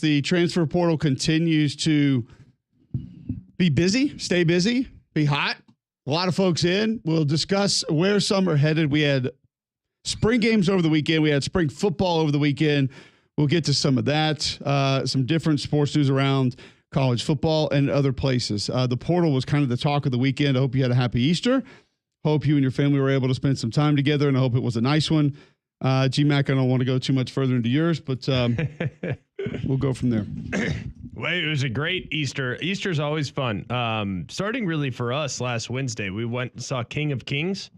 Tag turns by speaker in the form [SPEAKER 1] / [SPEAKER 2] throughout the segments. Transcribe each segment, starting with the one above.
[SPEAKER 1] The transfer portal continues to be busy, stay busy, be hot. A lot of folks in. We'll discuss where some are headed. We had spring games over the weekend. We had spring football over the weekend. We'll get to some of that, some different sports news around college football and other places. The portal was kind of the talk of the weekend. I hope you had a happy Easter. Hope you and your family were able to spend some time together, and I hope it was a nice one. G-Mac, I don't want to go too much further into yours, but we'll go from there.
[SPEAKER 2] Well, it was a great Easter. Easter's always fun. Starting really for us last Wednesday, we went and saw King of Kings.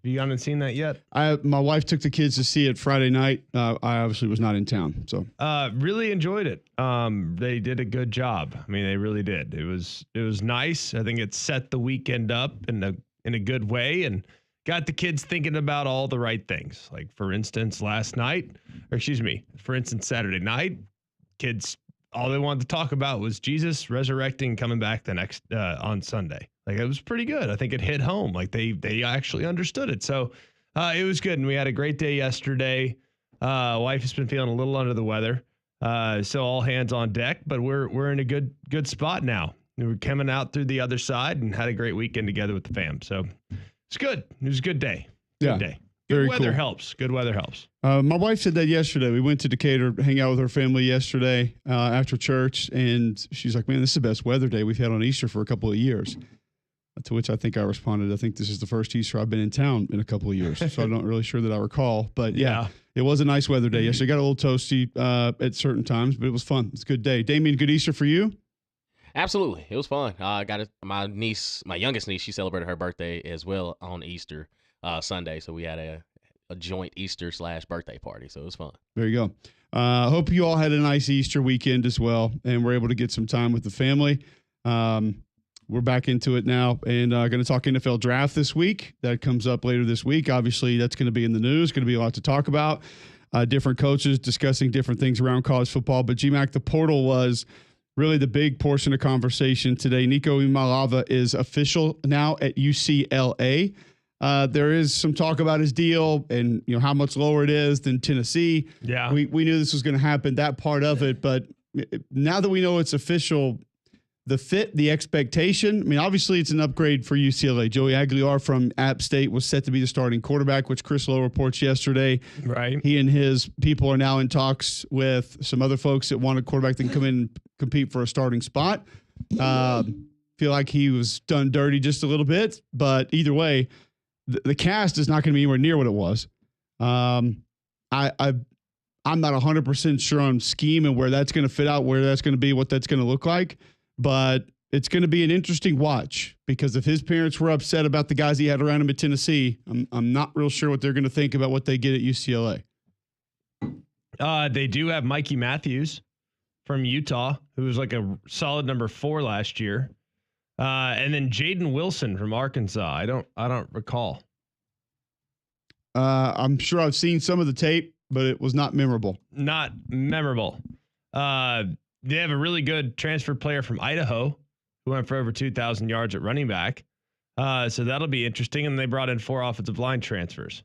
[SPEAKER 2] Have you haven't seen that yet?
[SPEAKER 1] My wife took the kids to see it Friday night. I obviously was not in town, so
[SPEAKER 2] really enjoyed it. They did a good job. I mean, they really did. It was nice. I think it set the weekend up in a good way and got the kids thinking about all the right things. Like for instance, Saturday night, kids all they wanted to talk about was Jesus resurrecting, coming back the next on Sunday. Like it was pretty good. I think it hit home. Like they actually understood it. So it was good. And we had a great day yesterday. Wife has been feeling a little under the weather. So all hands on deck, but we're in a good spot now. We're coming out through the other side and had a great weekend together with the fam. So it's good. It was a good day. Good day. Good weather helps. Good weather helps.
[SPEAKER 1] My wife said that yesterday. We went to Decatur, hang out with her family yesterday after church, and she's like, man, this is the best weather day we've had on Easter for a couple of years. To which I think I responded, I think this is the first Easter I've been in town in a couple of years. So I'm not really sure that I recall. But yeah, it was a nice weather day yesterday. Got a little toasty at certain times, but it was fun. It's a good day. Damien, good Easter for you?
[SPEAKER 3] Absolutely. It was fun. I got my youngest niece, she celebrated her birthday as well on Easter Sunday. So we had a joint Easter / birthday party. So it was fun.
[SPEAKER 1] There you go. Hope you all had a nice Easter weekend as well and were able to get some time with the family. We're back into it now and going to talk NFL draft this week. That comes up later this week. Obviously, that's going to be in the news. Going to be a lot to talk about. Different coaches discussing different things around college football. But GMAC, the portal was really the big portion of conversation today. Nico Imalava is official now at UCLA. There is some talk about his deal and how much lower it is than Tennessee.
[SPEAKER 2] Yeah,
[SPEAKER 1] we knew this was going to happen, that part of it. But now that we know it's official, the fit, the expectation, I mean, obviously it's an upgrade for UCLA. Joey Aguilar from App State was set to be the starting quarterback, which Chris Lowe reports yesterday.
[SPEAKER 2] Right.
[SPEAKER 1] He and his people are now in talks with some other folks that want a quarterback that can come in and compete for a starting spot. Feel like he was done dirty just a little bit, but either way, the cast is not going to be anywhere near what it was. I'm not 100% sure on scheme and where that's going to fit out, where that's going to be, what that's going to look like. But it's going to be an interesting watch because if his parents were upset about the guys he had around him at Tennessee, I'm not real sure what they're going to think about what they get at UCLA.
[SPEAKER 2] They do have Mikey Matthews from Utah, who was like a solid number 4 last year. And then Jaden Wilson from Arkansas. I don't recall.
[SPEAKER 1] I'm sure I've seen some of the tape, but it was not memorable.
[SPEAKER 2] Not memorable. They have a really good transfer player from Idaho who went for over 2,000 yards at running back. So that'll be interesting. And they brought in 4 offensive line transfers.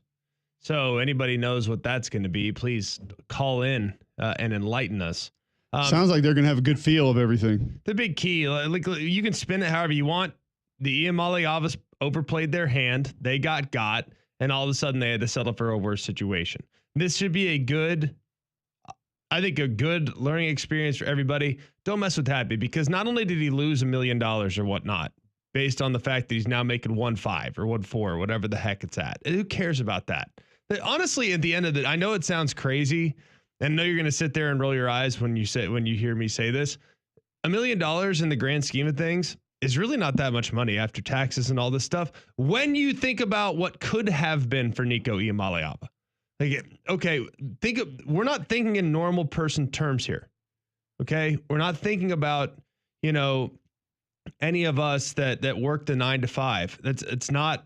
[SPEAKER 2] So anybody knows what that's going to be, please call in and enlighten us.
[SPEAKER 1] Sounds like they're going to have a good feel of everything.
[SPEAKER 2] The big key, like you can spin it however you want. The Iamaleavas overplayed their hand. They got, and all of a sudden they had to settle for a worse situation. This should be a good learning experience for everybody. Don't mess with Happy because not only did he lose $1 million or whatnot, based on the fact that he's now making 1.5 or 1.4 or whatever the heck it's at. Who cares about that? But honestly, at the end of it, I know it sounds crazy, and I know you're going to sit there and roll your eyes when you hear me say this. $1 million in the grand scheme of things is really not that much money after taxes and all this stuff. When you think about what could have been for Nico Iamaleava. Like, okay, we're not thinking in normal person terms here. Okay. We're not thinking about, any of us that work the 9 to 5. It's not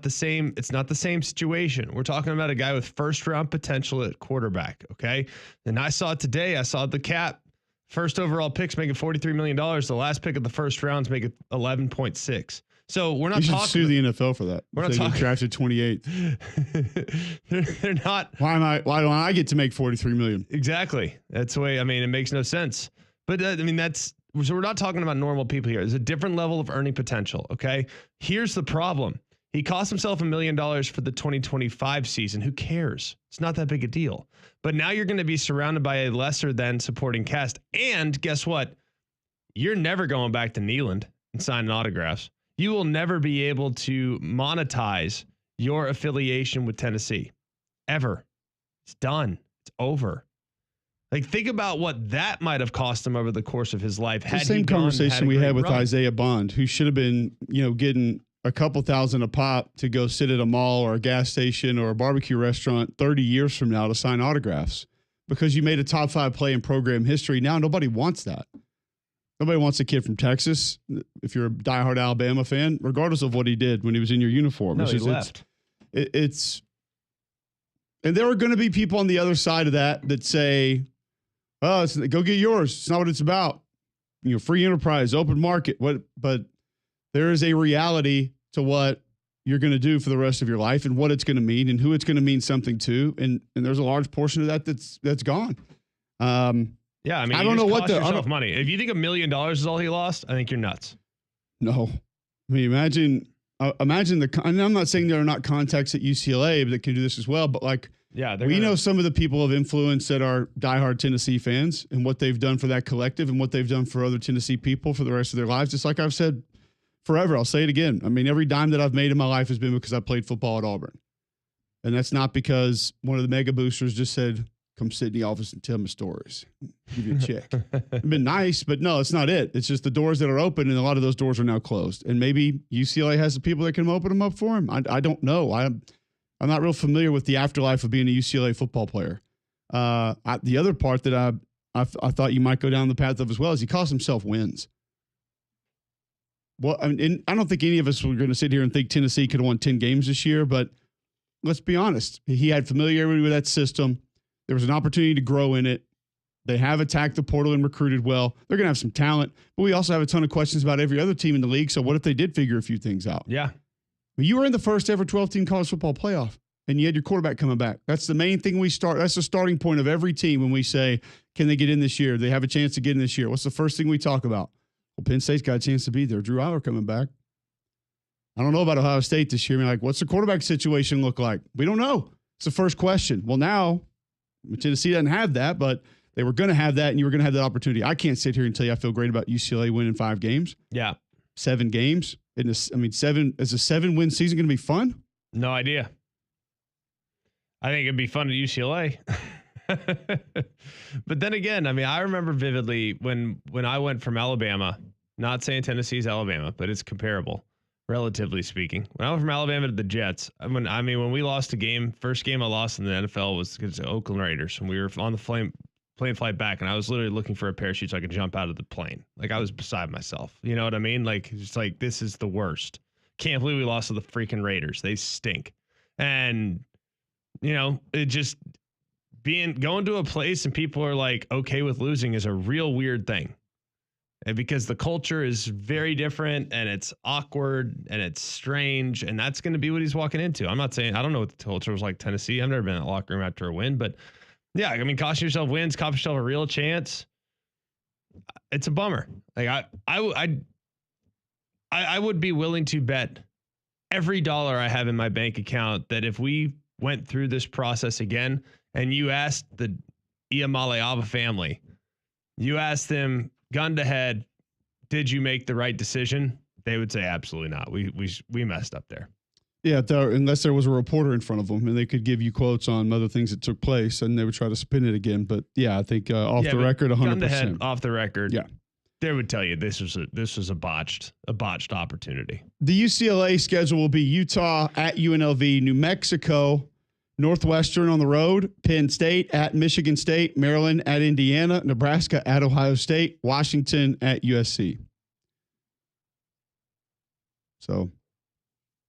[SPEAKER 2] the same. It's not the same situation. We're talking about a guy with 1st round potential at quarterback. Okay. And I saw it today. I saw the cap first overall picks making $43 million. The last pick of the first round's making 11.6. So we're
[SPEAKER 1] You
[SPEAKER 2] not
[SPEAKER 1] should
[SPEAKER 2] talking.
[SPEAKER 1] sue the NFL for that.
[SPEAKER 2] We're
[SPEAKER 1] If
[SPEAKER 2] not
[SPEAKER 1] they get
[SPEAKER 2] talking-
[SPEAKER 1] drafted 28th.
[SPEAKER 2] they're not.
[SPEAKER 1] Why don't I get to make $43 million?
[SPEAKER 2] Exactly. That's the way. I mean, it makes no sense. But I mean, so we're not talking about normal people here. There's a different level of earning potential. Okay. Here's the problem. He cost himself $1 million for the 2025 season. Who cares? It's not that big a deal. But now you're going to be surrounded by a lesser than supporting cast. And guess what? You're never going back to Neyland and signing autographs. You will never be able to monetize your affiliation with Tennessee. Ever. It's done. It's over. Like, think about what that might have cost him over the course of his life.
[SPEAKER 1] The same conversation we had with Isaiah Bond, who should have been, getting a couple thousand a pop to go sit at a mall or a gas station or a barbecue restaurant 30 years from now to sign autographs because you made a top 5 play in program history. Now nobody wants that. Nobody wants a kid from Texas. If you're a diehard Alabama fan, regardless of what he did when he was in your uniform.
[SPEAKER 2] No, he left.
[SPEAKER 1] And there are going to be people on the other side of that say, oh, go get yours. It's not what it's about. Free enterprise, open market. But there is a reality to what you're going to do for the rest of your life and what it's going to mean and who it's going to mean something to. And there's a large portion of that that's gone.
[SPEAKER 2] Yeah, I mean,
[SPEAKER 1] I don't know what
[SPEAKER 2] money. If you think $1 million is all he lost, I think you're nuts.
[SPEAKER 1] No, I mean, imagine and I'm not saying there are not contacts at UCLA that can do this as well, but we know some of the people of influence that are diehard Tennessee fans and what they've done for that collective and what they've done for other Tennessee people for the rest of their lives. Just like I've said forever, I'll say it again. I mean, every dime that I've made in my life has been because I played football at Auburn. And that's not because one of the mega boosters just said, come sit in the office and tell me stories. Give you a check. It's been nice, but no, it's not it. It's just the doors that are open, and a lot of those doors are now closed. And maybe UCLA has the people that can open them up for him. I don't know. I'm not real familiar with the afterlife of being a UCLA football player. The other part that I thought you might go down the path of as well is he cost himself wins. Well, I mean, I don't think any of us were going to sit here and think Tennessee could have won 10 games this year, but let's be honest. He had familiarity with that system. There was an opportunity to grow in it. They have attacked the portal and recruited well. They're going to have some talent, but we also have a ton of questions about every other team in the league. So what if they did figure a few things out?
[SPEAKER 2] Yeah.
[SPEAKER 1] You were in the first ever 12-team college football playoff, and you had your quarterback coming back. That's the main thing that's the starting point of every team when we say, can they get in this year? They have a chance to get in this year. What's the first thing we talk about? Well, Penn State's got a chance to be there. Drew Aller coming back. I don't know about Ohio State this year. I mean, what's the quarterback situation look like? We don't know. It's the first question. Well, now Tennessee doesn't have that, but they were going to have that, and you were going to have that opportunity. I can't sit here and tell you I feel great about UCLA winning 5 games.
[SPEAKER 2] Yeah. 7
[SPEAKER 1] games. Is a 7-win season going to be fun?
[SPEAKER 2] No idea. I think it'd be fun at UCLA. But then again, I mean, I remember vividly when I went from Alabama, not saying Tennessee's Alabama, but it's comparable, relatively speaking. When I went from Alabama to the Jets, when we lost a game, first game I lost in the NFL was against the Oakland Raiders, and we were on the plane flight back, and I was literally looking for a parachute so I could jump out of the plane. Like, I was beside myself. You know what I mean? Like, it's like, this is the worst. Can't believe we lost to the freaking Raiders. They stink. And, it just going to a place and people are like okay with losing is a real weird thing. And because the culture is very different and it's awkward and it's strange, and that's going to be what he's walking into. I'm not saying, I don't know what the culture was like Tennessee. I've never been in that locker room after a win, but yeah, I mean, costing yourself wins, cost yourself a real chance. It's a bummer. Like I would be willing to bet every dollar I have in my bank account that if we went through this process again and you asked the Iamaleava family, you asked them gun to head, did you make the right decision? They would say absolutely not. We messed up there. Yeah,
[SPEAKER 1] unless there was a reporter in front of them and they could give you quotes on other things that took place and they would try to spin it again. But yeah, I think off the record, 100%.
[SPEAKER 2] Gun to head, off the record.
[SPEAKER 1] Yeah.
[SPEAKER 2] They would tell you this was a botched opportunity.
[SPEAKER 1] The UCLA schedule will be Utah at UNLV, New Mexico, Northwestern on the road, Penn State at Michigan State, Maryland at Indiana, Nebraska at Ohio State, Washington at USC. So,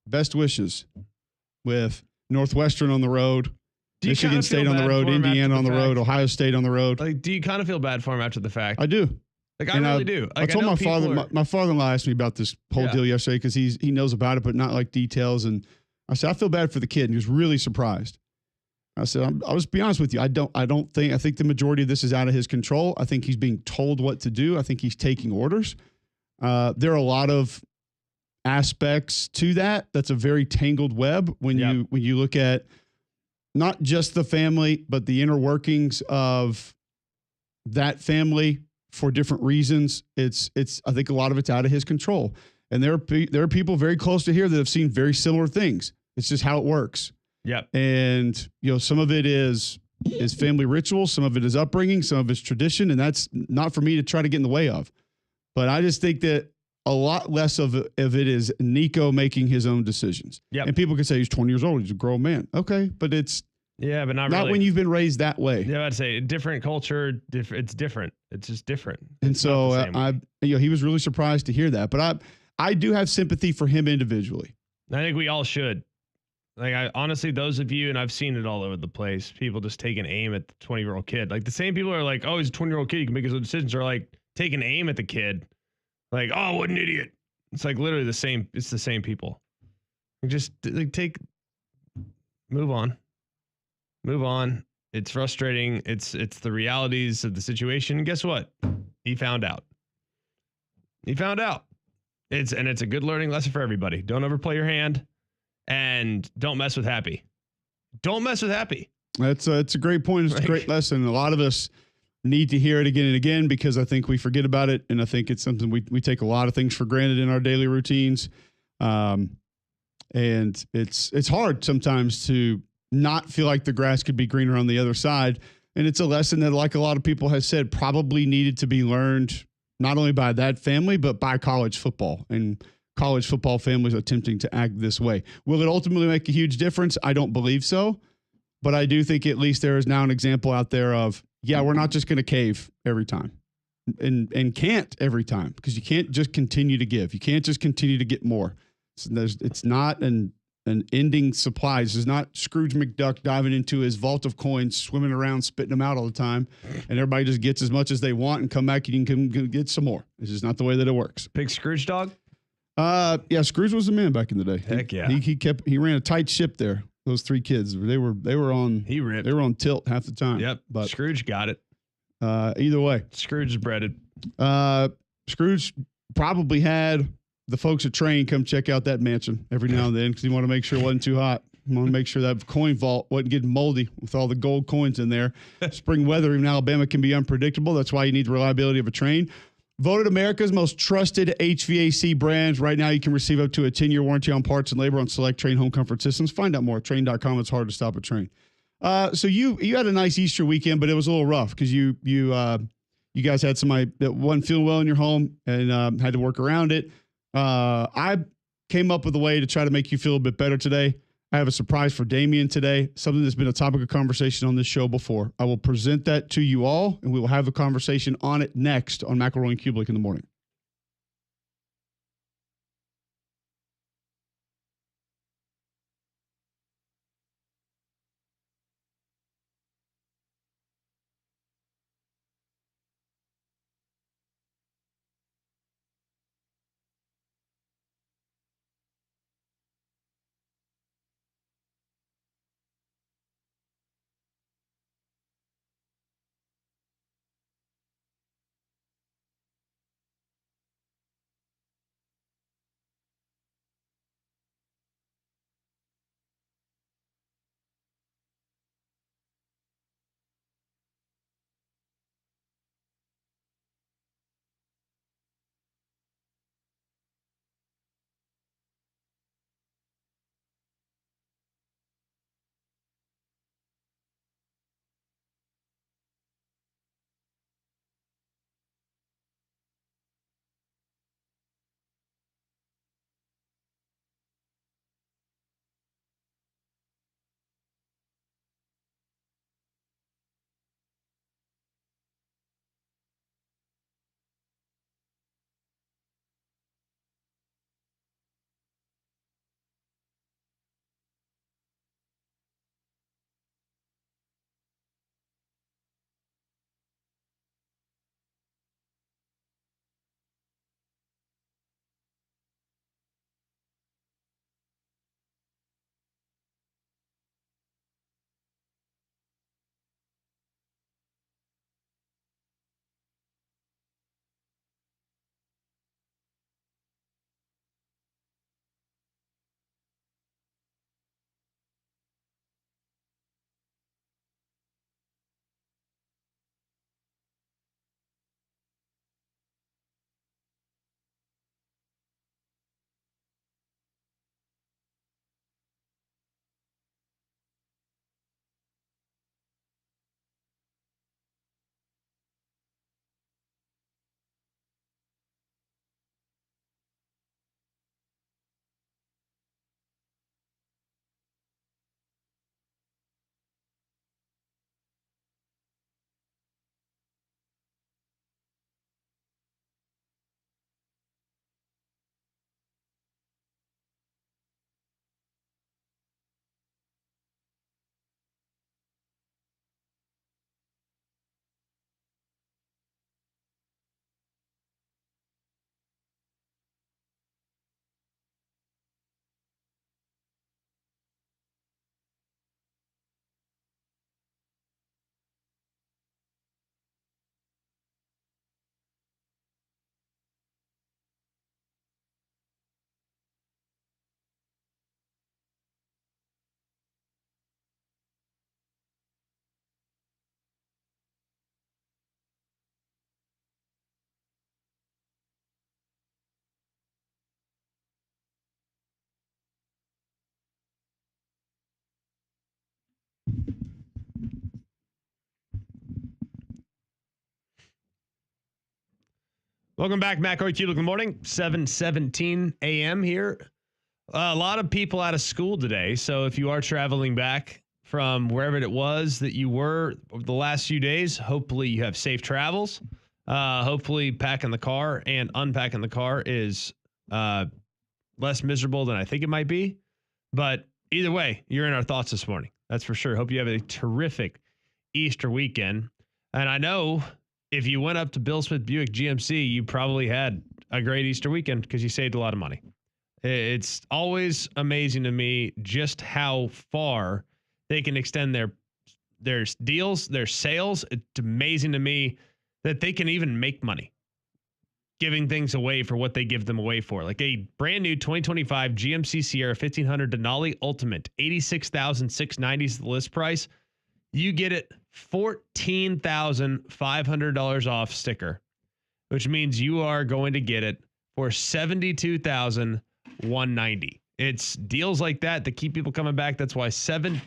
[SPEAKER 1] best wishes with Northwestern on the road, Michigan State on the road, Indiana on the road, Ohio State on the road.
[SPEAKER 2] Like, do you kind of feel bad for him after the fact?
[SPEAKER 1] I do.
[SPEAKER 2] Like I
[SPEAKER 1] And
[SPEAKER 2] really do.
[SPEAKER 1] I
[SPEAKER 2] Like
[SPEAKER 1] told
[SPEAKER 2] know
[SPEAKER 1] my
[SPEAKER 2] people
[SPEAKER 1] father,
[SPEAKER 2] are-
[SPEAKER 1] my father-in-law asked me about this whole
[SPEAKER 2] Yeah.
[SPEAKER 1] deal yesterday because he knows about it, but not like details. And I said, I feel bad for the kid. And he was really surprised. I said, I'll just be honest with you. I think the majority of this is out of his control. I think he's being told what to do. I think he's taking orders. There are a lot of aspects to that. That's a very tangled web when you look at not just the family, but the inner workings of that family for different reasons. I think a lot of it's out of his control. And there are people very close to here that have seen very similar things. It's just how it works.
[SPEAKER 2] Yep.
[SPEAKER 1] And some of it is family ritual, some of it is upbringing, some of it's tradition, and that's not for me to try to get in the way of. But I just think that a lot less of it is Nico making his own decisions.
[SPEAKER 2] Yep.
[SPEAKER 1] And people can say he's 20 years old, he's a grown man. Okay, but it's
[SPEAKER 2] but not
[SPEAKER 1] not
[SPEAKER 2] really.
[SPEAKER 1] when you've been raised that way.
[SPEAKER 2] Yeah, I'd say different culture. It's different. It's just different.
[SPEAKER 1] And
[SPEAKER 2] It's
[SPEAKER 1] so
[SPEAKER 2] not the same.
[SPEAKER 1] he was really surprised to hear that. But I do have sympathy for him individually.
[SPEAKER 2] I think we all should. Like, I honestly, those of you, and I've seen it all over the place, people just taking aim at the 20-year-old kid. Like, the same people are like, oh, he's a 20-year-old kid, he can make his own decisions, are like taking aim at the kid. Like, oh, what an idiot. It's like literally the same. It's the same people. Just like move on. Move on. It's frustrating. It's the realities of the situation. And guess what? He found out. He found out. It's a good learning lesson for everybody. Don't overplay your hand. And don't mess with happy. Don't mess with happy.
[SPEAKER 1] It's a great point. It's a great lesson. A lot of us need to hear it again and again because I think we forget about it. And I think it's something we take a lot of things for granted in our daily routines. And it's hard sometimes to not feel like the grass could be greener on the other side. And it's a lesson that, like a lot of people have said, probably needed to be learned not only by that family, but by college football and college football families attempting to act this way. Will it ultimately make a huge difference? I don't believe so. But I do think at least there is now an example out there of, we're not just going to cave every time and can't every time because you can't just continue to give. You can't just continue to get more. It's not an ending supply. This is not Scrooge McDuck diving into his vault of coins, swimming around, spitting them out all the time. And everybody just gets as much as they want and come back and you can get some more. This is not the way that it works.
[SPEAKER 2] Big Scrooge dog?
[SPEAKER 1] Scrooge was the man back in the day.
[SPEAKER 2] Heck yeah.
[SPEAKER 1] He ran a tight ship there. Those three kids, they were on tilt half the time.
[SPEAKER 2] Yep.
[SPEAKER 1] But
[SPEAKER 2] Scrooge got it.
[SPEAKER 1] Either way,
[SPEAKER 2] Scrooge is breaded.
[SPEAKER 1] Scrooge probably had the folks at Train come check out that mansion every now and then because he wanted to make sure it wasn't too hot. He wanted to make sure that coin vault wasn't getting moldy with all the gold coins in there. Spring weather in Alabama can be unpredictable. That's why you need the reliability of a Train. Voted America's most trusted HVAC brands. Right now, you can receive up to a 10-year warranty on parts and labor on select Train home comfort systems. Find out more at Train.com. It's hard to stop a Train. So you had a nice Easter weekend, but it was a little rough because you guys had somebody that wasn't feeling well in your home and had to work around it. I came up with a way to try to make you feel a bit better today. I have a surprise for Damien today, something that's been a topic of conversation on this show before. I will present that to you all, and we will have a conversation on it next on McElroy and Cubelic in the morning.
[SPEAKER 2] Welcome back, McElroy and Cubelic in the morning, 7:17 a.m. here. A lot of people out of school today, so if you are traveling back from wherever it was that you were over the last few days, hopefully you have safe travels. Hopefully packing the car and unpacking the car is less miserable than I think it might be. But either way, you're in our thoughts this morning. That's for sure. Hope you have a terrific Easter weekend. And I know if you went up to Bill Smith Buick GMC, you probably had a great Easter weekend because you saved a lot of money. It's always amazing to me just how far they can extend their deals, their sales. It's amazing to me that they can even make money giving things away for what they give them away for. Like a brand new 2025 GMC Sierra 1500 Denali Ultimate, $86,690 is the list price. You get it $14,500 off sticker, which means you are going to get it for $72,190. It's deals like that that keep people coming back. That's why 75%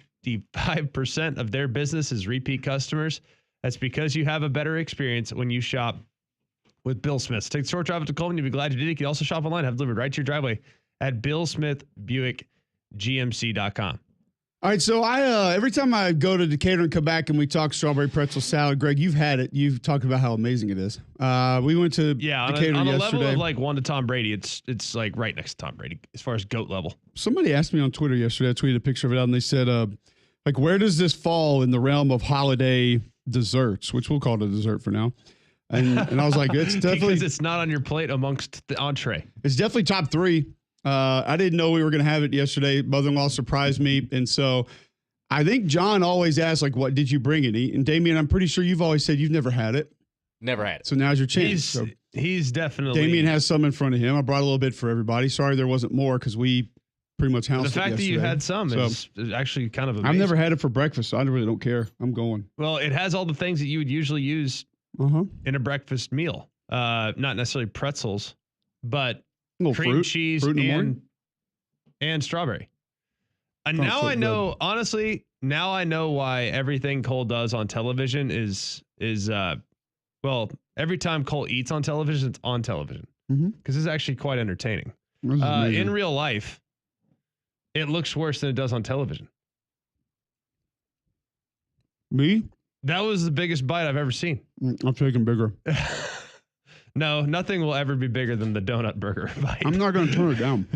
[SPEAKER 2] of their business is repeat customers. That's because you have a better experience when you shop with Bill Smith. Take the short drive up to Coleman. You'll be glad you did it. You can also shop online, have it delivered right to your driveway at BillSmithBuickGMC.com.
[SPEAKER 1] All right, so I every time I go to Decatur and come back and we talk strawberry pretzel salad, Greg, you've had it. You've talked about how amazing it is. We went to Decatur
[SPEAKER 2] on a
[SPEAKER 1] yesterday.
[SPEAKER 2] level of like 1 to Tom Brady, it's like right next to Tom Brady as far as GOAT level.
[SPEAKER 1] Somebody asked me on Twitter yesterday. I tweeted a picture of it out, and they said, like, where does this fall in the realm of holiday desserts, which we'll call it a dessert for now? And I was like, it's definitely
[SPEAKER 2] because it's not on your plate amongst the entree.
[SPEAKER 1] It's definitely top 3. I didn't know we were going to have it yesterday. Mother-in-law surprised me. And so I think John always asks, like, what did you bring and eat? And Damien, I'm pretty sure you've always said you've never had it.
[SPEAKER 3] Never had it.
[SPEAKER 1] So now's your chance.
[SPEAKER 2] He's definitely.
[SPEAKER 1] Damien has some in front of him. I brought a little bit for everybody. Sorry there wasn't more because we pretty much housed it yesterday.
[SPEAKER 2] The fact that you had some is actually kind of amazing.
[SPEAKER 1] I've never had it for breakfast, so I really don't care. I'm going.
[SPEAKER 2] Well, it has all the things that you would usually use in a breakfast meal. Not necessarily pretzels, but cream cheese and strawberry. And now I know, honestly, now I know why everything Cole does on television is well, every time Cole eats on television, it's on television because it's actually quite entertaining. In real life, it looks worse than it does on television.
[SPEAKER 1] Me?
[SPEAKER 2] That was the biggest bite I've ever seen.
[SPEAKER 1] I'm taking bigger.
[SPEAKER 2] No, nothing will ever be bigger than the donut burger bite.
[SPEAKER 1] I'm not going to turn it down.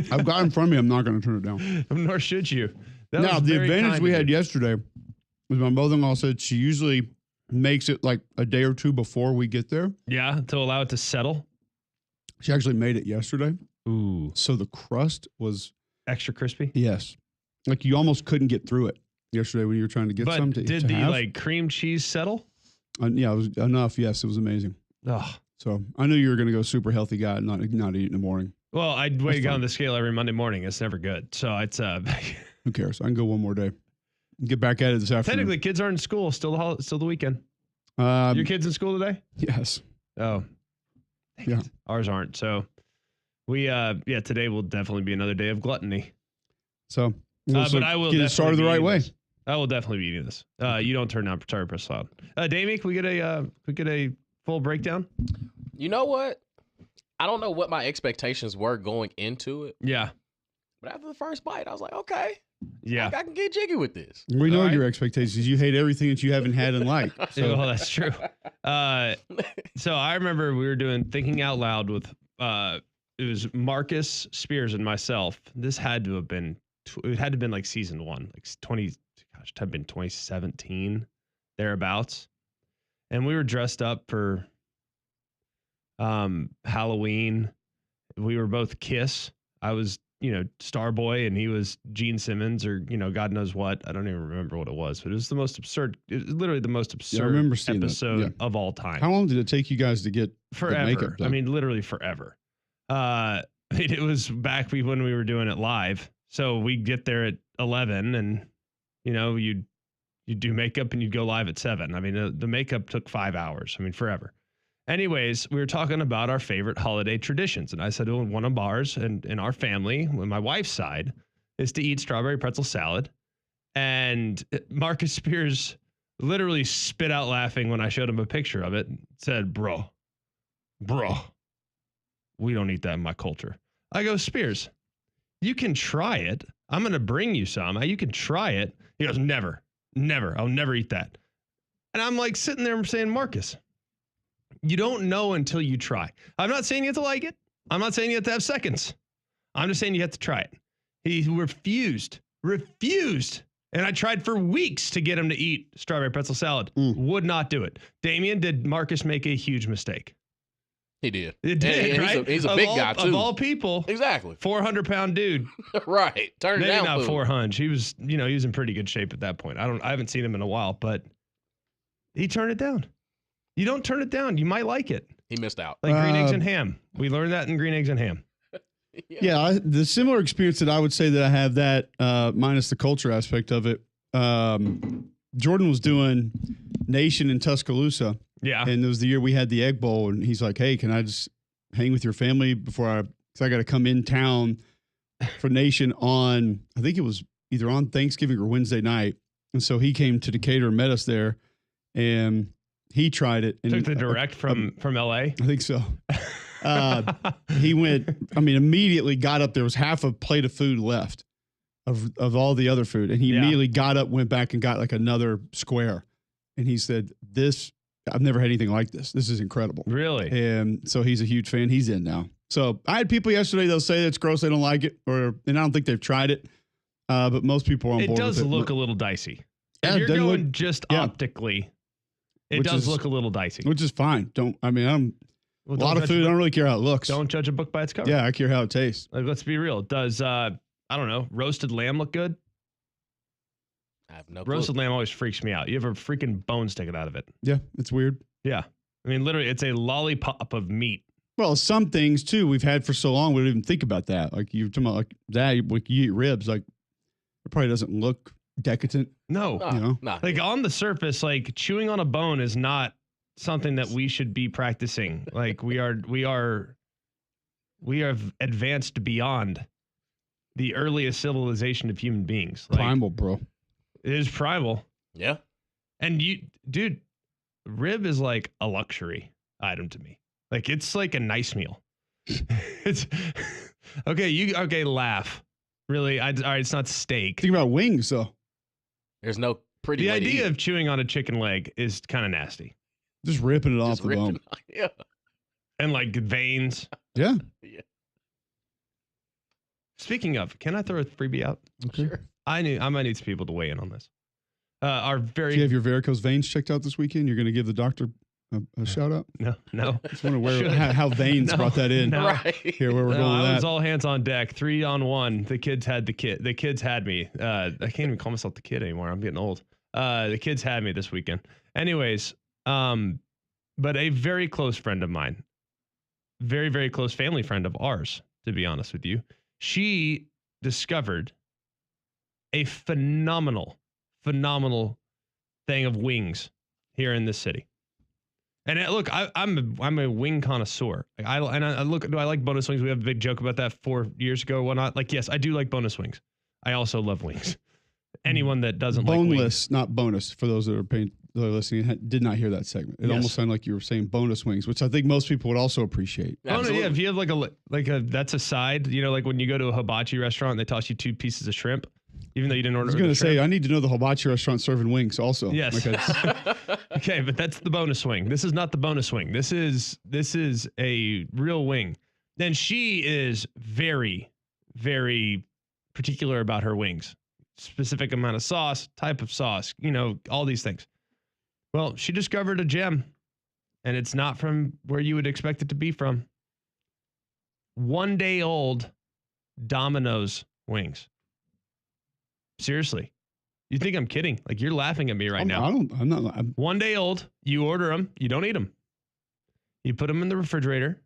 [SPEAKER 1] I've got it in front of me. I'm not going to turn it down.
[SPEAKER 2] Nor should you.
[SPEAKER 1] Now, the advantage we had yesterday was my mother-in-law said she usually makes it like a day or two before we get there.
[SPEAKER 2] Yeah, to allow it to settle.
[SPEAKER 1] She actually made it yesterday.
[SPEAKER 2] Ooh.
[SPEAKER 1] So the crust was
[SPEAKER 2] extra crispy?
[SPEAKER 1] Yes. Like you almost couldn't get through it yesterday when you were trying to get some to
[SPEAKER 2] But did the like cream cheese settle?
[SPEAKER 1] Yeah, it was enough. Yes, it was amazing.
[SPEAKER 2] Oh.
[SPEAKER 1] So I knew you were going to go super healthy guy and not eat in the morning.
[SPEAKER 2] Well, I'd weigh on the scale every Monday morning. It's never good. So it's
[SPEAKER 1] who cares? I can go one more day. Get back at it this afternoon.
[SPEAKER 2] Technically, kids are in school. Still the weekend. Your kids in school today?
[SPEAKER 1] Yes.
[SPEAKER 2] Oh.
[SPEAKER 1] Yeah.
[SPEAKER 2] Ours aren't. So we today will definitely be another day of gluttony.
[SPEAKER 1] So
[SPEAKER 2] but I will
[SPEAKER 1] get it started the right way.
[SPEAKER 2] I will definitely be eating this. You don't turn down Sorry Press Salad. Damien, can we get a full breakdown?
[SPEAKER 3] You know what? I don't know what my expectations were going into it.
[SPEAKER 2] Yeah.
[SPEAKER 3] But after the first bite, I was like, okay.
[SPEAKER 2] Yeah.
[SPEAKER 3] I can get jiggy with this.
[SPEAKER 1] We know your expectations. You hate everything that you haven't had and like.
[SPEAKER 2] So. Well, that's true. So I remember we were doing Thinking Out Loud with it was Marcus Spears and myself. This had to have been like season 1, like 2017 thereabouts. And we were dressed up for Halloween. We were both Kiss. I was, Starboy, and he was Gene Simmons, or God knows what. I don't even remember what it was, but it was the most absurd. It was literally the most absurd episode of all time.
[SPEAKER 1] How long did it take you guys to get
[SPEAKER 2] forever?
[SPEAKER 1] The makeup done?
[SPEAKER 2] I mean, literally forever. It was back when we were doing it live. So we get there at 11, and you'd do makeup and you'd go live at 7. I mean, the makeup took 5 hours. I mean, forever. Anyways, we were talking about our favorite holiday traditions. And I said, well, one of ours and in our family, on my wife's side, is to eat strawberry pretzel salad. And Marcus Spears literally spit out laughing when I showed him a picture of it and said, bro, bro, we don't eat that in my culture. I go, Spears, you can try it. I'm going to bring you some. You can try it. He goes, never. I'll never eat that. And I'm like sitting there saying, Marcus, you don't know until you try. I'm not saying you have to like it. I'm not saying you have to have seconds. I'm just saying you have to try it. He refused. And I tried for weeks to get him to eat strawberry pretzel salad. Would not do it. Damien, did Marcus make a huge mistake?
[SPEAKER 3] He did.
[SPEAKER 2] It did,
[SPEAKER 3] and
[SPEAKER 2] right?
[SPEAKER 3] He's a big guy, too.
[SPEAKER 2] Of all people.
[SPEAKER 3] Exactly.
[SPEAKER 2] 400-pound dude.
[SPEAKER 3] Right. Turn it down.
[SPEAKER 2] Maybe not 400. He was, he was in pretty good shape at that point. I haven't seen him in a while, but he turned it down. You don't turn it down. You might like it.
[SPEAKER 3] He missed out.
[SPEAKER 2] Like green eggs and ham. We learned that in green eggs and ham.
[SPEAKER 1] Yeah, the similar experience that I would say that I have that minus the culture aspect of it. Jordan was doing Nation in Tuscaloosa.
[SPEAKER 2] Yeah.
[SPEAKER 1] And it was the year we had the Egg Bowl, and he's like, hey, can I just hang with your family because I got to come in town for Nation on, I think it was either on Thanksgiving or Wednesday night. And so he came to Decatur and met us there, and he tried it. And
[SPEAKER 2] took the direct from LA?
[SPEAKER 1] I think so. He went, immediately got up. There was half a plate of food left of all the other food. And he immediately got up, went back and got like another square. And he said, I've never had anything like this. This is incredible.
[SPEAKER 2] Really?
[SPEAKER 1] And so he's a huge fan. He's in now. So I had people yesterday, they'll say it's gross. They don't like it. And I don't think they've tried it. But most people are on board with it.
[SPEAKER 2] It does look a little dicey.
[SPEAKER 1] Yeah,
[SPEAKER 2] if you're going just optically, it does look a little dicey.
[SPEAKER 1] Which is fine. A lot of food, I don't really care how it looks.
[SPEAKER 2] Don't judge a book by its cover.
[SPEAKER 1] Yeah, I care how it tastes.
[SPEAKER 2] Like, let's be real. Does, I don't know, roasted lamb look good?
[SPEAKER 3] I have no clue.
[SPEAKER 2] Roasted lamb always freaks me out. You have a freaking bone sticking out of it.
[SPEAKER 1] Yeah, it's weird.
[SPEAKER 2] Yeah. Literally, it's a lollipop of meat.
[SPEAKER 1] Well, some things, too, we've had for so long, we don't even think about that. Like, you're talking about, like, that, like, you eat ribs, like, it probably doesn't look decadent.
[SPEAKER 2] No.
[SPEAKER 3] No.
[SPEAKER 2] Like, on the surface, like, chewing on a bone is not something that we should be practicing. Like, we have advanced beyond the earliest civilization of human beings. Like,
[SPEAKER 1] Primal, bro.
[SPEAKER 2] It is primal.
[SPEAKER 3] Yeah.
[SPEAKER 2] And dude, rib is like a luxury item to me. Like, it's like a nice meal. It's okay. Laugh. Really? All right. It's not steak.
[SPEAKER 1] Think about wings, though.
[SPEAKER 3] There's no pretty.
[SPEAKER 2] The
[SPEAKER 3] way
[SPEAKER 2] idea of chewing on a chicken leg is kind of nasty.
[SPEAKER 1] Just ripping it off the bone.
[SPEAKER 3] Yeah.
[SPEAKER 2] And like veins.
[SPEAKER 1] Yeah.
[SPEAKER 3] Yeah.
[SPEAKER 2] Speaking of, can I throw a freebie out?
[SPEAKER 1] Okay.
[SPEAKER 3] Sure.
[SPEAKER 2] I might need some people to weigh in on this.
[SPEAKER 1] Do you have your varicose veins checked out this weekend? You're going to give the doctor a shout out?
[SPEAKER 2] No.
[SPEAKER 1] Just wonder how veins brought that in.
[SPEAKER 2] No.
[SPEAKER 3] Right.
[SPEAKER 1] Here, where we're going with
[SPEAKER 2] I was
[SPEAKER 1] that.
[SPEAKER 2] all hands on deck, 3-on-1. The kids had The kids had me. I can't even call myself the kid anymore. I'm getting old. The kids had me this weekend. Anyways, but a very close friend of mine, very, very close family friend of ours, to be honest with you, she discovered a phenomenal thing of wings here in this city. And look, I'm a wing connoisseur. Like, I look. Do I like bonus wings? We have a big joke about that 4 years ago or whatnot. Like, yes, I do like bonus wings. I also love wings. Anyone that doesn't like
[SPEAKER 1] boneless,
[SPEAKER 2] wings,
[SPEAKER 1] not bonus. For those that are listening, did not hear that segment. It almost sounded like you were saying bonus wings, which I think most people would also appreciate.
[SPEAKER 2] Absolutely. Yeah, if you have that's a side. Like when you go to a hibachi restaurant, and they toss you 2 pieces of shrimp. Even though you didn't order.
[SPEAKER 1] I was going to say, I need to know the hibachi restaurant serving wings also.
[SPEAKER 2] Yes. Okay, but that's the bonus wing. This is not the bonus wing. This is a real wing. Then she is very, very particular about her wings. Specific amount of sauce, type of sauce, all these things. Well, she discovered a gem, and it's not from where you would expect it to be from. 1 day old Domino's wings. Seriously. You think I'm kidding? Like, you're laughing at me right now.
[SPEAKER 1] I'm not.
[SPEAKER 2] 1 day old. You order them. You don't eat them. You put them in the refrigerator.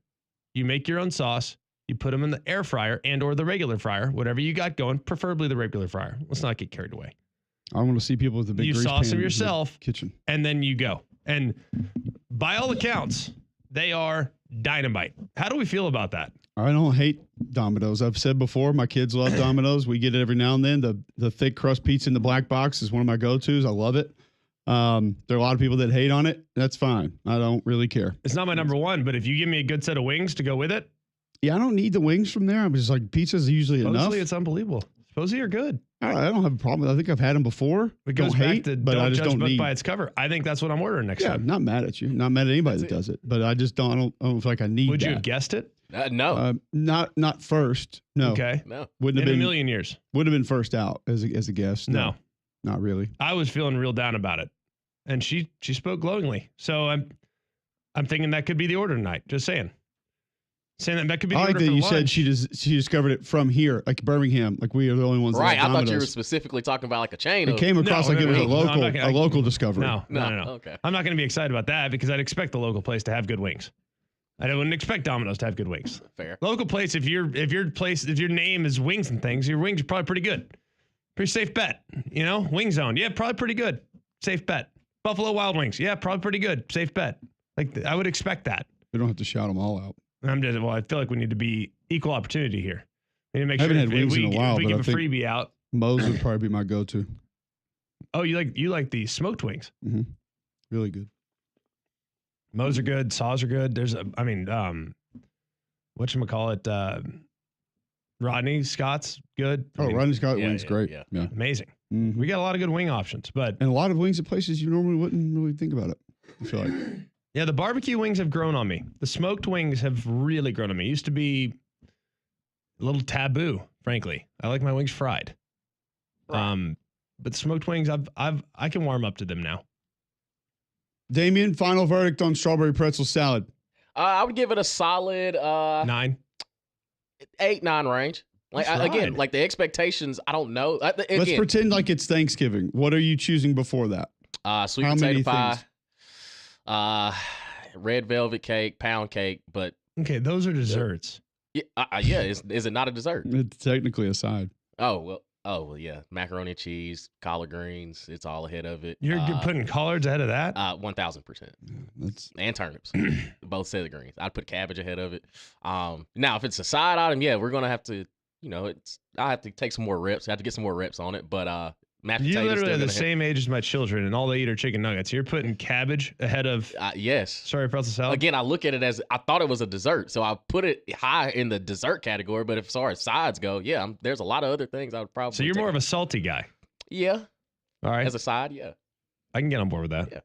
[SPEAKER 2] You make your own sauce. You put them in the air fryer and or the regular fryer, whatever you got going, preferably the regular fryer. Let's not get carried away.
[SPEAKER 1] I want to see people with the big
[SPEAKER 2] You
[SPEAKER 1] grease
[SPEAKER 2] sauce
[SPEAKER 1] pan
[SPEAKER 2] them
[SPEAKER 1] in the
[SPEAKER 2] yourself.
[SPEAKER 1] kitchen.
[SPEAKER 2] And then you go. And by all accounts, they are dynamite. How do we feel about that?
[SPEAKER 1] I don't hate Domino's. I've said before, my kids love Domino's. We get it every now and then. The thick crust pizza in the black box is one of my go-tos. I love it. There are a lot of people that hate on it. That's fine. I don't really care.
[SPEAKER 2] It's not my number one, but if you give me a good set of wings to go with it,
[SPEAKER 1] Yeah, I don't need the wings from there. I'm just like, pizza's usually enough.
[SPEAKER 2] supposedly it's unbelievable. Supposedly you're good.
[SPEAKER 1] I don't have a problem. I think I've had them before.
[SPEAKER 2] It goes
[SPEAKER 1] don't
[SPEAKER 2] back
[SPEAKER 1] hate,
[SPEAKER 2] to
[SPEAKER 1] but I
[SPEAKER 2] don't
[SPEAKER 1] just
[SPEAKER 2] judge
[SPEAKER 1] don't
[SPEAKER 2] book
[SPEAKER 1] need.
[SPEAKER 2] by its cover. I think that's what I'm ordering next
[SPEAKER 1] Yeah,
[SPEAKER 2] time.
[SPEAKER 1] not mad at you. Not mad at anybody that does it. But I just don't. I don't feel like I need.
[SPEAKER 2] Would you
[SPEAKER 1] that.
[SPEAKER 2] have guessed it?
[SPEAKER 3] No.
[SPEAKER 1] Not first. No.
[SPEAKER 2] Okay.
[SPEAKER 3] No.
[SPEAKER 1] Wouldn't
[SPEAKER 2] In
[SPEAKER 1] have
[SPEAKER 2] a
[SPEAKER 1] been.
[SPEAKER 2] million years.
[SPEAKER 1] Would have been first out as a guest.
[SPEAKER 2] No.
[SPEAKER 1] Not really.
[SPEAKER 2] I was feeling real down about it. And she spoke glowingly. So I'm thinking that could be the order tonight. Just saying. Saying that could be the
[SPEAKER 1] I like
[SPEAKER 2] order
[SPEAKER 1] that
[SPEAKER 2] for
[SPEAKER 1] you
[SPEAKER 2] lunch.
[SPEAKER 1] said she discovered it from here, like Birmingham. Like we are the only ones.
[SPEAKER 3] Right.
[SPEAKER 1] That have
[SPEAKER 3] I thought you were
[SPEAKER 1] Domino's.
[SPEAKER 3] specifically talking about like a chain.
[SPEAKER 1] It came across
[SPEAKER 2] No,
[SPEAKER 1] like
[SPEAKER 2] no,
[SPEAKER 1] it was
[SPEAKER 2] no,
[SPEAKER 1] a
[SPEAKER 2] no, I'm
[SPEAKER 1] local
[SPEAKER 2] not gonna-
[SPEAKER 1] a local discovery.
[SPEAKER 2] No.
[SPEAKER 3] Okay.
[SPEAKER 2] I'm not going to be excited about that because I'd expect the local place to have good wings. I wouldn't expect Domino's to have good wings.
[SPEAKER 3] Fair.
[SPEAKER 2] Local place, if your name is wings and things, your wings are probably pretty good. Pretty safe bet. You know, Wing Zone, yeah, probably pretty good. Safe bet. Buffalo Wild Wings, yeah, probably pretty good. Safe bet. Like I would expect that.
[SPEAKER 1] We don't have to shout them all out.
[SPEAKER 2] I feel like we need to be equal opportunity here. We need to make
[SPEAKER 1] I
[SPEAKER 2] sure
[SPEAKER 1] haven't
[SPEAKER 2] if
[SPEAKER 1] had wings
[SPEAKER 2] we,
[SPEAKER 1] in a while,
[SPEAKER 2] if we
[SPEAKER 1] but
[SPEAKER 2] give
[SPEAKER 1] I
[SPEAKER 2] a
[SPEAKER 1] think-
[SPEAKER 2] freebie out.
[SPEAKER 1] Moe's would probably be my go-to.
[SPEAKER 2] Oh, you like the smoked wings.
[SPEAKER 1] Really good.
[SPEAKER 2] Moe's are good. Saws are good. Whatchamacallit, Rodney Scott's good.
[SPEAKER 1] Rodney Scott
[SPEAKER 3] yeah,
[SPEAKER 1] wings,
[SPEAKER 3] yeah,
[SPEAKER 1] great.
[SPEAKER 3] yeah.
[SPEAKER 1] Yeah.
[SPEAKER 2] Amazing.
[SPEAKER 1] Mhm.
[SPEAKER 2] We got a lot of good wing options, but
[SPEAKER 1] And a lot of wings at places you normally wouldn't really think about it. I feel like.
[SPEAKER 2] yeah, the barbecue wings have grown on me. The smoked wings have really grown on me. It used to be a little taboo, frankly. I like my wings fried.
[SPEAKER 3] Right.
[SPEAKER 2] But smoked wings, I can warm up to them now.
[SPEAKER 1] Damien, final verdict on strawberry pretzel salad.
[SPEAKER 3] I would give it a solid
[SPEAKER 2] 9.
[SPEAKER 3] 8-9 range. Like
[SPEAKER 2] That's
[SPEAKER 3] again,
[SPEAKER 2] right.
[SPEAKER 3] like the expectations, I don't know.
[SPEAKER 1] Let's
[SPEAKER 3] Again,
[SPEAKER 1] pretend like it's Thanksgiving. What are you choosing before that?
[SPEAKER 3] sweet
[SPEAKER 1] How
[SPEAKER 3] potato
[SPEAKER 1] many
[SPEAKER 3] pie, red velvet cake, pound cake, but
[SPEAKER 2] Okay, those are desserts.
[SPEAKER 3] yeah, is it not a dessert?
[SPEAKER 1] It's technically a side.
[SPEAKER 3] Oh well, yeah, macaroni and cheese, collard greens, it's all ahead of it.
[SPEAKER 2] You're putting collards ahead of that?
[SPEAKER 3] 1000%,
[SPEAKER 1] That's
[SPEAKER 3] and turnips, both set of greens. I'd put cabbage ahead of it. Now if it's a side item, yeah, we're gonna have to, I have to take some more reps. I have to get some more reps on it, but mashed
[SPEAKER 2] You
[SPEAKER 3] potatoes.
[SPEAKER 2] literally are
[SPEAKER 3] still
[SPEAKER 2] the
[SPEAKER 3] gonna
[SPEAKER 2] same age as my children, and all they eat are chicken nuggets. You're putting cabbage ahead of
[SPEAKER 3] yes.
[SPEAKER 2] sorry pretzel salad.
[SPEAKER 3] Again, I look at it as I thought it was a dessert, so I put it high in the dessert category. But as far as sides go, yeah, there's a lot of other things I would probably.
[SPEAKER 2] So you're
[SPEAKER 3] take
[SPEAKER 2] more of a salty guy.
[SPEAKER 3] yeah,
[SPEAKER 2] All right,
[SPEAKER 3] as a side, yeah.
[SPEAKER 2] I can get on board with that.
[SPEAKER 3] Yeah.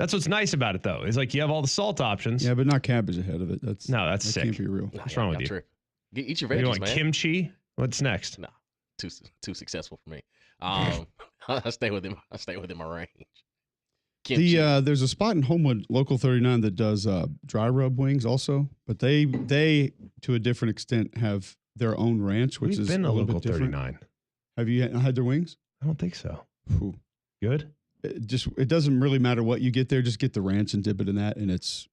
[SPEAKER 2] That's what's nice about it, though. Is like you have all the salt options.
[SPEAKER 1] yeah, but not cabbage ahead of it. That's
[SPEAKER 2] No, that's
[SPEAKER 1] that
[SPEAKER 2] sick.
[SPEAKER 1] can't be real.
[SPEAKER 3] Nah,
[SPEAKER 2] What's
[SPEAKER 3] yeah,
[SPEAKER 2] wrong
[SPEAKER 3] I'm
[SPEAKER 2] with you?
[SPEAKER 3] tripping. Eat your
[SPEAKER 2] You
[SPEAKER 3] veggies,
[SPEAKER 2] want
[SPEAKER 3] man.
[SPEAKER 2] kimchi? What's next?
[SPEAKER 3] Too successful for me. I stay within my range. Kimchi.
[SPEAKER 1] There's a spot in Homewood, Local 39, that does dry rub wings also, but they to a different extent have their own ranch, which
[SPEAKER 2] We've
[SPEAKER 1] is
[SPEAKER 2] been
[SPEAKER 1] a
[SPEAKER 2] to
[SPEAKER 1] little
[SPEAKER 2] local
[SPEAKER 1] bit different.
[SPEAKER 2] 39.
[SPEAKER 1] Have you had their wings?
[SPEAKER 2] I don't think so.
[SPEAKER 1] Whew.
[SPEAKER 2] Good.
[SPEAKER 1] It doesn't really matter what you get there. Just get the ranch and dip it in that, and it's.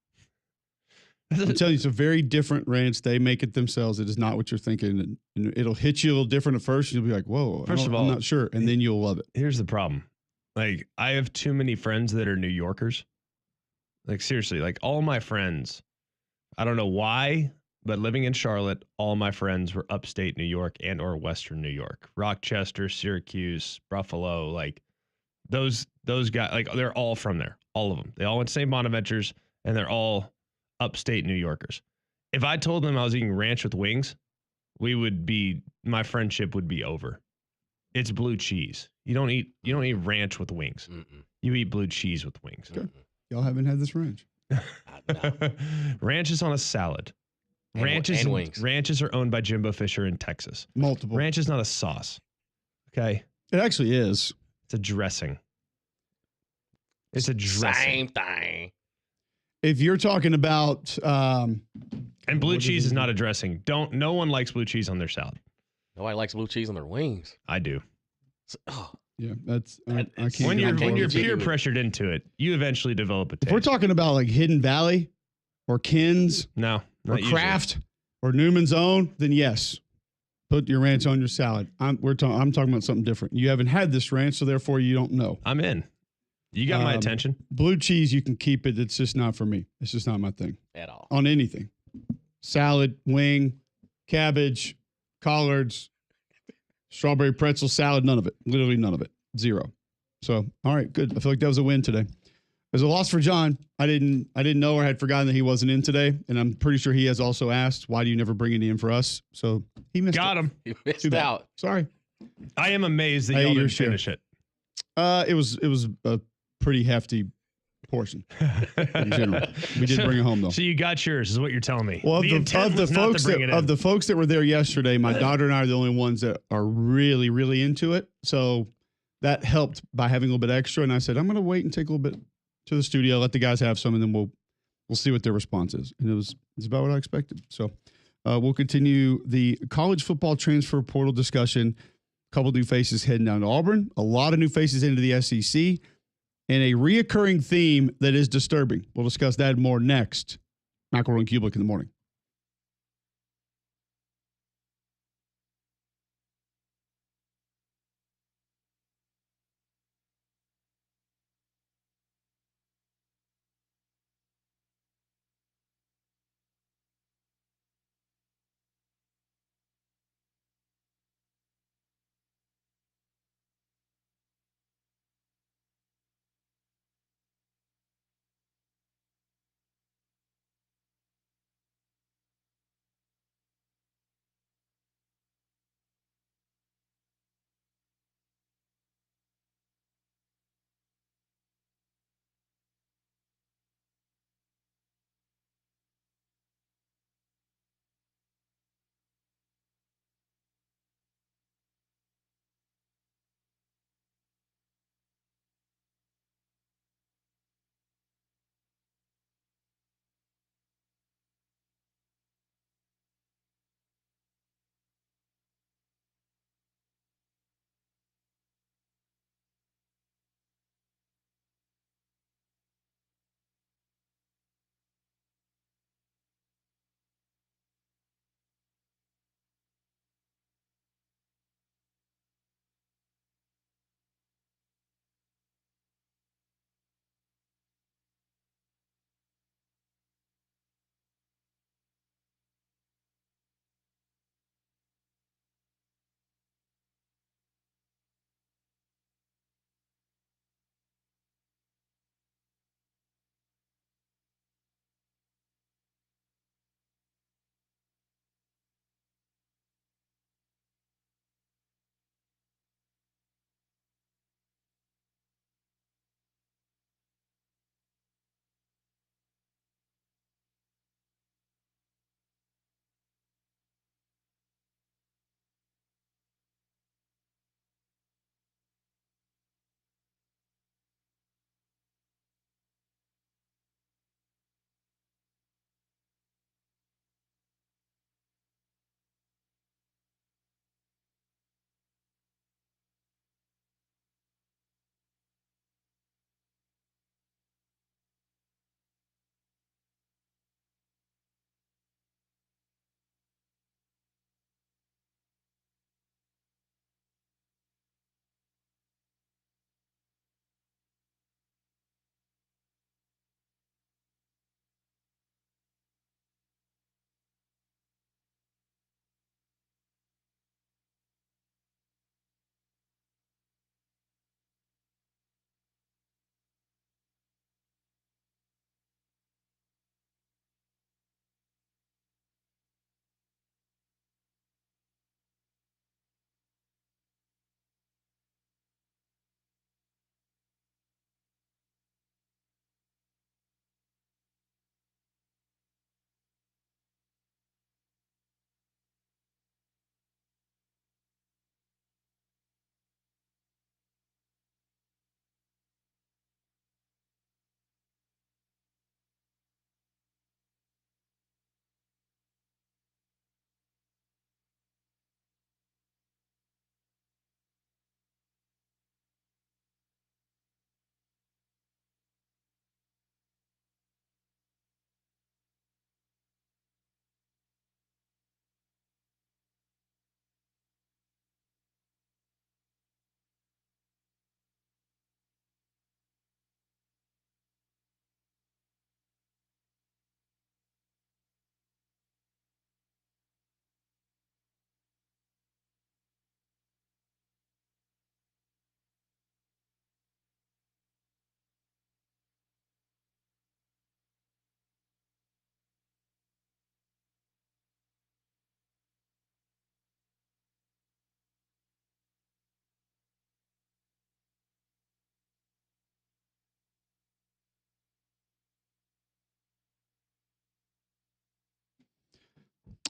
[SPEAKER 1] I'm telling you, it's a very different ranch. They make it themselves. It is not what you're thinking, and it'll hit you a little different at first. You'll be like, "Whoa!"
[SPEAKER 2] First of all,
[SPEAKER 1] I'm not sure, and then you'll love it.
[SPEAKER 2] Here's the problem. Like, I have too many friends that are New Yorkers. Like, seriously, like all my friends, I don't know why, but living in Charlotte, all my friends were upstate New York and or Western New York. Rochester, Syracuse, Buffalo, like those guys, like they're all from there. All of them. They all went to St. Bonaventures, and they're all upstate New Yorkers. If I told them I was eating ranch with wings, my friendship would be over. It's blue cheese. You don't eat ranch with wings.
[SPEAKER 3] Mm-mm.
[SPEAKER 2] You eat blue cheese with wings.
[SPEAKER 3] Mm-mm.
[SPEAKER 1] Y'all haven't had this ranch.
[SPEAKER 3] No.
[SPEAKER 2] Ranch is on a salad.
[SPEAKER 3] And wings.
[SPEAKER 2] Ranches are owned by Jimbo Fisher in Texas.
[SPEAKER 1] Multiple.
[SPEAKER 2] Ranch is not a sauce. Okay?
[SPEAKER 1] It actually is.
[SPEAKER 2] It's a dressing. It's a dressing.
[SPEAKER 3] Same thing.
[SPEAKER 1] If you're talking about,
[SPEAKER 2] And blue
[SPEAKER 1] What
[SPEAKER 2] cheese
[SPEAKER 1] is
[SPEAKER 2] is
[SPEAKER 1] it?
[SPEAKER 2] not a dressing. No one likes blue cheese on their salad.
[SPEAKER 3] Nobody likes blue cheese on their wings.
[SPEAKER 2] I do.
[SPEAKER 1] yeah, that's I
[SPEAKER 3] That-
[SPEAKER 1] can't.
[SPEAKER 2] When
[SPEAKER 1] get
[SPEAKER 2] you're
[SPEAKER 1] on board
[SPEAKER 2] peer
[SPEAKER 1] with it.
[SPEAKER 2] pressured into it, you eventually develop a taste.
[SPEAKER 1] If we're talking about like Hidden Valley, or Kins,
[SPEAKER 2] no,
[SPEAKER 1] or
[SPEAKER 2] not usually.
[SPEAKER 1] Kraft, or Newman's Own, then yes, put your ranch on your salad. I'm talking about something different. You haven't had this ranch, so therefore you don't know.
[SPEAKER 2] I'm in. You got my attention.
[SPEAKER 1] Blue cheese, you can keep it. It's just not for me. It's just not my thing
[SPEAKER 3] At all.
[SPEAKER 1] on anything. Salad, wing, cabbage, collards, strawberry pretzel salad. None of it. Literally none of it. Zero. So, all right, good. I feel like that was a win today. It was a loss for John. I didn't know or had forgotten that he wasn't in today, and I'm pretty sure he has also asked, "Why do you never bring it in for us?" So he missed.
[SPEAKER 2] Got him.
[SPEAKER 3] You missed out.
[SPEAKER 1] Sorry.
[SPEAKER 2] I am amazed that y'all didn't finish it.
[SPEAKER 1] It was a pretty hefty portion in general. We did bring it home though.
[SPEAKER 2] So you got yours, is what you're telling me.
[SPEAKER 1] Well, of the folks that were there yesterday, my daughter and I are the only ones that are really, really into it. So that helped by having a little bit extra. And I said, I'm going to wait and take a little bit to the studio, let the guys have some, and then we'll see what their response is. And it's about what I expected. So we'll continue the college football transfer portal discussion. A couple new faces heading down to Auburn, a lot of new faces into the SEC, and a reoccurring theme that is disturbing. We'll discuss that more next. McElroy and Cubelic in the morning.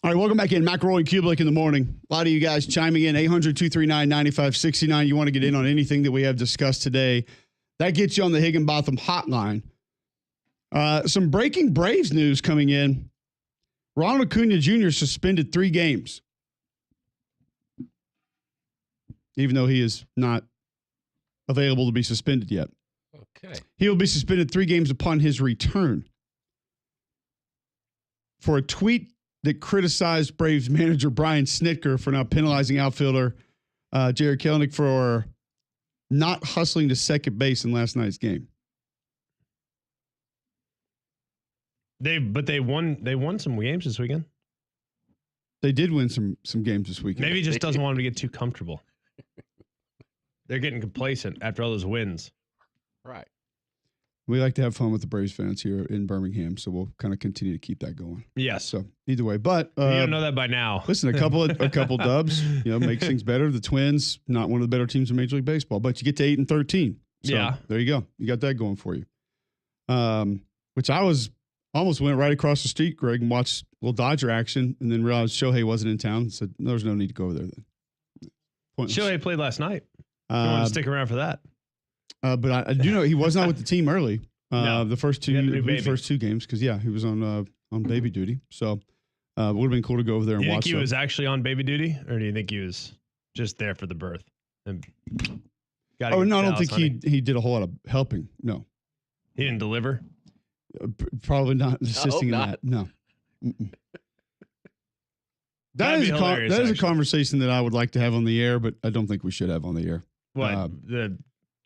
[SPEAKER 1] All right, welcome back in. McElroy and Cubelic in the morning. A lot of you guys chiming in, 800-239-9569. You want to get in on anything that we have discussed today. That gets you on the Higginbotham hotline. Some breaking Braves news coming in. Ronald Acuna Jr. suspended 3 games, even though he is not available to be suspended yet.
[SPEAKER 3] Okay.
[SPEAKER 1] He will be suspended 3 games upon his return for a tweet that criticized Braves manager Brian Snitker for now penalizing outfielder Jared Kelenic for not hustling to second base in last night's game.
[SPEAKER 2] They won some games this weekend.
[SPEAKER 1] They did win some games this weekend.
[SPEAKER 2] Maybe he just doesn't want them to get too comfortable. They're getting complacent after all those wins.
[SPEAKER 3] Right.
[SPEAKER 1] We like to have fun with the Braves fans here in Birmingham, so we'll kind of continue to keep that going.
[SPEAKER 2] Yes.
[SPEAKER 1] So either way, but
[SPEAKER 2] you don't know that by now.
[SPEAKER 1] Listen, a couple dubs, makes things better. The Twins, not one of the better teams in Major League Baseball, but you get to 8-13. So
[SPEAKER 2] Yeah.
[SPEAKER 1] there you go. You got that going for you. Which I almost went right across the street, Greg, and watched a little Dodger action, and then realized Shohei wasn't in town. Said there's no need to go over there then. Pointless.
[SPEAKER 2] Shohei played last night. You want to stick around for that?
[SPEAKER 1] But I do know he was not with the team early.
[SPEAKER 2] No.
[SPEAKER 1] The first 2 games, because he was on baby duty. So it would have been cool to go over there and
[SPEAKER 2] You
[SPEAKER 1] watch.
[SPEAKER 2] think he was actually on baby duty, or do you think he was just there for the birth? And
[SPEAKER 1] I don't think he did a whole lot of helping. No,
[SPEAKER 2] he didn't deliver.
[SPEAKER 1] Probably not assisting in that. No. That is a conversation that I would like to have on the air, but I don't think we should have on the air.
[SPEAKER 2] What, the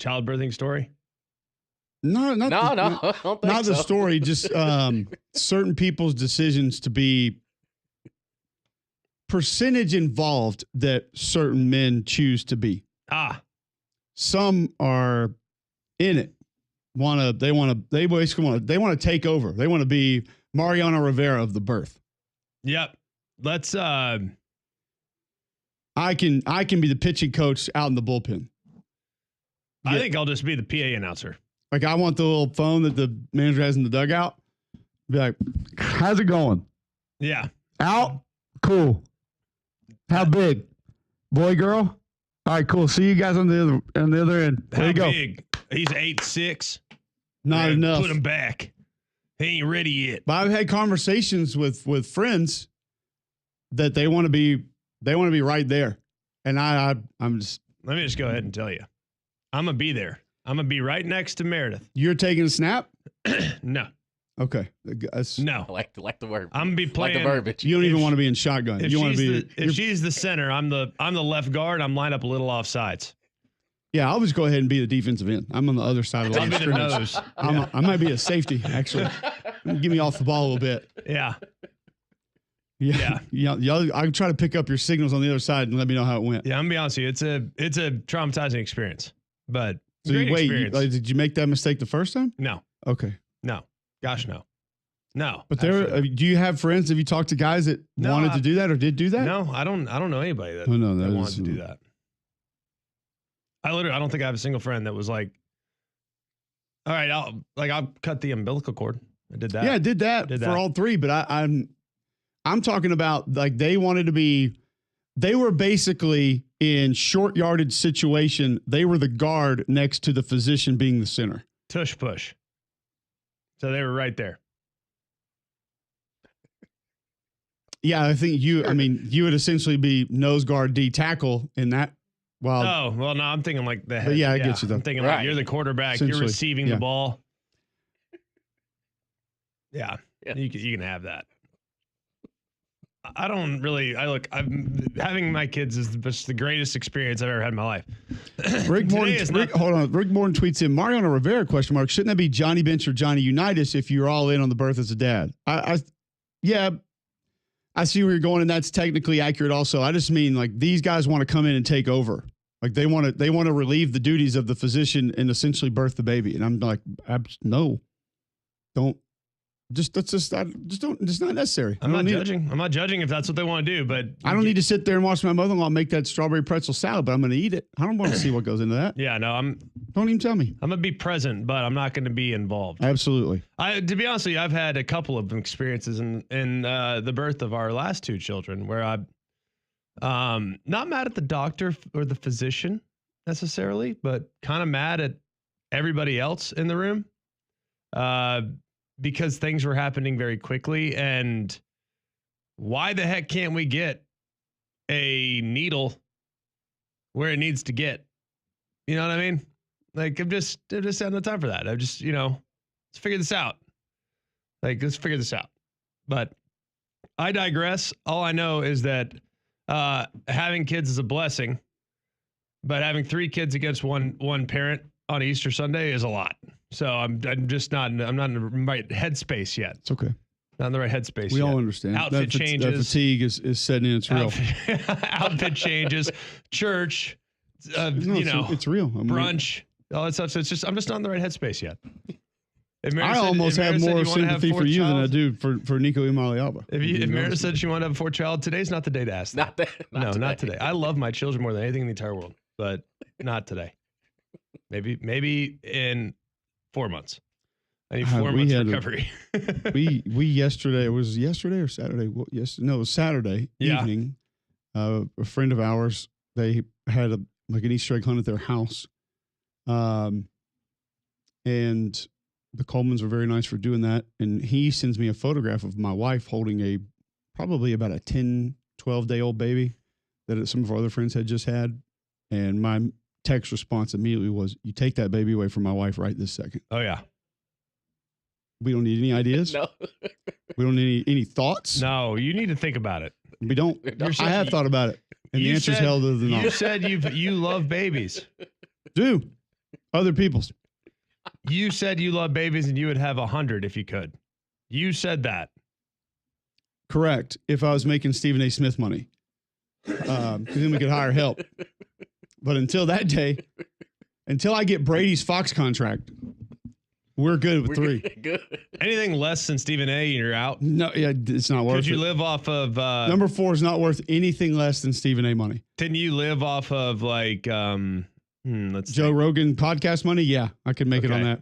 [SPEAKER 2] childbirthing story?
[SPEAKER 1] No,
[SPEAKER 3] I don't think
[SPEAKER 1] not
[SPEAKER 3] so.
[SPEAKER 1] the story. Just certain people's decisions to be percentage involved that certain men choose to be. Some are in it. They want to take over. They want to be Mariano Rivera of the birth.
[SPEAKER 2] Yep. Let's
[SPEAKER 1] I can be the pitching coach out in the bullpen.
[SPEAKER 2] I think I'll just be the PA announcer.
[SPEAKER 1] Like, I want the little phone that the manager has in the dugout. Be like, how's it going?
[SPEAKER 2] Yeah.
[SPEAKER 1] Out? Cool. How big? Boy, girl? All right, cool. See you guys on the other end. There you go.
[SPEAKER 2] Big? He's 8'6".
[SPEAKER 1] Not enough.
[SPEAKER 2] Put him back. He ain't ready yet.
[SPEAKER 1] But I've had conversations with friends that they want to be right there. And I'm just.
[SPEAKER 2] Let me just go ahead and tell you. I'm going to be there. I'm going to be right next to Meredith.
[SPEAKER 1] You're taking a snap?
[SPEAKER 2] No.
[SPEAKER 1] Okay.
[SPEAKER 2] No.
[SPEAKER 3] I like the word.
[SPEAKER 2] I'm going to be playing.
[SPEAKER 3] Like the verbiage.
[SPEAKER 1] You don't even want to be in shotgun.
[SPEAKER 2] If
[SPEAKER 1] You want to be.
[SPEAKER 2] If she's the center, I'm the left guard. I'm lined up a little off sides.
[SPEAKER 1] Yeah, I'll just go ahead and be the defensive end. I'm on the other side of the line of scrimmage.
[SPEAKER 2] Nose.
[SPEAKER 1] I might be a safety, actually. Give me off the ball a little bit.
[SPEAKER 2] Yeah.
[SPEAKER 1] I'll try to pick up your signals on the other side and let me know how it went.
[SPEAKER 2] Yeah, I'm going to be honest with you. It's a traumatizing experience, but
[SPEAKER 1] So
[SPEAKER 2] great experience.
[SPEAKER 1] did you make that mistake the first time?
[SPEAKER 2] No.
[SPEAKER 1] Okay.
[SPEAKER 2] No. Gosh, no. No.
[SPEAKER 1] But do you have friends? Have you talked to guys that wanted to do that or did do that?
[SPEAKER 2] No, I don't know anybody that,
[SPEAKER 1] that
[SPEAKER 2] wanted to do that. I don't think I have a single friend that was like, all right, I'll cut the umbilical cord. I did that.
[SPEAKER 1] Yeah, I did that for all 3, but I'm talking about, like, they were basically in short yardage situation. They were the guard next to the physician being the center.
[SPEAKER 2] Tush push. So they were right there.
[SPEAKER 1] Yeah, I think you would essentially be nose guard D tackle in that.
[SPEAKER 2] Well, no, I'm thinking like the head.
[SPEAKER 1] Yeah, I get you though.
[SPEAKER 2] I'm thinking like you're the quarterback, you're receiving the ball. Yeah. You can have that. I'm having my kids is just the greatest experience I've ever had in my life.
[SPEAKER 1] Rick Morton tweets in, Mariano Rivera, ? Shouldn't that be Johnny Bench or Johnny Unitas if you're all in on the birth as a dad? I see where you're going, and that's technically accurate also. I just mean, like, these guys want to come in and take over. Like, they want to relieve the duties of the physician and essentially birth the baby. And I'm like, no, don't It's not necessary.
[SPEAKER 2] I'm not judging. I'm not judging if that's what they want to do, but
[SPEAKER 1] I don't need to sit there and watch my mother-in-law make that strawberry pretzel salad, but I'm going to eat it. I don't want to see what goes into that.
[SPEAKER 2] Yeah, no,
[SPEAKER 1] Don't even tell me.
[SPEAKER 2] I'm gonna be present, but I'm not gonna be involved.
[SPEAKER 1] Absolutely.
[SPEAKER 2] To be honest with you, I've had a couple of experiences in the birth of our last two children where I'm not mad at the doctor or the physician necessarily, but kind of mad at everybody else in the room. Because things were happening very quickly, and why the heck can't we get a needle where it needs to get? You know what I mean? Like I'm just having no time for that. I've just, let's figure this out. Let's figure this out. But I digress. All I know is that having kids is a blessing, but having 3 kids against one parent on Easter Sunday is a lot. So I'm not in the right headspace yet.
[SPEAKER 1] It's okay.
[SPEAKER 2] Not in the right headspace.
[SPEAKER 1] We
[SPEAKER 2] yet.
[SPEAKER 1] all understand.
[SPEAKER 2] Outfit changes.
[SPEAKER 1] That fatigue is setting in. It's real.
[SPEAKER 2] Outfit changes. Church.
[SPEAKER 1] It's real.
[SPEAKER 2] Brunch. All that stuff. So I'm just not in the right headspace yet.
[SPEAKER 1] I almost have more sympathy for you than I do for Nico Imaliaba.
[SPEAKER 2] If Meredith said she wanted to have a 4th child, today's not the day to ask that. Not today. I love my children more than anything in the entire world, but not today. Maybe in 4 months. I need 4 months recovery.
[SPEAKER 1] we yesterday, it was yesterday or Saturday? Well, it was Saturday evening. A friend of ours, they had an Easter egg hunt at their house. And the Colemans were very nice for doing that. And he sends me a photograph of my wife holding probably about a 10, 12-day-old baby that some of our other friends had just had. And my text response immediately was, "You take that baby away from my wife right this second."
[SPEAKER 2] Oh, yeah.
[SPEAKER 1] We don't need any ideas.
[SPEAKER 3] No.
[SPEAKER 1] We don't need any thoughts.
[SPEAKER 2] No, you need to think about it.
[SPEAKER 1] We don't. I have thought about it. And the answer is hell to the no.
[SPEAKER 2] You said you love babies.
[SPEAKER 1] Do. Other people's.
[SPEAKER 2] You said you love babies and you would have 100 if you could. You said that.
[SPEAKER 1] Correct. If I was making Stephen A. Smith money. Because then we could hire help. But until that day, until I get Brady's Fox contract, we're good with 3.
[SPEAKER 3] Good.
[SPEAKER 2] Anything less than Stephen A. and you're out?
[SPEAKER 1] No, yeah, it's not worth it.
[SPEAKER 2] Could you live off of...
[SPEAKER 1] Number 4 is not worth anything less than Stephen A. money.
[SPEAKER 2] Didn't you live off of
[SPEAKER 1] Joe Rogan podcast money? Yeah, I could make it on that.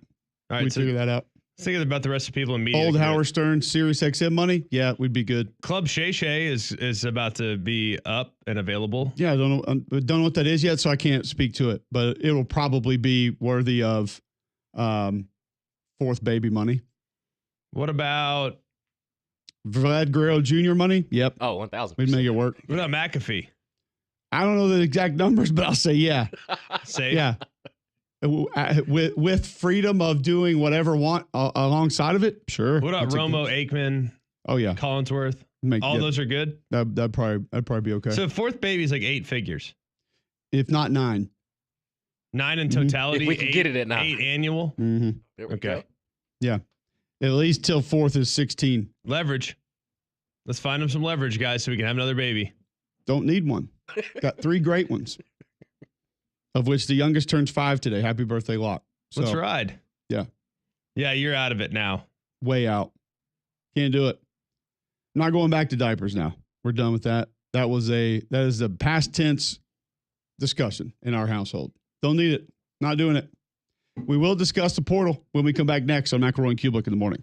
[SPEAKER 2] All right,
[SPEAKER 1] we'd figure that out.
[SPEAKER 2] Thinking about the rest of people in media.
[SPEAKER 1] Old Howard Stern, Sirius XM money? Yeah, we'd be good.
[SPEAKER 2] Club Shay Shay is about to be up and available.
[SPEAKER 1] Yeah, I don't know what that is yet, so I can't speak to it. But it will probably be worthy of 4th baby money.
[SPEAKER 2] What about
[SPEAKER 1] Vlad Guerrero Jr. money? Yep.
[SPEAKER 3] Oh, 1,000.
[SPEAKER 1] We'd make it work.
[SPEAKER 2] What about McAfee?
[SPEAKER 1] I don't know the exact numbers, but I'll say yeah.
[SPEAKER 2] Safe?
[SPEAKER 1] Yeah. With freedom of doing whatever want alongside of it, sure.
[SPEAKER 2] What about Romo, Aikman?
[SPEAKER 1] Oh yeah,
[SPEAKER 2] Collinsworth. All those are good.
[SPEAKER 1] That'd probably be okay.
[SPEAKER 2] So 4th baby is like 8 figures,
[SPEAKER 1] if not 9.
[SPEAKER 2] 9 in totality.
[SPEAKER 3] If we can get it at 9.
[SPEAKER 2] 8 annual.
[SPEAKER 1] Mm-hmm.
[SPEAKER 2] Okay.
[SPEAKER 3] Go.
[SPEAKER 1] Yeah, at least till 4th is 16.
[SPEAKER 2] Leverage. Let's find him some leverage, guys, so we can have another baby.
[SPEAKER 1] Don't need one. Got 3 great ones, of which the youngest turns 5 today. Happy birthday, Locke. So,
[SPEAKER 2] let's ride.
[SPEAKER 1] Yeah.
[SPEAKER 2] Yeah, you're out of it now.
[SPEAKER 1] Way out. Can't do it. I'm not going back to diapers now. We're done with that. That is a past tense discussion in our household. Don't need it. Not doing it. We will discuss the portal when we come back next on McElroy and Cubelic in the morning.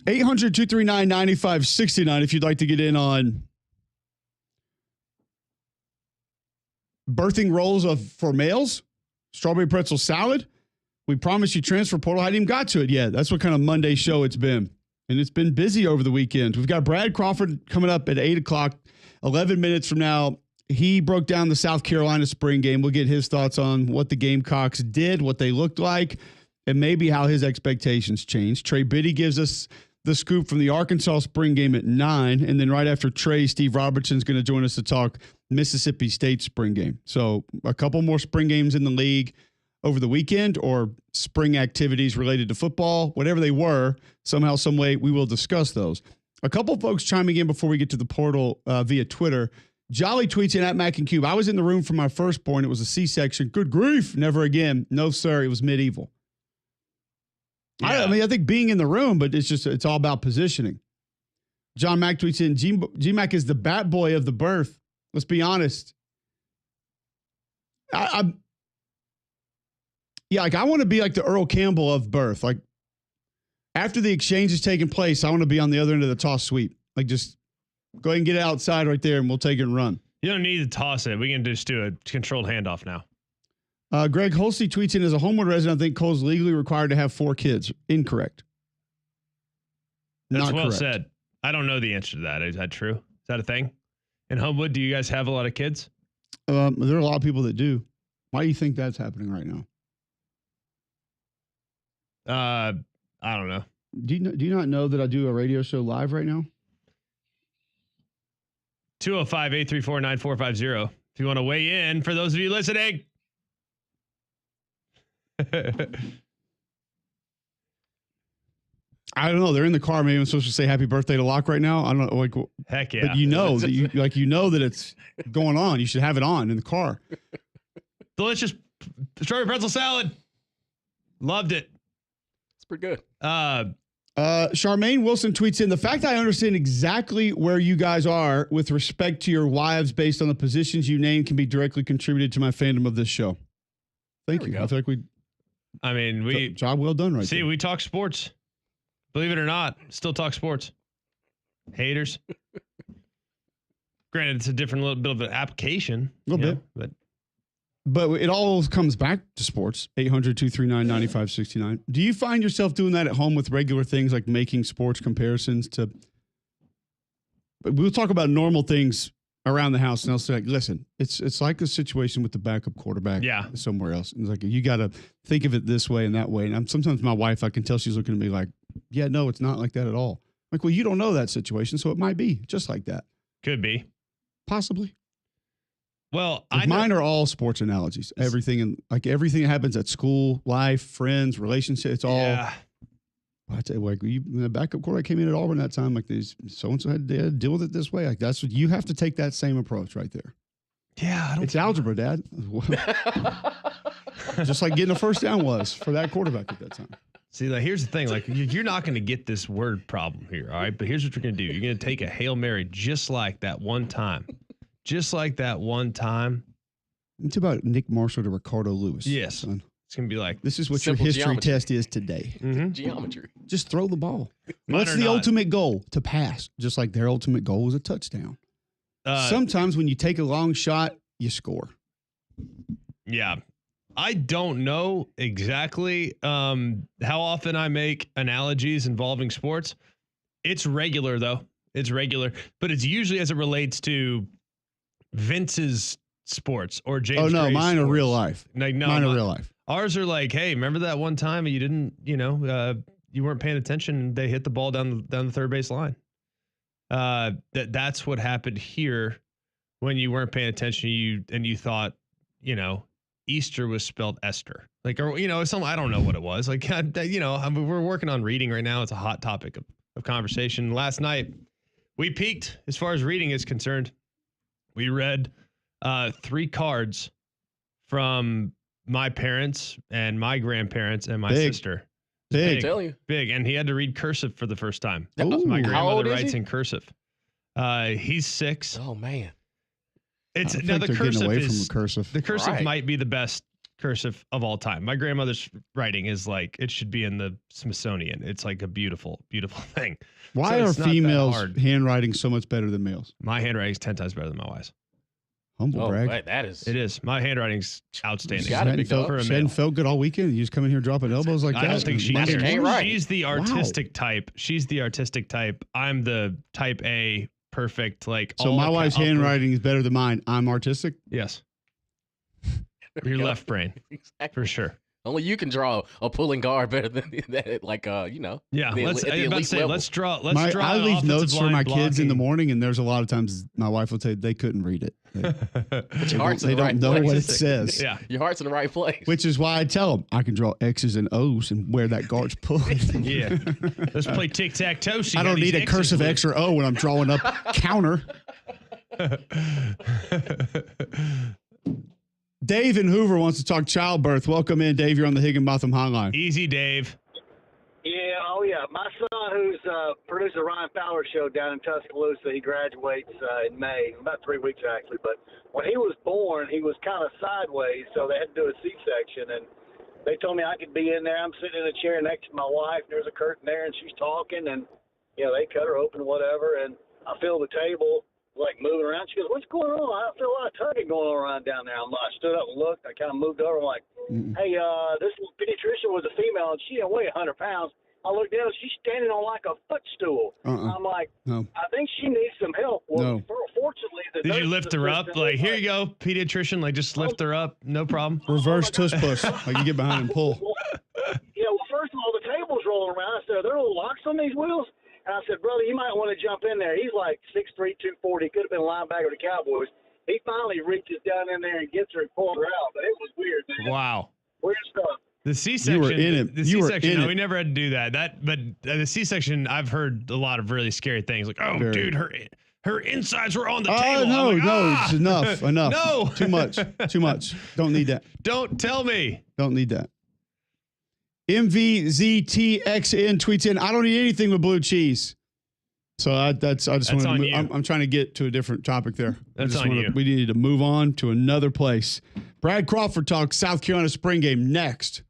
[SPEAKER 1] 800-239-9569 if you'd like to get in on birthing rolls for males, strawberry pretzel salad. We promised you transfer portal. I hadn't even got to it yet. That's what kind of Monday show it's been. And it's been busy over the weekend. We've got Brad Crawford coming up at 8 o'clock, 11 minutes from now. He broke down the South Carolina spring game. We'll get his thoughts on what the Gamecocks did, what they looked like, and maybe how his expectations changed. Trey Biddy gives us the scoop from the Arkansas spring game at 9. And then right after Trey, Steve Robertson's going to join us to talk Mississippi State spring game. So a couple more spring games in the league over the weekend, or spring activities related to football, whatever they were, somehow, some way, we will discuss those. A couple folks chiming in before we get to the portal via Twitter. Jolly tweets in at Mac and Cube. I was in the room for my firstborn. It was a C-section. Good grief. Never again. No, sir. It was medieval. Yeah. I mean, I think being in the room, but it's all about positioning. John Mack tweets in, G-Mac is the bat boy of the birth. Let's be honest. Yeah, like I want to be like the Earl Campbell of birth. Like after the exchange is taking place, I want to be on the other end of the toss sweep. Like just go ahead and get it outside right there and we'll take it and run.
[SPEAKER 2] You don't need to toss it. We can just do a controlled handoff now.
[SPEAKER 1] Greg Holsey tweets in, as a Homewood resident, I think Cole's legally required to have 4 kids. Incorrect.
[SPEAKER 2] That's
[SPEAKER 1] Not
[SPEAKER 2] well
[SPEAKER 1] correct.
[SPEAKER 2] said. I don't know the answer to that. Is that true? Is that a thing? In Homewood, do you guys have a lot of kids?
[SPEAKER 1] There are a lot of people that do. Why do you think that's happening right now?
[SPEAKER 2] I don't know.
[SPEAKER 1] Do you not know that I do a radio show live right now?
[SPEAKER 2] 205-834-9450. If you want to weigh in, for those of you listening.
[SPEAKER 1] I don't know. They're in the car. Maybe I'm supposed to say happy birthday to Locke right now. I don't know. Like,
[SPEAKER 2] Heck yeah.
[SPEAKER 1] but you know that it's going on. You should have it on in the car.
[SPEAKER 2] Delicious strawberry pretzel salad. Loved it.
[SPEAKER 3] It's pretty good.
[SPEAKER 1] Charmaine Wilson tweets in, the fact I understand exactly where you guys are with respect to your wives based on the positions you name can be directly contributed to my fandom of this show. Thank you. I feel like job well done right there.
[SPEAKER 2] We talk sports. Believe it or not, still talk sports. Haters. Granted, it's a different little bit of an application.
[SPEAKER 1] A little bit. But it all comes back to sports. 800-239-9569. Do you find yourself doing that at home with regular things like making sports comparisons to... We'll talk about normal things around the house, and I'll say, like, listen, it's like a situation with the backup quarterback somewhere else. And it's like, you got to think of it this way and that way. And sometimes my wife, I can tell she's looking at me like, yeah, no, it's not like that at all. I'm like, well, you don't know that situation, so it might be just like that.
[SPEAKER 2] Could be.
[SPEAKER 1] Possibly.
[SPEAKER 2] Well,
[SPEAKER 1] mine are all sports analogies. Everything that happens at school, life, friends, relationships, it's all. Yeah. I tell you, like the backup quarterback came in at Auburn that time, like so and so had to deal with it this way. Like that's what you have to take that same approach right there.
[SPEAKER 2] Yeah,
[SPEAKER 1] it's algebra, Dad. Just like getting a first down was for that quarterback at that time.
[SPEAKER 2] See, like here's the thing: like you're not going to get this word problem here, all right? But here's what you're going to do: you're going to take a Hail Mary, just like that one time. Just like that one time.
[SPEAKER 1] It's about Nick Marshall to Ricardo Lewis.
[SPEAKER 2] Yes.
[SPEAKER 1] Son.
[SPEAKER 2] It's going to be like,
[SPEAKER 1] this is what your history test is today.
[SPEAKER 2] Mm-hmm.
[SPEAKER 3] Geometry.
[SPEAKER 1] Just throw the ball. What's the ultimate goal? To pass. Just like their ultimate goal was a touchdown. Sometimes when you take a long shot, you score.
[SPEAKER 2] Yeah. I don't know exactly how often I make analogies involving sports. It's regular, though. It's regular. But it's usually as it relates to Vince's sports or James.
[SPEAKER 1] Oh no,
[SPEAKER 2] Gray's
[SPEAKER 1] mine
[SPEAKER 2] sports.
[SPEAKER 1] are real life.
[SPEAKER 2] Like no,
[SPEAKER 1] mine are real life.
[SPEAKER 2] Ours are like, hey, remember that one time you didn't, you weren't paying attention and they hit the ball down the third base line. That's what happened here when you weren't paying attention. You thought, Easter was spelled Esther, like, or some, I don't know what it was. Like, we're working on reading right now. It's a hot topic of conversation. Last night we peaked as far as reading is concerned. We read 3 cards from my parents and my grandparents and my sister.
[SPEAKER 1] Big.
[SPEAKER 3] I tell you.
[SPEAKER 2] Big. And he had to read cursive for the first time.
[SPEAKER 1] Ooh.
[SPEAKER 2] My
[SPEAKER 3] How old
[SPEAKER 2] grandmother
[SPEAKER 3] is
[SPEAKER 2] writes
[SPEAKER 3] he?
[SPEAKER 2] in cursive. He's 6.
[SPEAKER 3] Oh man.
[SPEAKER 2] It's
[SPEAKER 1] I
[SPEAKER 2] now
[SPEAKER 1] think
[SPEAKER 2] the
[SPEAKER 1] they're getting
[SPEAKER 2] cursive
[SPEAKER 1] away
[SPEAKER 2] is
[SPEAKER 1] from the cursive.
[SPEAKER 2] The cursive
[SPEAKER 3] Right.
[SPEAKER 2] might be the best cursive of all time. My grandmother's writing is like, it should be in the Smithsonian. It's like a beautiful, beautiful thing.
[SPEAKER 1] Why
[SPEAKER 2] So
[SPEAKER 1] are
[SPEAKER 2] it's not that
[SPEAKER 1] females'
[SPEAKER 2] hard.
[SPEAKER 1] handwriting so much better than males?
[SPEAKER 2] My handwriting is 10 times better than my wife's.
[SPEAKER 1] Humble
[SPEAKER 3] Oh,
[SPEAKER 1] brag.
[SPEAKER 3] right, that is.
[SPEAKER 2] It is. My handwriting's outstanding.
[SPEAKER 3] Got it, big dog.
[SPEAKER 2] For a
[SPEAKER 1] She
[SPEAKER 2] male.
[SPEAKER 1] hadn't felt good all weekend. You just come in here dropping elbows like that.
[SPEAKER 2] I don't think she
[SPEAKER 3] Monday
[SPEAKER 2] cares.
[SPEAKER 3] morning? Right.
[SPEAKER 2] She's the artistic type. She's the artistic type. I'm the type A, perfect. Like
[SPEAKER 1] So
[SPEAKER 2] all
[SPEAKER 1] my wife's
[SPEAKER 2] upper-
[SPEAKER 1] handwriting is better than mine. I'm artistic.
[SPEAKER 2] Yes. Your left brain,
[SPEAKER 3] Exactly.
[SPEAKER 2] for sure.
[SPEAKER 3] Only you can draw a pulling guard better than that. Like,
[SPEAKER 2] Yeah.
[SPEAKER 3] the
[SPEAKER 2] Let's.
[SPEAKER 3] at the
[SPEAKER 2] I was about to
[SPEAKER 3] elite
[SPEAKER 2] say.
[SPEAKER 3] level.
[SPEAKER 2] Let's draw.
[SPEAKER 1] I
[SPEAKER 2] an
[SPEAKER 1] leave
[SPEAKER 2] offensive
[SPEAKER 1] notes for
[SPEAKER 2] line
[SPEAKER 1] my kids in the
[SPEAKER 2] blocking.
[SPEAKER 1] morning, and there's a lot of times my wife will say they couldn't read it.
[SPEAKER 3] But your heart's in
[SPEAKER 1] They
[SPEAKER 3] the
[SPEAKER 1] don't
[SPEAKER 3] right
[SPEAKER 1] know
[SPEAKER 3] place.
[SPEAKER 1] what it says.
[SPEAKER 2] Yeah.
[SPEAKER 3] Your heart's in the right place.
[SPEAKER 1] Which is why I tell them I can draw X's and O's and where that guard's pulling.
[SPEAKER 2] Yeah. Let's play tic tac toe.
[SPEAKER 1] I don't need a cursive X or O when I'm drawing up counter. Dave in Hoover wants to talk childbirth. Welcome in, Dave. You're on the Higginbotham Hotline.
[SPEAKER 2] Easy, Dave.
[SPEAKER 4] Yeah, oh yeah. My son, who's produced the Ryan Fowler show down in Tuscaloosa, he graduates in May, about 3 weeks actually. But when he was born, he was kind of sideways, so they had to do a C-section. And they told me I could be in there. I'm sitting in a chair next to my wife. There's a curtain there, and she's talking, and they cut her open, whatever. And I feel the table like moving around. She goes, "What's going on? I feel a lot of tugging going on around down there." I stood up and looked. I kind of moved over. I'm like, "Hey, this pediatrician was a female, and she didn't weigh 100 pounds." I looked down. She's standing on like a footstool. I'm like,
[SPEAKER 1] No.
[SPEAKER 4] I think she needs some help. Well,
[SPEAKER 1] No.
[SPEAKER 4] fortunately, the
[SPEAKER 2] Did you
[SPEAKER 4] nurse
[SPEAKER 2] lift her up?
[SPEAKER 4] assistant
[SPEAKER 2] Like,
[SPEAKER 4] was
[SPEAKER 2] here you go, pediatrician. Like, just lift her up. No problem.
[SPEAKER 1] Reverse tush push. Like you get behind and pull.
[SPEAKER 4] Well, first of all, the table's rolling around. I said, "Are there little locks on these wheels?" And I said, "Brother, you might want to jump in there." He's like 6'3", 240. Could have been a linebacker of the Cowboys. He finally reaches down in there and gets her and pulls her out. But it was weird, man.
[SPEAKER 2] Wow.
[SPEAKER 4] Weird stuff.
[SPEAKER 2] The C-section.
[SPEAKER 1] You were in it.
[SPEAKER 2] The
[SPEAKER 1] You were
[SPEAKER 2] C-section.
[SPEAKER 1] in
[SPEAKER 2] No,
[SPEAKER 1] it.
[SPEAKER 2] we never had to do that. But the C-section, I've heard a lot of really scary things. Like, oh,
[SPEAKER 1] Very.
[SPEAKER 2] dude, her insides were on the
[SPEAKER 1] Oh,
[SPEAKER 2] table.
[SPEAKER 1] no,
[SPEAKER 2] I'm like,
[SPEAKER 1] no. It's enough. Enough.
[SPEAKER 2] No.
[SPEAKER 1] Too much. Too much. Don't need that.
[SPEAKER 2] Don't tell me.
[SPEAKER 1] Don't need that. MVZTXN tweets in, I don't eat anything with blue cheese. So I just
[SPEAKER 2] That's
[SPEAKER 1] wanted to
[SPEAKER 2] on
[SPEAKER 1] move,
[SPEAKER 2] you.
[SPEAKER 1] I'm trying to get to a different topic there.
[SPEAKER 2] That's on you.
[SPEAKER 1] We need to move on to another place. Brad Crawford talks South Carolina spring game next.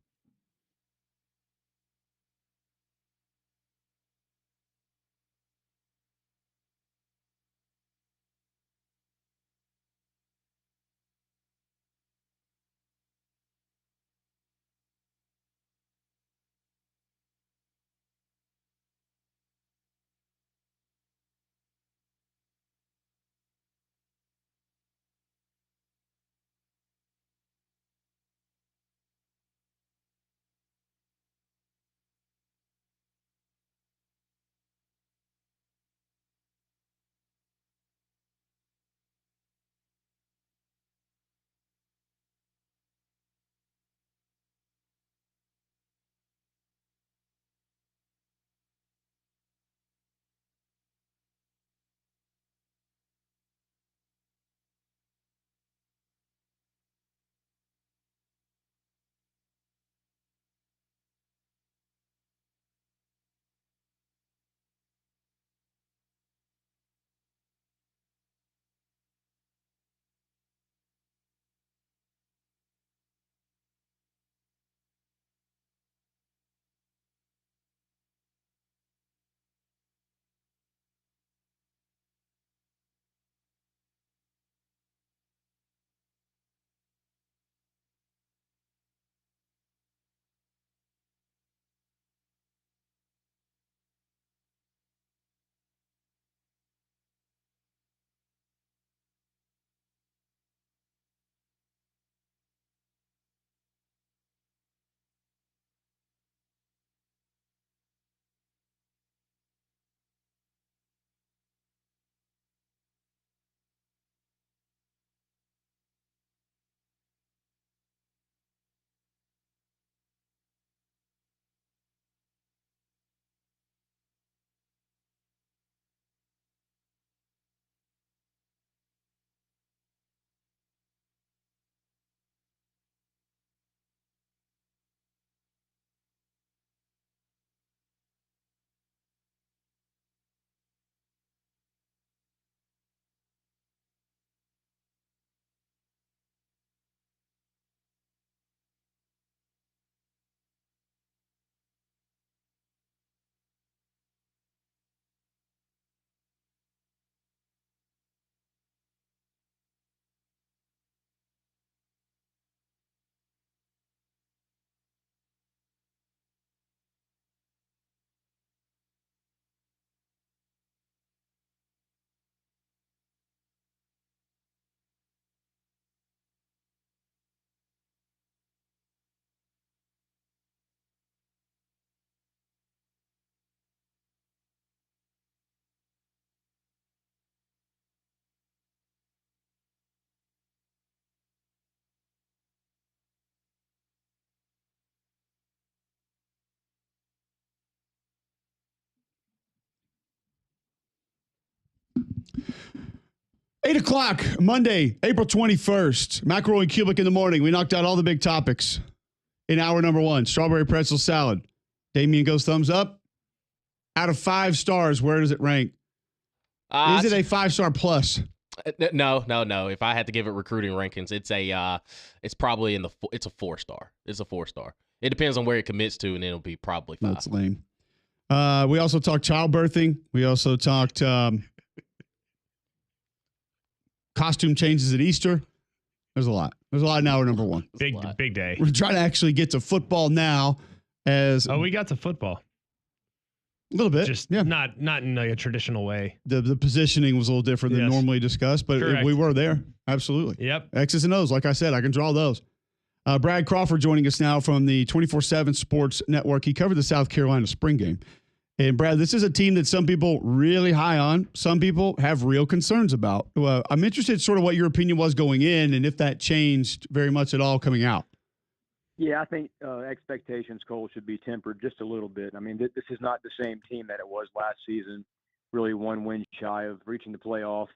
[SPEAKER 1] 8 o'clock, Monday, April 21st. McElroy and Cubelic in the morning. We knocked out all the big topics in hour number 1. Strawberry pretzel salad. Damien goes thumbs up. Out of 5 stars, where does it rank? Is it a 5-star plus?
[SPEAKER 3] No. If I had to give it recruiting rankings, it's probably it's a 4-star. It's a 4-star. It depends on where it commits to, and it'll be probably 5.
[SPEAKER 1] That's lame. We also talked childbirthing. We also talked costume changes at Easter. There's a lot. There's a lot in hour number 1.
[SPEAKER 2] Big day.
[SPEAKER 1] We're trying to actually get to football now.
[SPEAKER 2] We got to football.
[SPEAKER 1] A little bit.
[SPEAKER 2] Just
[SPEAKER 1] yeah.
[SPEAKER 2] not in like a traditional way.
[SPEAKER 1] The positioning was a little different than normally discussed, but we were there. Absolutely.
[SPEAKER 2] Yep.
[SPEAKER 1] X's and O's. Like I said, I can draw those. Brad Crawford joining us now from the 24/7 Sports Network. He covered the South Carolina spring game. And, Brad, this is a team that some people really high on. Some people have real concerns about. I'm interested sort of what your opinion was going in and if that changed very much at all coming out.
[SPEAKER 5] Yeah, I think expectations, Cole, should be tempered just a little bit. I mean, this is not the same team that it was last season, really one win shy of reaching the playoff.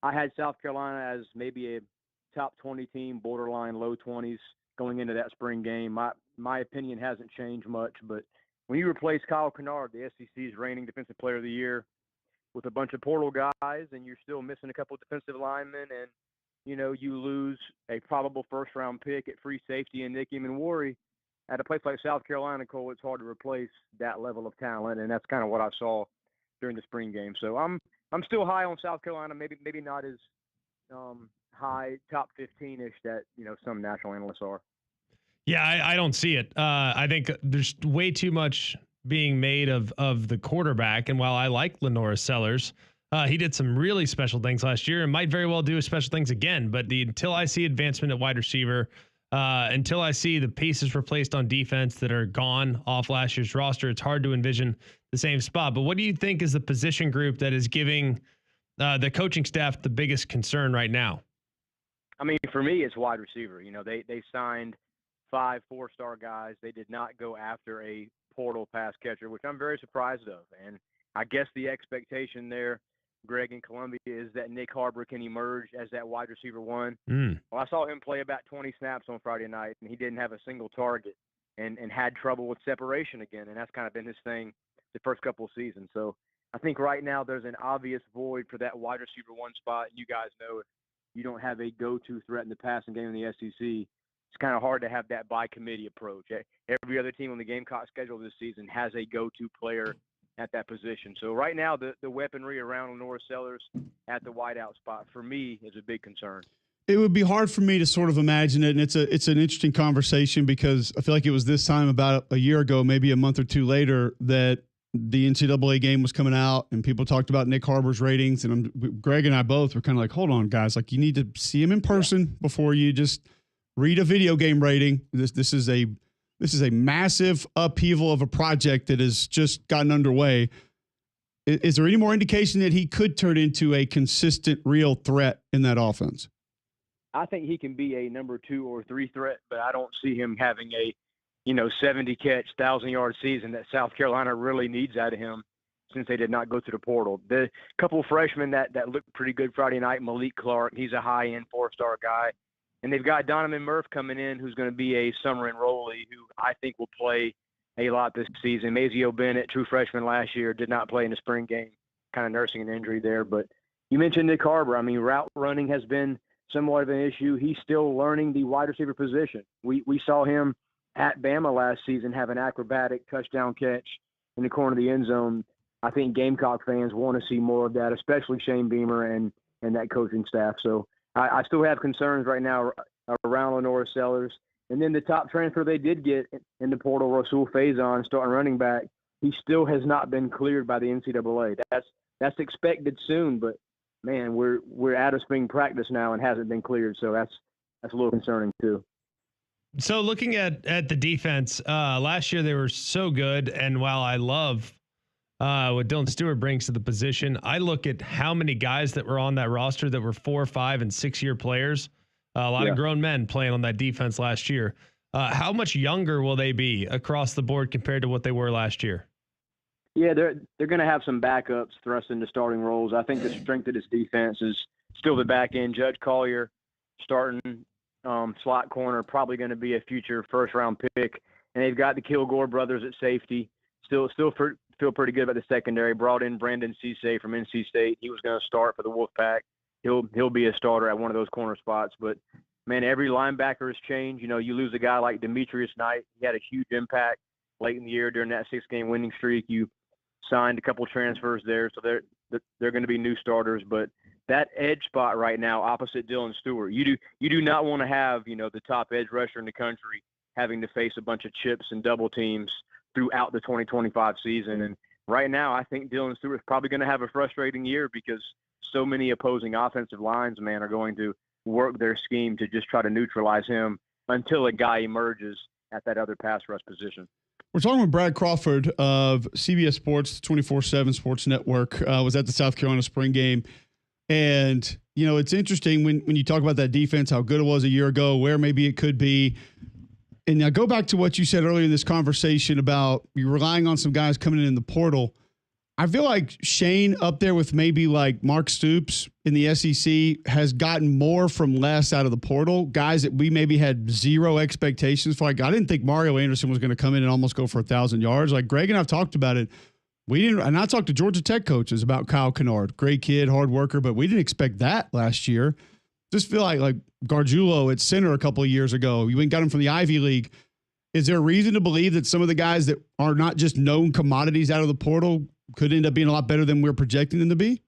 [SPEAKER 5] I had South Carolina as maybe a top 20 team, borderline low 20s going into that spring game. My opinion hasn't changed much, but when you replace Kyle Kennard, the SEC's reigning Defensive Player of the Year, with a bunch of portal guys, and you're still missing a couple of defensive linemen, and you lose a probable first-round pick at free safety in Nick Emanwari, at a place like South Carolina, Cole, it's hard to replace that level of talent, and that's kind of what I saw during the spring game. So I'm still high on South Carolina, maybe not as high, top 15-ish that some national analysts are.
[SPEAKER 2] Yeah, I don't see it. I think there's way too much being made of the quarterback. And while I like Lenora Sellers, he did some really special things last year and might very well do special things again. But until I see advancement at wide receiver, until I see the pieces replaced on defense that are gone off last year's roster, it's hard to envision the same spot. But what do you think is the position group that is giving the coaching staff the biggest concern right now?
[SPEAKER 5] I mean, for me, it's wide receiver. They signed 5 4-star guys. They did not go after a portal pass catcher, which I'm very surprised of. And I guess the expectation there, Greg in Columbia, is that Nick Harbor can emerge as that wide receiver 1. Well, I saw him play about 20 snaps on Friday night, and he didn't have a single target and had trouble with separation again. And that's kind of been his thing the first couple of seasons. So I think right now there's an obvious void for that wide receiver 1 spot. You guys know if you don't have a go-to threat in the passing game in the SEC, it's kind of hard to have that by committee approach. Every other team on the Gamecock schedule this season has a go-to player at that position. So right now, the weaponry around Lenora Sellers at the wideout spot, for me, is a big concern.
[SPEAKER 1] It would be hard for me to sort of imagine it, and it's an interesting conversation because I feel like it was this time about a year ago, maybe a month or two later, that the NCAA game was coming out and people talked about Nick Harbor's ratings, and Greg and I both were kind of like, hold on, guys, like you need to see him in person before you just read a video game rating. This is a massive upheaval of a project that has just gotten underway. Is there any more indication that he could turn into a consistent, real threat in that offense?
[SPEAKER 5] I think he can be a number 2 or 3 threat, but I don't see him having a 70-catch, 1,000-yard season that South Carolina really needs out of him since they did not go to the portal. The couple of freshmen that looked pretty good Friday night, Malik Clark, he's a high-end 4-star guy. And they've got Donovan Murph coming in, who's going to be a summer enrollee who I think will play a lot this season. Mazio Bennett, true freshman last year, did not play in the spring game, kind of nursing an injury there. But you mentioned Nick Harbor. I mean, route running has been somewhat of an issue. He's still learning the wide receiver position. We saw him at Bama last season have an acrobatic touchdown catch in the corner of the end zone. I think Gamecock fans want to see more of that, especially Shane Beamer and that coaching staff. So I still have concerns right now around Lenora Sellers. And then the top transfer they did get in the portal, Rasul Faison, starting running back, he still has not been cleared by the NCAA. That's expected soon, but man, we're out of spring practice now and hasn't been cleared, so that's a little concerning too.
[SPEAKER 2] So looking at the defense, last year they were so good, and while I love what Dylan Stewart brings to the position, I look at how many guys that were on that roster that were 4, 5, and 6-year players. A lot of grown men playing on that defense last year. How much younger will they be across the board compared to what they were last year?
[SPEAKER 5] Yeah, they're going to have some backups thrust into starting roles. I think the strength of this defense is still the back end. Judge Collier starting slot corner, probably going to be a future first-round pick. And they've got the Kilgore brothers at safety. Still feel pretty good about the secondary. Brought in Brandon Cisse from NC State. He was going to start for the Wolfpack. He'll be a starter at one of those corner spots. But, man, every linebacker has changed. You know, you lose a guy like Demetrius Knight. He had a huge impact late in the year during that 6-game winning streak. You signed a couple transfers there, so they're going to be new starters. But that edge spot right now, opposite Dylan Stewart, you do not want to have, you know, the top edge rusher in the country having to face a bunch of chips and double teams throughout the 2025 season. And right now, I think Dylan Stewart's probably going to have a frustrating year because so many opposing offensive lines, man, are going to work their scheme to just try to neutralize him until a guy emerges at that other pass rush position.
[SPEAKER 1] We're talking with Brad Crawford of CBS Sports, 24/7 Sports Network, was at the South Carolina spring game. And, you know, it's interesting when you talk about that defense, how good it was a year ago, where maybe it could be. And now go back to what you said earlier in this conversation about you relying on some guys coming in the portal. I feel like Shane up there with maybe like Mark Stoops in the SEC has gotten more from less out of the portal. Guys that we maybe had zero expectations for. Like I didn't think Mario Anderson was going to come in and almost go for 1,000 yards. Like Greg and I've talked about it. We didn't, and I talked to Georgia Tech coaches about Kyle Kennard. Great kid, hard worker, but we didn't expect that last year. Just feel like Gargiulo at center a couple of years ago. You went and got him from the Ivy League. Is there a reason to believe that some of the guys that are not just known commodities out of the portal could end up being a lot better than we're projecting them to be?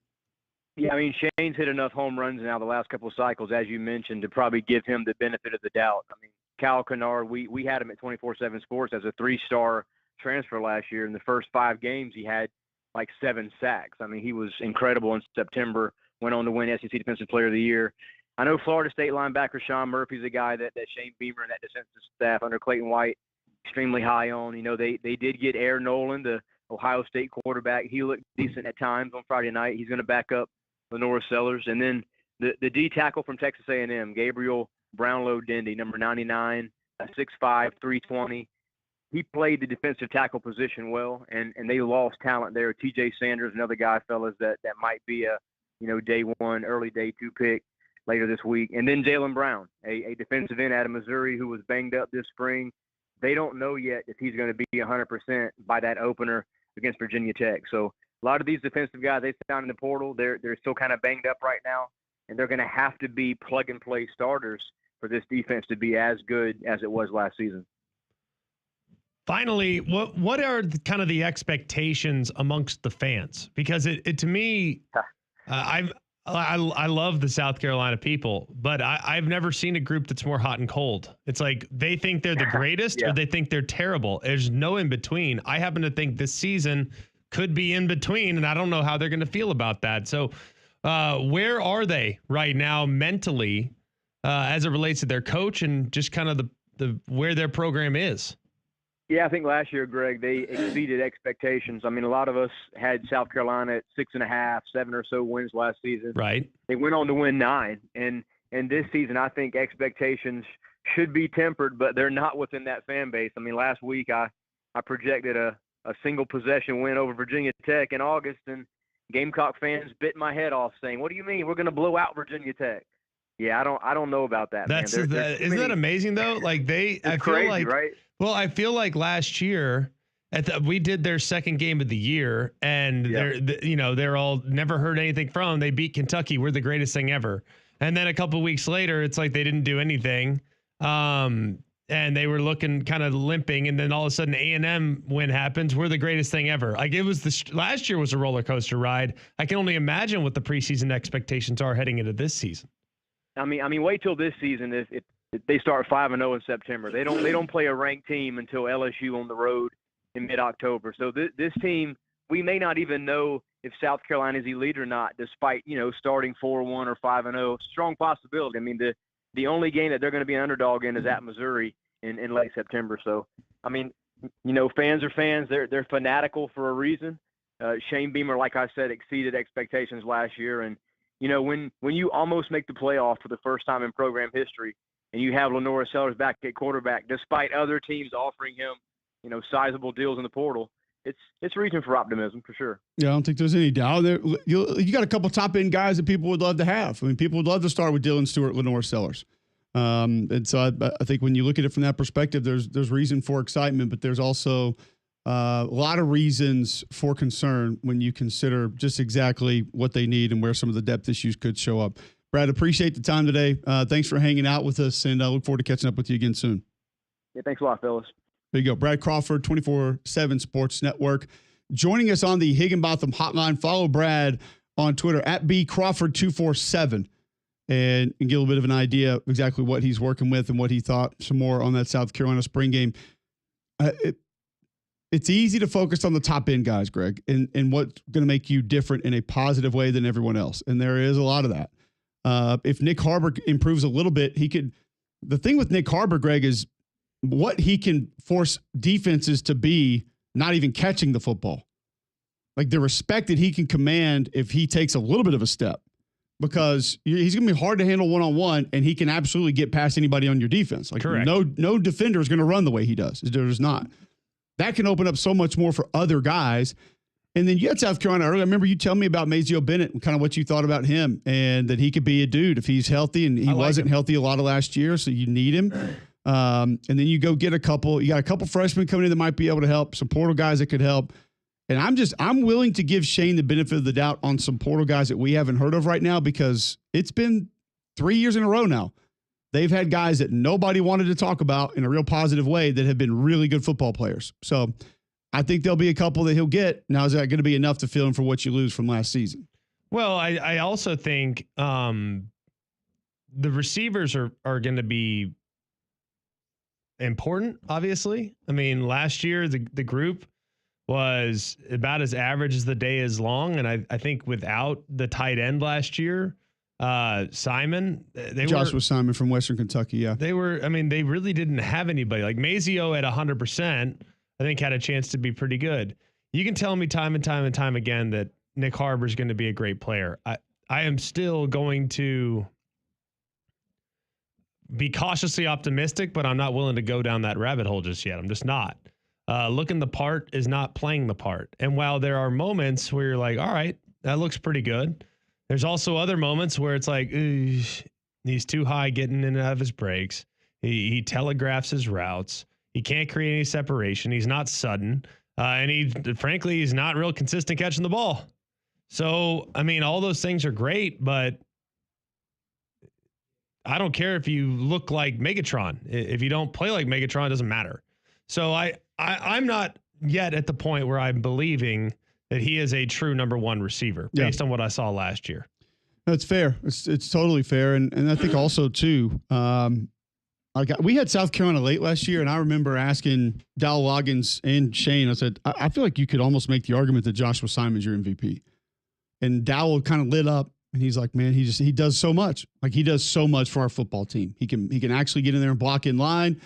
[SPEAKER 5] Yeah, I mean, Shane's hit enough home runs now the last couple of cycles, as you mentioned, to probably give him the benefit of the doubt. I mean, Kyle Kennard, we had him at 24/7 Sports as a 3-star transfer last year. In the first 5 games, he had like 7 sacks. I mean, he was incredible in September, went on to win SEC Defensive Player of the Year. I know Florida State linebacker Sean Murphy's a guy that Shane Beamer and that defensive staff under Clayton White extremely high on. You know, they did get Air Nolan, the Ohio State quarterback. He looked decent at times on Friday night. He's going to back up Lenora Sellers. And then the D tackle from Texas A&M, Gabriel Brownlow-Dendy, number 99, 6'5", 320. He played the defensive tackle position well, and they lost talent there. TJ Sanders, another guy, fellas, that might be a, you know, day 1, early day 2 pick later this week. And then Jalen Brown, a defensive end out of Missouri who was banged up this spring. They don't know yet if he's going to be 100% by that opener against Virginia Tech. So a lot of these defensive guys they found in the portal, they're still kind of banged up right now, and they're going to have to be plug-and-play starters for this defense to be as good as it was last season.
[SPEAKER 2] Finally, what are kind of the expectations amongst the fans? Because it to me, I love the South Carolina people, but I've never seen a group that's more hot and cold. It's like they think they're the greatest or they think they're terrible. There's no in between. I happen to think this season could be in between, and I don't know how they're going to feel about that. So where are they right now mentally as it relates to their coach and just kind of the where their program is?
[SPEAKER 5] Yeah, I think last year, Greg, they exceeded expectations. I mean, a lot of us had South Carolina at 6.5, 7 or so wins last season.
[SPEAKER 2] Right.
[SPEAKER 5] They went on to win 9. And this season, I think expectations should be tempered, but they're not within that fan base. I mean, last week I projected a single possession win over Virginia Tech in August, and Gamecock fans bit my head off saying, "What do you mean we're going to blow out Virginia Tech?" Yeah, I don't know about that.
[SPEAKER 2] Isn't that amazing though? Like I feel
[SPEAKER 5] crazy,
[SPEAKER 2] like,
[SPEAKER 5] right?
[SPEAKER 2] Well, I feel like last year we did their second game of the year, and they're all never heard anything from them. They beat Kentucky. We're the greatest thing ever. And then a couple of weeks later, it's like they didn't do anything, and they were looking kind of limping. And then all of a sudden, A&M win happens. We're the greatest thing ever. Like it was last year was a roller coaster ride. I can only imagine what the preseason expectations are heading into this season.
[SPEAKER 5] I mean, wait till this season if they start 5-0 in September. They don't play a ranked team until LSU on the road in mid-October. So this team, we may not even know if South Carolina is elite or not, despite starting 4-1 or 5-0. Strong possibility. I mean, the only game that they're going to be an underdog in is at Missouri in late September. So I mean, fans are fans. They're fanatical for a reason. Shane Beamer, like I said, exceeded expectations last year, and when you almost make the playoff for the first time in program history, and you have Lenora Sellers back at quarterback, despite other teams offering him, sizable deals in the portal, it's reason for optimism for sure.
[SPEAKER 1] Yeah, I don't think there's any doubt. You got a couple top end guys that people would love to have. I mean, people would love to start with Dylan Stewart, Lenore Sellers. And so I think when you look at it from that perspective, there's reason for excitement, but there's also a lot of reasons for concern when you consider just exactly what they need and where some of the depth issues could show up. Brad, appreciate the time today. Thanks for hanging out with us, and I look forward to catching up with you again soon.
[SPEAKER 5] Yeah, thanks a lot, fellas.
[SPEAKER 1] There you go. Brad Crawford, 24/7 Sports Network, joining us on the Higginbotham Hotline. Follow Brad on Twitter at bcrawford247 and get a little bit of an idea of exactly what he's working with and what he thought some more on that South Carolina spring game. It's easy to focus on the top end guys, Greg, and what's going to make you different in a positive way than everyone else. And there is a lot of that. If Nick Harbor improves a little bit, he could. The thing with Nick Harbor, Greg, is what he can force defenses to be not even catching the football. Like the respect that he can command if he takes a little bit of a step, because he's going to be hard to handle one-on-one, and he can absolutely get past anybody on your defense. Like
[SPEAKER 2] Correct.
[SPEAKER 1] No defender is going to run the way he does. There's not. That can open up so much more for other guys. And then you had South Carolina earlier. I remember you telling me about Mazio Bennett and kind of what you thought about him, and that he could be a dude if he's healthy, and he wasn't healthy a lot of last year, so you need him. And then you go get you got a couple freshmen coming in that might be able to help, some portal guys that could help. And I'm willing to give Shane the benefit of the doubt on some portal guys that we haven't heard of right now, because it's been 3 years in a row now. They've had guys that nobody wanted to talk about in a real positive way that have been really good football players. So I think there'll be a couple that he'll get. Now, is that going to be enough to fill in for what you lose from last season?
[SPEAKER 2] Well, I also think the receivers are going to be important, obviously. I mean, last year, the group was about as average as the day is long. And I think without the tight end last year, Simon,
[SPEAKER 1] Joshua Simon from Western Kentucky. Yeah.
[SPEAKER 2] They really didn't have anybody. Like Mazio at 100%, I think had a chance to be pretty good. You can tell me time and time and time again that Nick Harbor is going to be a great player. I am still going to be cautiously optimistic, but I'm not willing to go down that rabbit hole just yet. I'm just not. Looking the part is not playing the part. And while there are moments where you're like, all right, that looks pretty good, there's also other moments where it's like, he's too high getting in and out of his breaks. He telegraphs his routes. He can't create any separation. He's not sudden. And he's not real consistent catching the ball. So, I mean, all those things are great, but I don't care if you look like Megatron. If you don't play like Megatron, it doesn't matter. So I'm not yet at the point where I'm believing that he is a true number one receiver based on what I saw last year.
[SPEAKER 1] That's fair. It's totally fair. And I think also too, we had South Carolina late last year, and I remember asking Dal Loggins and Shane, I said, I feel like you could almost make the argument that Joshua Simon's your MVP. And Dal kind of lit up, and he's like, man, he does so much. Like, he does so much for our football team. He can actually get in there and block in line.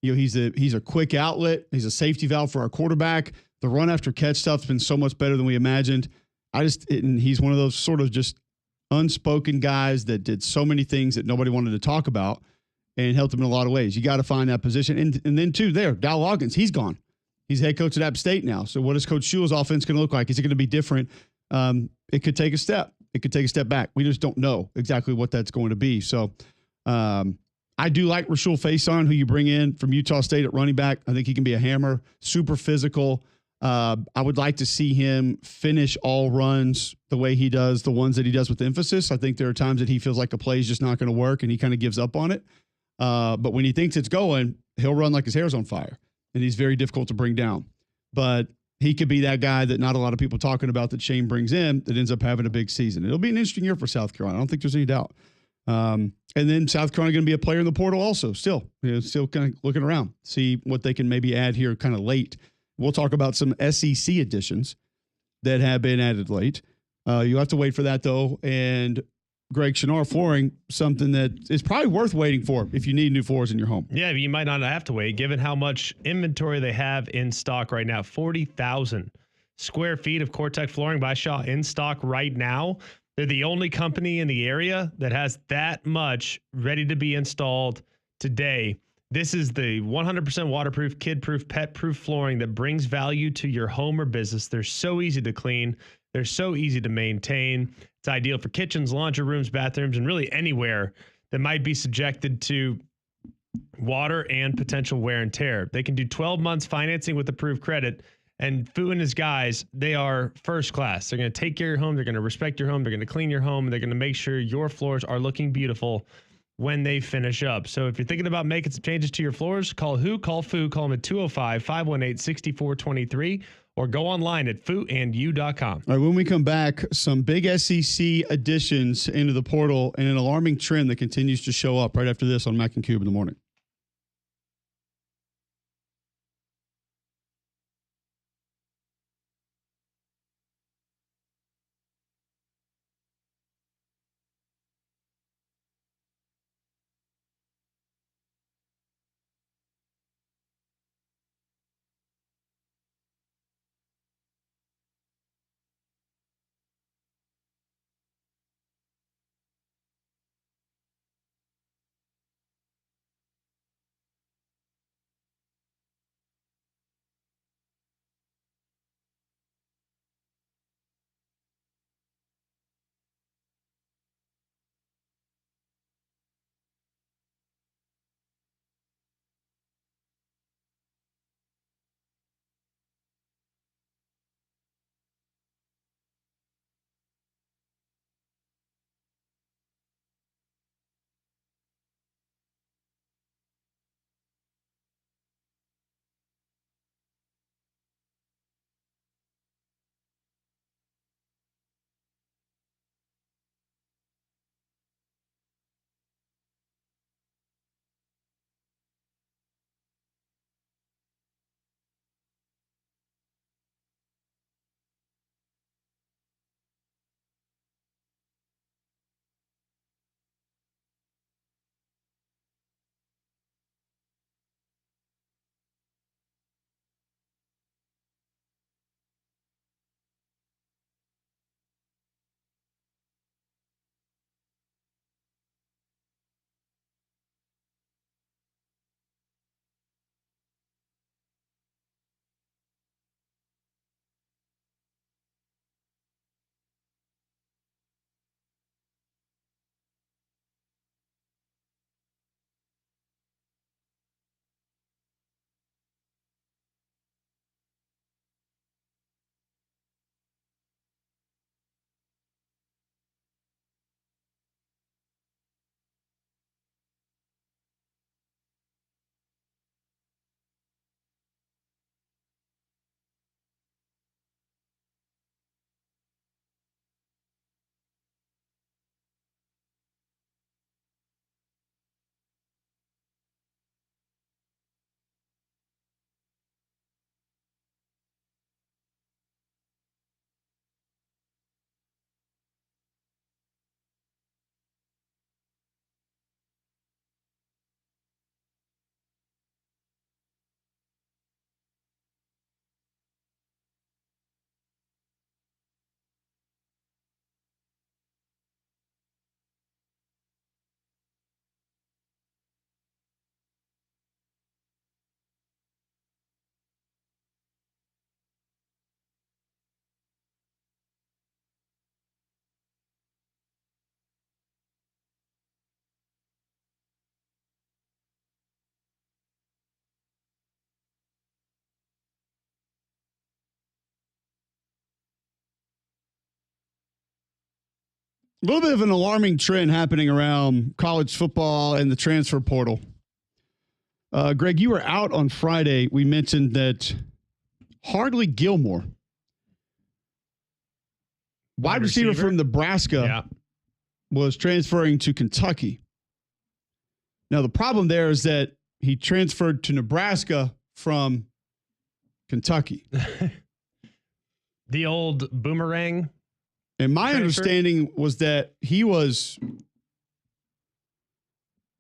[SPEAKER 1] You know, he's a quick outlet. He's a safety valve for our quarterback. The run after catch stuff's been so much better than we imagined. And he's one of those sort of just unspoken guys that did so many things that nobody wanted to talk about and helped him in a lot of ways. You got to find that position. And then too, Dal Loggins, he's gone. He's head coach at App State now. So what is Coach Shule's offense going to look like? Is it going to be different? It could take a step. It could take a step back. We just don't know exactly what that's going to be. So I do like Rashul Faison, who you bring in from Utah State at running back. I think he can be a hammer, super physical. I would like to see him finish all runs the way he does, the ones that he does with emphasis. I think there are times that he feels like a play is just not going to work, and he kind of gives up on it. But when he thinks it's going, he'll run like his hair's on fire, and he's very difficult to bring down. But he could be that guy that not a lot of people talking about that Shane brings in that ends up having a big season. It'll be an interesting year for South Carolina. I don't think there's any doubt. And then South Carolina going to be a player in the portal also. Still kind of looking around, see what they can maybe add here kind of late. We'll talk about some SEC additions that have been added late. You'll have to wait for that, though. And Greg, Shinar flooring, something that is probably worth waiting for if you need new floors in your home.
[SPEAKER 2] Yeah, you might not have to wait, given how much inventory they have in stock right now. 40,000 square feet of Cortec flooring by Shaw in stock right now. They're the only company in the area that has that much ready to be installed today. This is the 100% waterproof, kid-proof, pet-proof flooring that brings value to your home or business. They're so easy to clean. They're so easy to maintain. It's ideal for kitchens, laundry rooms, bathrooms, and really anywhere that might be subjected to water and potential wear and tear. They can do 12 months financing with approved credit. And Fu and his guys, they are first class. They're going to take care of your home. They're going to respect your home. They're going to clean your home. And they're going to make sure your floors are looking beautiful when they finish up. So if you're thinking about making some changes to your floors, call Call Fu, call them at 205-518-6423 or go online at fuandyou.com.
[SPEAKER 1] All right, when we come back, some big SEC additions into the portal and an alarming trend that continues to show up right after this on Mac and Cube in the morning. A little bit of an alarming trend happening around college football and the transfer portal. Greg, you were out on Friday. We mentioned that Hardly Gilmore, wide receiver from Nebraska, was transferring to Kentucky. Now, the problem there is that he transferred to Nebraska from Kentucky.
[SPEAKER 2] The old boomerang.
[SPEAKER 1] And my understanding was that he was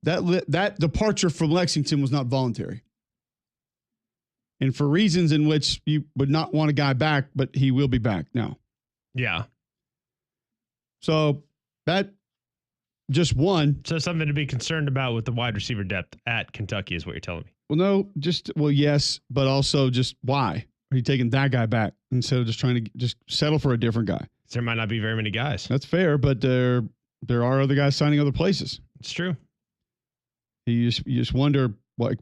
[SPEAKER 1] that departure from Lexington was not voluntary. And for reasons in which you would not want a guy back, but he will be back now.
[SPEAKER 2] Yeah.
[SPEAKER 1] So that just one.
[SPEAKER 2] So something to be concerned about with the wide receiver depth at Kentucky is what you're telling me.
[SPEAKER 1] Well, no, yes, but also just why are you taking that guy back instead of just trying to just settle for a different guy?
[SPEAKER 2] There might not be very many guys.
[SPEAKER 1] That's fair, but there are other guys signing other places.
[SPEAKER 2] It's true.
[SPEAKER 1] You just wonder what.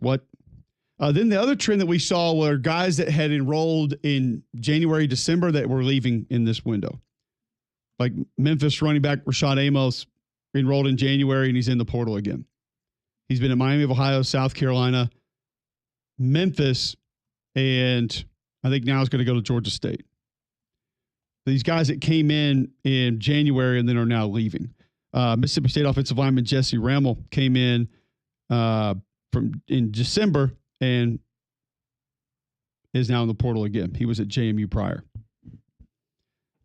[SPEAKER 1] Then the other trend that we saw were guys that had enrolled in January, December that were leaving in this window. Like Memphis running back Rashad Amos enrolled in January and he's in the portal again. He's been at Miami of Ohio, South Carolina, Memphis, and I think now he's going to go to Georgia State. These guys that came in January and then are now leaving. Mississippi State offensive lineman Jesse Ramel came in in December and is now in the portal again. He was at JMU prior.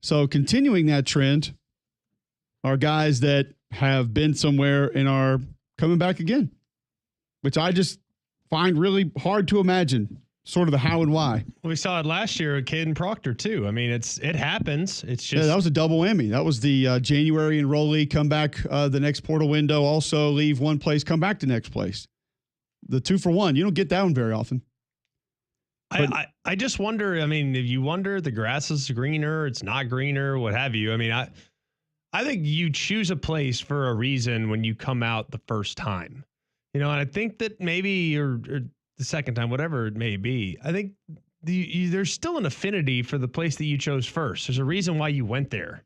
[SPEAKER 1] So continuing that trend are guys that have been somewhere and are coming back again, which I just find really hard to imagine sort of the how and why.
[SPEAKER 2] We saw it last year with Caden Proctor too. I mean, it happens. It's just
[SPEAKER 1] that was a double whammy. That was the January enrollee, come back the next portal window, also leave one place, come back to next place. The 2-for-1. You don't get that one very often.
[SPEAKER 2] I just wonder. I mean, if you wonder, the grass is greener, it's not greener, what have you. I mean, I think you choose a place for a reason when you come out the first time. And I think that maybe or the second time, whatever it may be, I think there's still an affinity for the place that you chose first. There's a reason why you went there.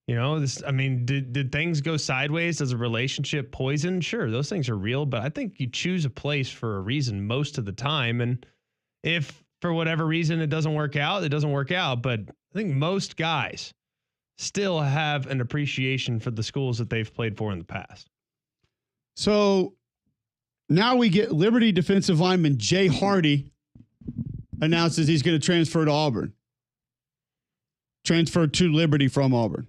[SPEAKER 2] Did things go sideways? Does a relationship poison? Sure, those things are real, but I think you choose a place for a reason most of the time. And if for whatever reason it doesn't work out, it doesn't work out. But I think most guys still have an appreciation for the schools that they've played for in the past.
[SPEAKER 1] So now we get Liberty defensive lineman Jay Hardy announces he's going to transfer to Auburn. Transfer to Liberty from Auburn.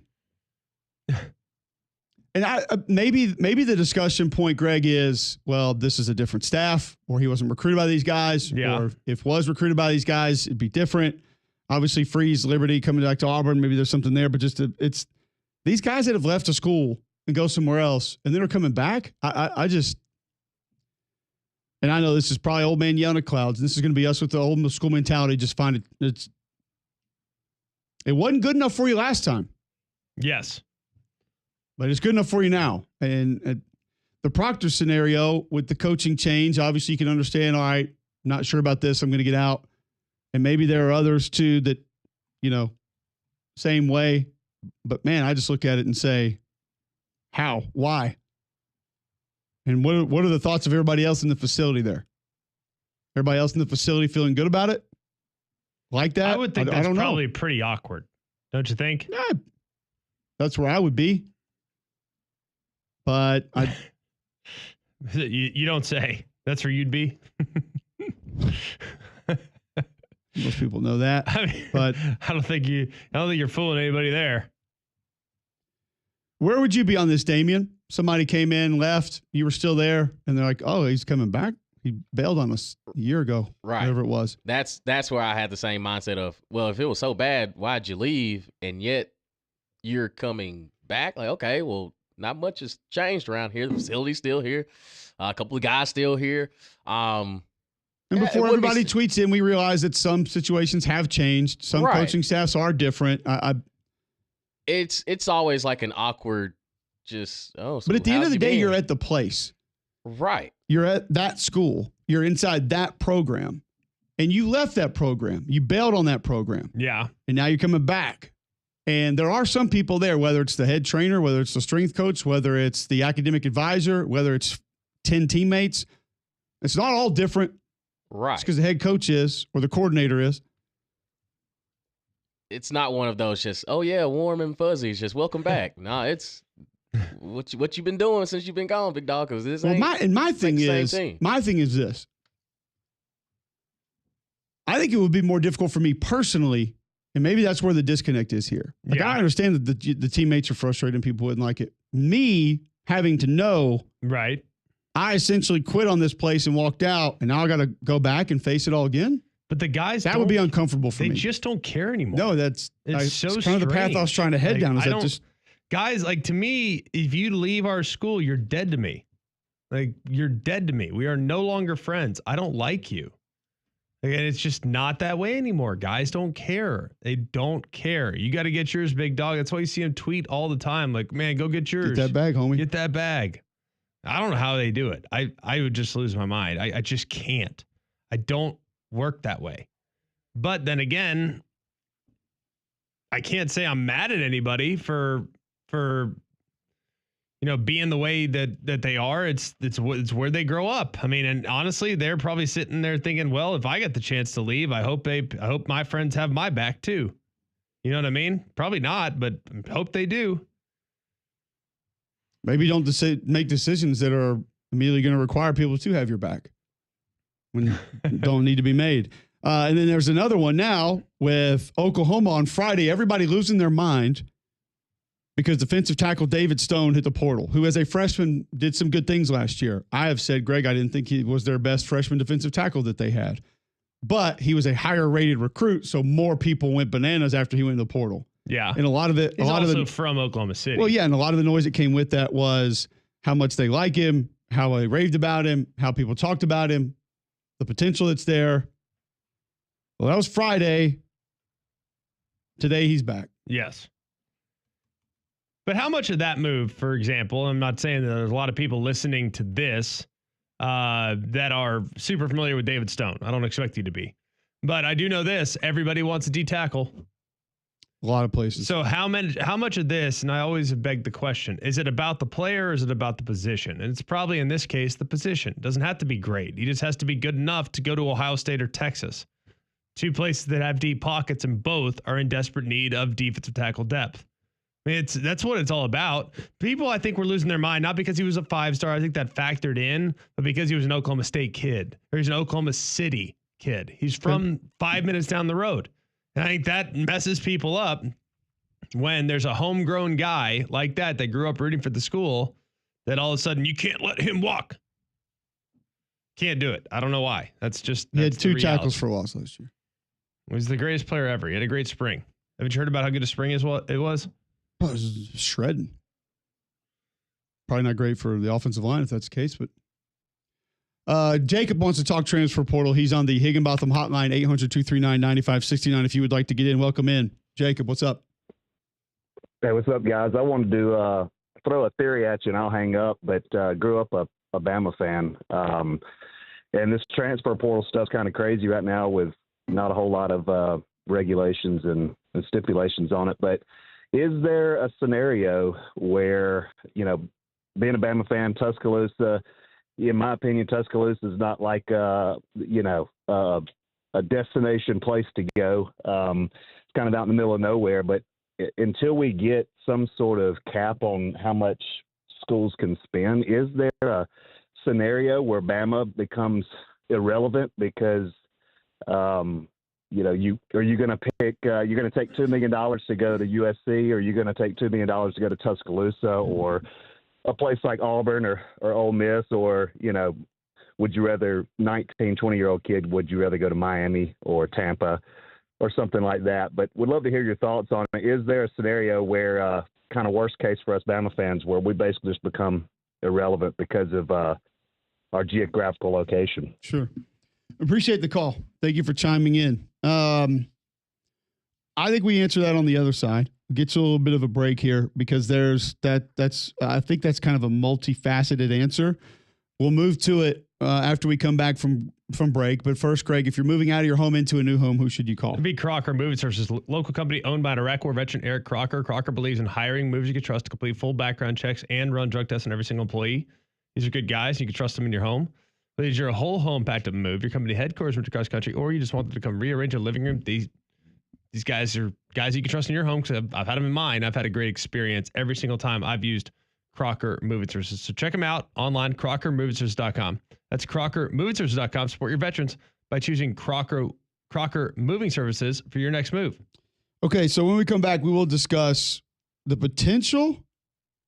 [SPEAKER 1] And maybe the discussion point, Greg, is, well, this is a different staff, or he wasn't recruited by these guys, or if was recruited by these guys, it'd be different. Obviously, Freeze, Liberty coming back to Auburn, maybe there's something there, but it's these guys that have left a school and go somewhere else and then are coming back. I know this is probably old man yelling at clouds. This is going to be us with the old school mentality. Just find it wasn't good enough for you last time.
[SPEAKER 2] Yes.
[SPEAKER 1] But it's good enough for you now. And the Proctor scenario with the coaching change, obviously you can understand, all right, not sure about this, I'm going to get out. And maybe there are others too that, same way. But man, I just look at it and say, how? Why? And what are the thoughts of everybody else in the facility there? Everybody else in the facility feeling good about it? Like that?
[SPEAKER 2] I would think that's probably pretty awkward. Don't you think?
[SPEAKER 1] Yeah. That's where I would be. But
[SPEAKER 2] you don't say. That's where you'd be.
[SPEAKER 1] Most people know that. But
[SPEAKER 2] I don't think you're fooling anybody there.
[SPEAKER 1] Where would you be on this, Damian? Somebody came in, left, you were still there, and they're like, "Oh, he's coming back. He bailed on us a year ago,
[SPEAKER 3] right?
[SPEAKER 1] Whatever it was."
[SPEAKER 3] That's where I had the same mindset of, well, if it was so bad, why'd you leave? And yet you're coming back. Like, okay, well, not much has changed around here. The facility's still here. A couple of guys still here.
[SPEAKER 1] And before everybody tweets in, we realize that some situations have changed. Some coaching staffs are different.
[SPEAKER 3] It's always like an awkward, so
[SPEAKER 1] but at the end of the day, you're at the place.
[SPEAKER 3] Right.
[SPEAKER 1] You're at that school. You're inside that program. And you left that program. You bailed on that program.
[SPEAKER 2] Yeah.
[SPEAKER 1] And now you're coming back. And there are some people there, whether it's the head trainer, whether it's the strength coach, whether it's the academic advisor, whether it's 10 teammates. It's not all different.
[SPEAKER 3] Right.
[SPEAKER 1] It's because the head coach is or the coordinator is.
[SPEAKER 3] It's not one of those just, oh, yeah, warm and fuzzy. It's just welcome back. No, it's what you've been doing since you've been gone, big dog. Because this
[SPEAKER 1] my thing is this. I think it would be more difficult for me personally. And maybe that's where the disconnect is here. Like, I understand that the teammates are frustrated and people wouldn't like it. Me having to know,
[SPEAKER 2] right?
[SPEAKER 1] I essentially quit on this place and walked out, and now I got to go back and face it all again.
[SPEAKER 2] But the guys
[SPEAKER 1] that would be uncomfortable for me.
[SPEAKER 2] They just don't care anymore.
[SPEAKER 1] No,
[SPEAKER 2] it's
[SPEAKER 1] kind of the path I was trying to head down.
[SPEAKER 2] guys, like, to me, if you leave our school, you're dead to me. Like, you're dead to me. We are no longer friends. I don't like you. And it's just not that way anymore. Guys don't care. They don't care. You got to get yours, big dog. That's why you see him tweet all the time. Like, man, go get yours.
[SPEAKER 1] Get that bag, homie.
[SPEAKER 2] Get that bag. I don't know how they do it. I would just lose my mind. I just can't. I don't work that way. But then again, I can't say I'm mad at anybody for being the way that they are. It's where they grow up. I mean, and honestly, they're probably sitting there thinking, well, if I get the chance to leave, I hope my friends have my back too. You know what I mean? Probably not, but hope they do.
[SPEAKER 1] Maybe don't make decisions that are immediately going to require people to have your back when don't need to be made. And then there's another one now with Oklahoma on Friday. Everybody losing their mind because defensive tackle David Stone hit the portal, who as a freshman did some good things last year. I have said, Greg, I didn't think he was their best freshman defensive tackle that they had. But he was a higher rated recruit, so more people went bananas after he went in the portal.
[SPEAKER 2] Yeah.
[SPEAKER 1] And a lot of it,
[SPEAKER 2] He's also from Oklahoma City.
[SPEAKER 1] Well, yeah, and a lot of the noise that came with that was how much they like him, how they raved about him, how people talked about him, the potential that's there. Well, that was Friday. Today he's back.
[SPEAKER 2] Yes. But how much of that move, for example, I'm not saying that there's a lot of people listening to this that are super familiar with David Stone. I don't expect you to be. But I do know this. Everybody wants a D tackle.
[SPEAKER 1] A lot of places.
[SPEAKER 2] So how much of this, and I always beg the question, is it about the player or is it about the position? And it's probably in this case the position. It doesn't have to be great. He just has to be good enough to go to Ohio State or Texas. Two places that have deep pockets, and both are in desperate need of defensive tackle depth. I mean, that's what it's all about. People, I think, were losing their mind, not because he was a 5-star. I think that factored in, but because he was an Oklahoma State kid, or he's an Oklahoma City kid. He's from 5 minutes down the road. And I think that messes people up when there's a homegrown guy like that grew up rooting for the school, that all of a sudden you can't let him walk. Can't do it. I don't know why. He had 2 tackles for loss last year. He was the greatest player ever. He had a great spring. Haven't you heard about how good a spring it was?
[SPEAKER 1] Oh, it was shredding. Probably not great for the offensive line if that's the case, but Jacob wants to talk transfer portal. He's on the Higginbotham hotline, 800-239-9569. If you would like to get in, welcome in. Jacob, what's up?
[SPEAKER 6] Hey, what's up, guys? I wanted to throw a theory at you, and I'll hang up, but grew up a Bama fan. And this transfer portal stuff's kind of crazy right now with not a whole lot of regulations and stipulations on it. But is there a scenario where, being a Bama fan, Tuscaloosa, in my opinion, Tuscaloosa is not like, a destination place to go. It's kind of out in the middle of nowhere. But until we get some sort of cap on how much schools can spend, is there a scenario where Bama becomes irrelevant because, you going to pick, you're going to take $2 million to go to USC, or you're going to take $2 million to go to Tuscaloosa, or a place like Auburn or Ole Miss, or, would you rather 19, 20-year-old kid, would you rather go to Miami or Tampa or something like that? But would love to hear your thoughts on it. Is there a scenario where kind of worst case for us Bama fans where we basically just become irrelevant because of our geographical location?
[SPEAKER 1] Sure. Appreciate the call. Thank you for chiming in. I think we answer that on the other side. We'll get you a little bit of a break here because I think that's kind of a multifaceted answer. We'll move to it after we come back from break. But first, Craig, if you're moving out of your home into a new home, who should you call?
[SPEAKER 2] It'd be Crocker Moving Services, local company owned by an Iraq War veteran, Eric Crocker. Crocker believes in hiring movers you can trust to complete full background checks and run drug tests on every single employee. These are good guys. You can trust them in your home. Whether you're a whole home packed up and move, your company headquarters moved across country, or you just want them to come rearrange a living room, these guys are guys you can trust in your home because I've had them in mine. I've had a great experience every single time I've used Crocker Moving Services. So check them out online, crockermovingservices.com. That's crockermovingservices.com. Support your veterans by choosing Crocker Moving Services for your next move.
[SPEAKER 1] Okay, so when we come back, we will discuss the potential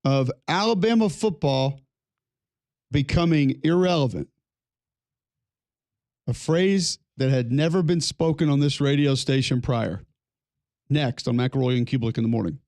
[SPEAKER 1] of Alabama football becoming irrelevant. A phrase that had never been spoken on this radio station prior. Next on McElroy and Cubelic in the morning.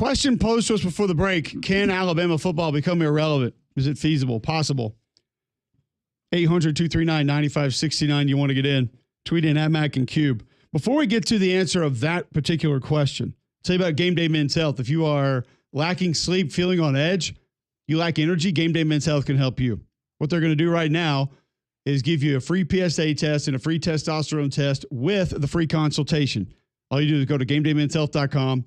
[SPEAKER 1] Question posed to us before the break. Can Alabama football become irrelevant? Is it feasible? Possible? 800-239-9569. You want to get in. Tweet in at Mac and Cube. Before we get to the answer of that particular question, tell you about Game Day Men's Health. If you are lacking sleep, feeling on edge, you lack energy, Game Day Men's Health can help you. What they're going to do right now is give you a free PSA test and a free testosterone test with the free consultation. All you do is go to GameDayMen'sHealth.com,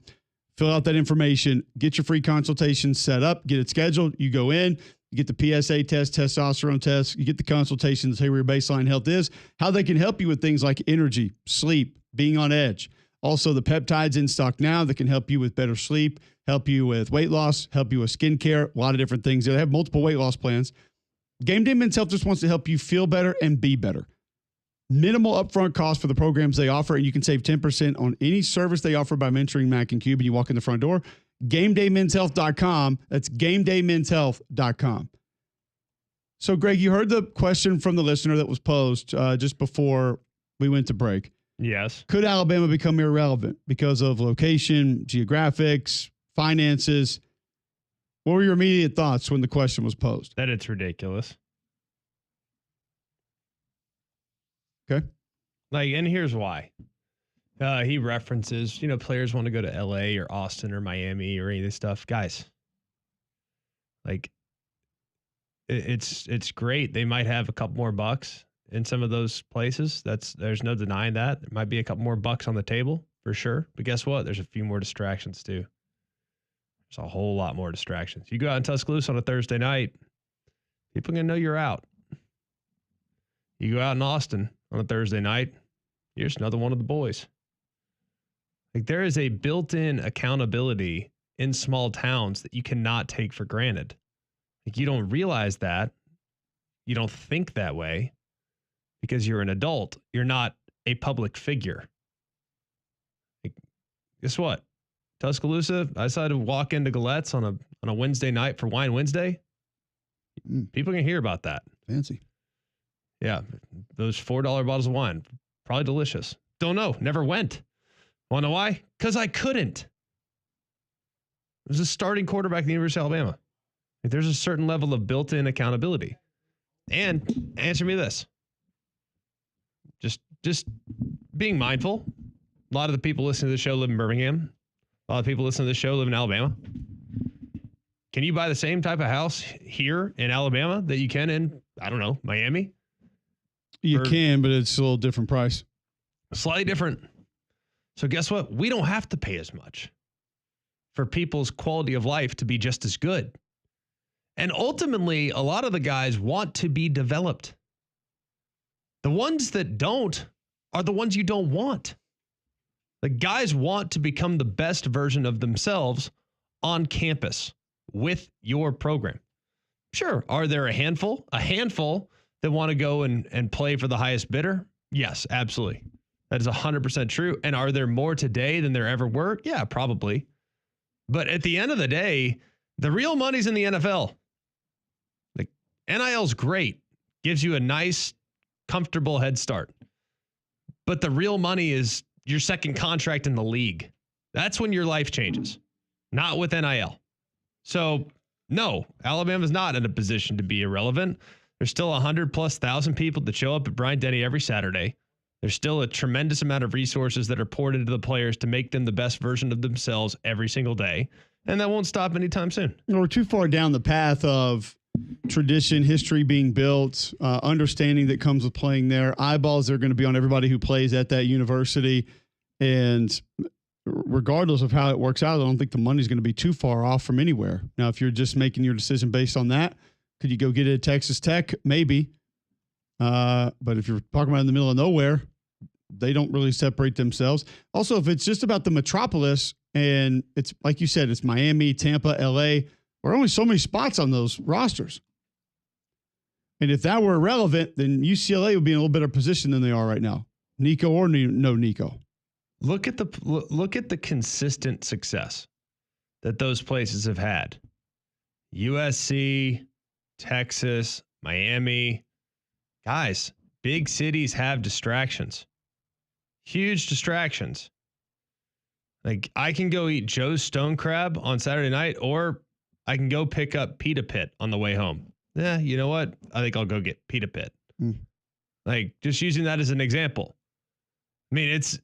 [SPEAKER 1] fill out that information, get your free consultation set up, get it scheduled. You go in, you get the PSA test, testosterone test, you get the consultation to tell you where your baseline health is, how they can help you with things like energy, sleep, being on edge. Also, the peptides in stock now that can help you with better sleep, help you with weight loss, help you with skincare, a lot of different things. They have multiple weight loss plans. Game Day Men's Health just wants to help you feel better and be better. Minimal upfront cost for the programs they offer, and you can save 10% on any service they offer by mentoring Mac and Cube, and you walk in the front door. GameDayMen'sHealth.com. That's GameDayMen'sHealth.com. So, Greg, you heard the question from the listener that was posed just before we went to break.
[SPEAKER 2] Yes.
[SPEAKER 1] Could Alabama become irrelevant because of location, geographics, finances? What were your immediate thoughts when the question was posed?
[SPEAKER 2] That it's ridiculous.
[SPEAKER 1] Okay.
[SPEAKER 2] Like, and here's why. He references, players want to go to LA or Austin or Miami or any of this stuff. Guys, like, it's great. They might have a couple more bucks in some of those places. There's no denying that. There might be a couple more bucks on the table for sure. But guess what? There's a few more distractions too. There's a whole lot more distractions. You go out in Tuscaloosa on a Thursday night, people are going to know you're out. You go out in Austin on a Thursday night, you're just another one of the boys. Like, there is a built-in accountability in small towns that you cannot take for granted. Like, you don't realize that. You don't think that way because you're an adult. You're not a public figure. Like, guess what? Tuscaloosa, I decided to walk into Galette's on a Wednesday night for Wine Wednesday. People can hear about that.
[SPEAKER 1] Fancy.
[SPEAKER 2] Yeah, those $4 bottles of wine, probably delicious. Don't know, never went. Want to know why? Because I couldn't. It was a starting quarterback at the University of Alabama. Like, there's a certain level of built-in accountability. And answer me this. Just being mindful. A lot of the people listening to the show live in Birmingham. A lot of people listening to this show live in Alabama. Can you buy the same type of house here in Alabama that you can in, I don't know, Miami?
[SPEAKER 1] You can, but it's a little different price.
[SPEAKER 2] Slightly different. So guess what? We don't have to pay as much for people's quality of life to be just as good. And ultimately, a lot of the guys want to be developed. The ones that don't are the ones you don't want. The guys want to become the best version of themselves on campus with your program. Sure. Are there a handful? A handful that want to go and play for the highest bidder? Yes, absolutely. That is 100% true. And are there more today than there ever were? Yeah, probably. But at the end of the day, the real money's in the NFL. The NIL's great. Gives you a nice, comfortable head start. But the real money is your second contract in the league. That's when your life changes. Not with NIL. So, no, Alabama's not in a position to be irrelevant. There's still 100,000+ people that show up at Bryant-Denny every Saturday. There's still a tremendous amount of resources that are poured into the players to make them the best version of themselves every single day. And that won't stop anytime soon.
[SPEAKER 1] We're too far down the path of tradition, history being built, understanding that comes with playing there. Eyeballs are going to be on everybody who plays at that university. And regardless of how it works out, I don't think the money's going to be too far off from anywhere. Now, if you're just making your decision based on that, could you go get it at Texas Tech? Maybe. But if you're talking about in the middle of nowhere, they don't really separate themselves. Also, if it's just about the metropolis and it's like you said, it's Miami, Tampa, LA, there are only so many spots on those rosters. And if that were irrelevant, then UCLA would be in a little better position than they are right now. Nico or no Nico.
[SPEAKER 2] Look at the consistent success that those places have had. USC, Texas, Miami. Guys, big cities have distractions. Huge distractions. Like I can go eat Joe's Stone Crab on Saturday night, or I can go pick up Pita Pit on the way home. Yeah, you know what? I think I'll go get Pita Pit. Like just using that as an example. I mean, it's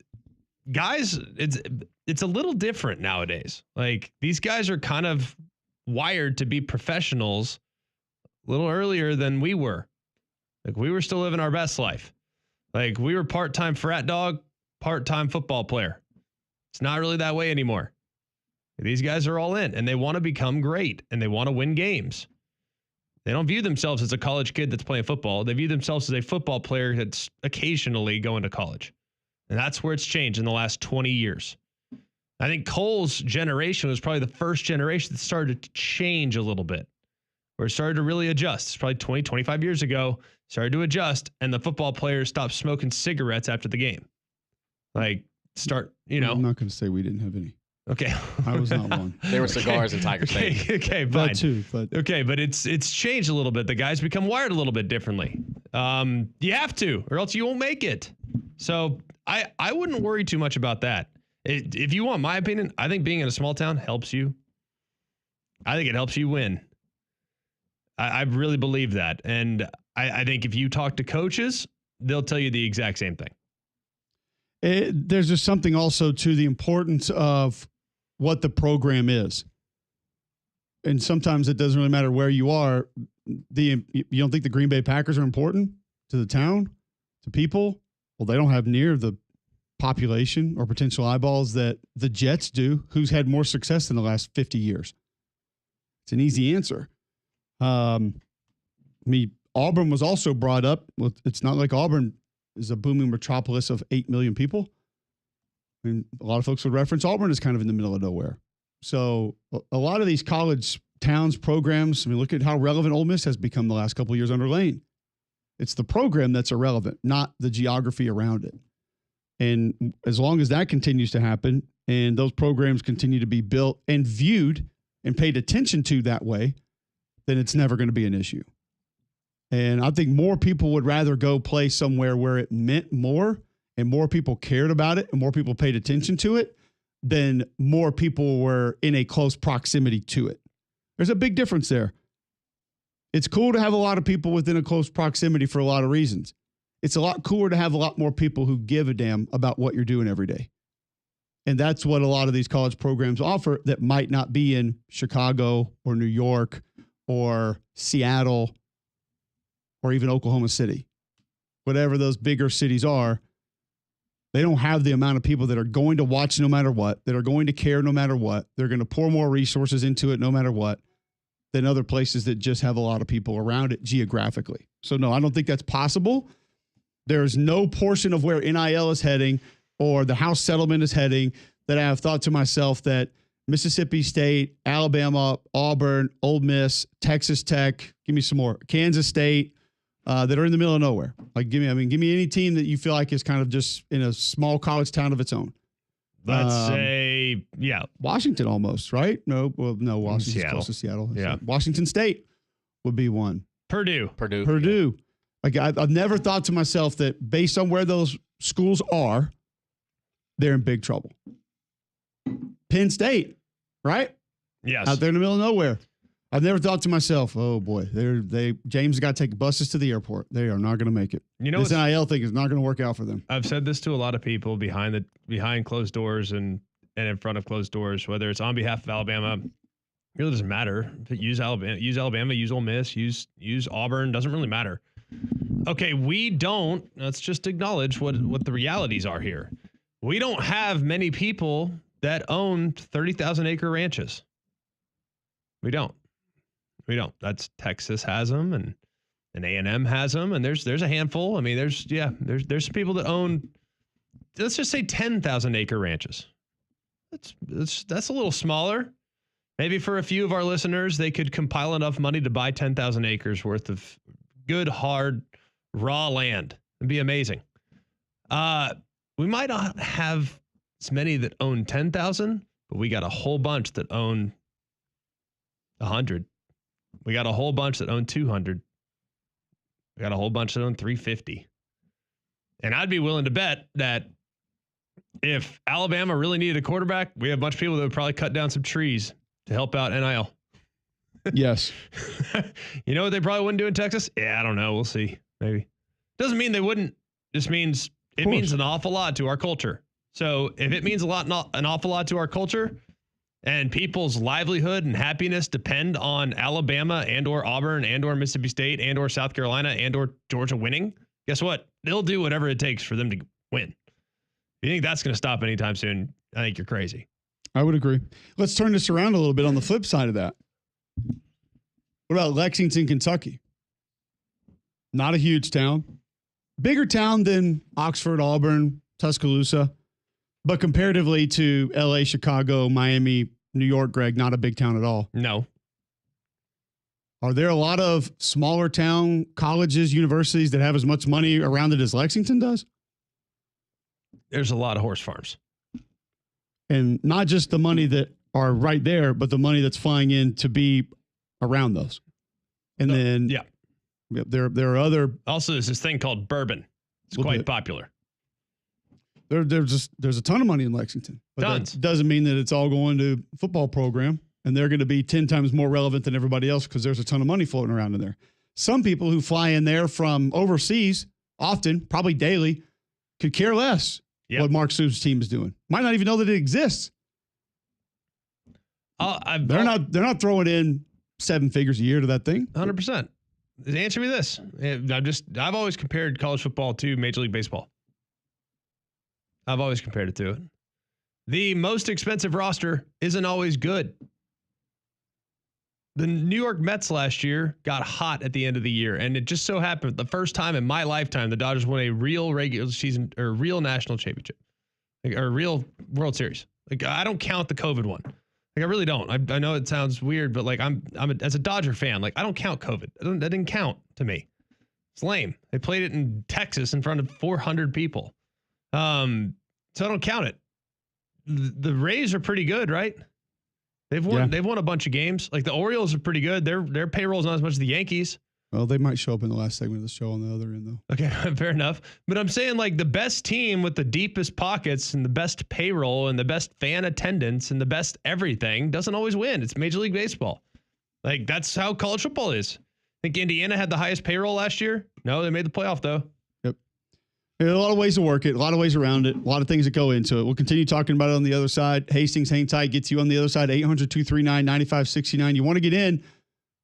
[SPEAKER 2] a little different nowadays. Like these guys are kind of wired to be professionals a little earlier than we were. Like we were still living our best life. Like we were part-time frat dog, part-time football player. It's not really that way anymore. These guys are all in and they want to become great and they want to win games. They don't view themselves as a college kid that's playing football. They view themselves as a football player that's occasionally going to college. And that's where it's changed in the last 20 years. I think Cole's generation was probably the first generation that started to change a little bit, or started to really adjust. It's probably 20, 25 years ago, started to adjust, and the football players stopped smoking cigarettes after the game. Like,
[SPEAKER 1] I'm not going to say we didn't have any.
[SPEAKER 2] Okay.
[SPEAKER 1] I was not one.
[SPEAKER 3] There were cigars in Tiger State.
[SPEAKER 2] Okay, fine.
[SPEAKER 1] That too, but
[SPEAKER 2] it's changed a little bit. The guys become wired a little bit differently. You have to, or else you won't make it. So I wouldn't worry too much about that. If you want my opinion, I think being in a small town helps you. I think it helps you win. I really believe that. And I think if you talk to coaches, they'll tell you the exact same thing.
[SPEAKER 1] There's just something also to the importance of what the program is. And sometimes it doesn't really matter where you are. You don't think the Green Bay Packers are important to the town, to people? Well, they don't have near the population or potential eyeballs that the Jets do, who's had more success in the last 50 years. It's an easy answer. Auburn was also brought up. Well, it's not like Auburn is a booming metropolis of 8 million people. I mean, a lot of folks would reference Auburn is kind of in the middle of nowhere. So a lot of these college towns, programs, I mean, look at how relevant Ole Miss has become the last couple of years under Lane. It's the program that's irrelevant, not the geography around it. And as long as that continues to happen and those programs continue to be built and viewed and paid attention to that way, then it's never going to be an issue. And I think more people would rather go play somewhere where it meant more and more people cared about it and more people paid attention to it than more people were in a close proximity to it. There's a big difference there. It's cool to have a lot of people within a close proximity for a lot of reasons. It's a lot cooler to have a lot more people who give a damn about what you're doing every day. And that's what a lot of these college programs offer that might not be in Chicago or New York or Seattle or even Oklahoma City. Whatever those bigger cities are, they don't have the amount of people that are going to watch no matter what, that are going to care no matter what. They're going to pour more resources into it no matter what than other places that just have a lot of people around it geographically. So no, I don't think that's possible. There's no portion of where NIL is heading or the House settlement is heading that I have thought to myself that Mississippi State, Alabama, Auburn, Ole Miss, Texas Tech, give me some more, Kansas State, that are in the middle of nowhere. Like, give me any team that you feel like is kind of just in a small college town of its own.
[SPEAKER 2] Let's say,
[SPEAKER 1] Washington almost, right? No, Washington's close to Seattle.
[SPEAKER 2] Yeah.
[SPEAKER 1] So Washington State would be one.
[SPEAKER 2] Purdue.
[SPEAKER 1] Yeah. Like I've never thought to myself that based on where those schools are, they're in big trouble. Penn State, right?
[SPEAKER 2] Yes.
[SPEAKER 1] Out there in the middle of nowhere. I've never thought to myself, oh boy, James got to take buses to the airport. They are not going to make it.
[SPEAKER 2] You know,
[SPEAKER 1] this NIL thing is not going to work out for them.
[SPEAKER 2] I've said this to a lot of people behind closed doors and in front of closed doors, whether it's on behalf of Alabama, it really doesn't matter. Use Alabama, use Ole Miss, use Auburn, doesn't really matter. Okay, let's just acknowledge what the realities are here. We don't have many people that own 30,000 acre ranches. We don't. That's Texas has them and A&M has them. And there's a handful. I mean, there's some people that own, let's just say 10,000 acre ranches. That's a little smaller. Maybe for a few of our listeners, they could compile enough money to buy 10,000 acres worth of good, hard, raw land. It'd be amazing. We might not have as many that own 10,000, but we got a whole bunch that own 100. We got a whole bunch that own 200. We got a whole bunch that own 350. And I'd be willing to bet that If Alabama really needed a quarterback, we have a bunch of people that would probably cut down some trees to help out NIL.
[SPEAKER 1] Yes.
[SPEAKER 2] You know what they probably wouldn't do in Texas? Yeah, I don't know. We'll see. Maybe. Doesn't mean they wouldn't. Just means it means an awful lot to our culture. So if it means an awful lot to our culture and people's livelihood and happiness depend on Alabama and or Auburn and or Mississippi State and or South Carolina and or Georgia winning, guess what? They'll do whatever it takes for them to win. If you think that's going to stop anytime soon, I think you're crazy.
[SPEAKER 1] I would agree. Let's turn this around a little bit on the flip side of that. What about Lexington, Kentucky? Not a huge town. Bigger town than Oxford, Auburn, Tuscaloosa. But comparatively to LA, Chicago, Miami, New York, Greg, not a big town at all.
[SPEAKER 2] No.
[SPEAKER 1] Are there a lot of smaller town colleges, universities that have as much money around it as Lexington does?
[SPEAKER 2] There's a lot of horse farms.
[SPEAKER 1] And not just the money that are right there, but the money that's flying in to be around those. And then there are other.
[SPEAKER 2] Also, there's this thing called bourbon. It's quite popular.
[SPEAKER 1] There's a ton of money in Lexington. But
[SPEAKER 2] Tons.
[SPEAKER 1] that doesn't mean that it's all going to a football program. And they're going to be 10 times more relevant than everybody else because there's a ton of money floating around in there. Some people who fly in there from overseas, often, probably daily, could care less what Mark Sube's team is doing. Might not even know that it exists. They're not throwing in 7 figures a year to that thing.
[SPEAKER 2] 100%. Answer me this. I've always compared college football to Major League Baseball. I've always compared it to it. The most expensive roster isn't always good. The New York Mets last year got hot at the end of the year, and it just so happened the first time in my lifetime the Dodgers won a real regular season or real national championship, or real World Series. Like, I don't count the COVID one. Like, I really don't. I know it sounds weird, but like as a Dodger fan, like, I don't count COVID. That didn't count to me. It's lame. They played it in Texas in front of 400 people. So I don't count it. The Rays are pretty good, right? They've won a bunch of games. Like, the Orioles are pretty good. Their payroll is not as much as the Yankees.
[SPEAKER 1] Well, they might show up in the last segment of the show on the other end, though.
[SPEAKER 2] Okay, fair enough. But I'm saying, like, the best team with the deepest pockets and the best payroll and the best fan attendance and the best everything doesn't always win. It's Major League Baseball. Like, that's how college football is. I think Indiana had the highest payroll last year. No, they made the playoff, though.
[SPEAKER 1] Yep. There are a lot of ways to work it, a lot of ways around it, a lot of things that go into it. We'll continue talking about it on the other side. Hastings, hang tight, gets you on the other side, 800-239-9569. You want to get in,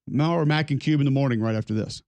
[SPEAKER 1] Mel or Mac and Cube in the morning right after this.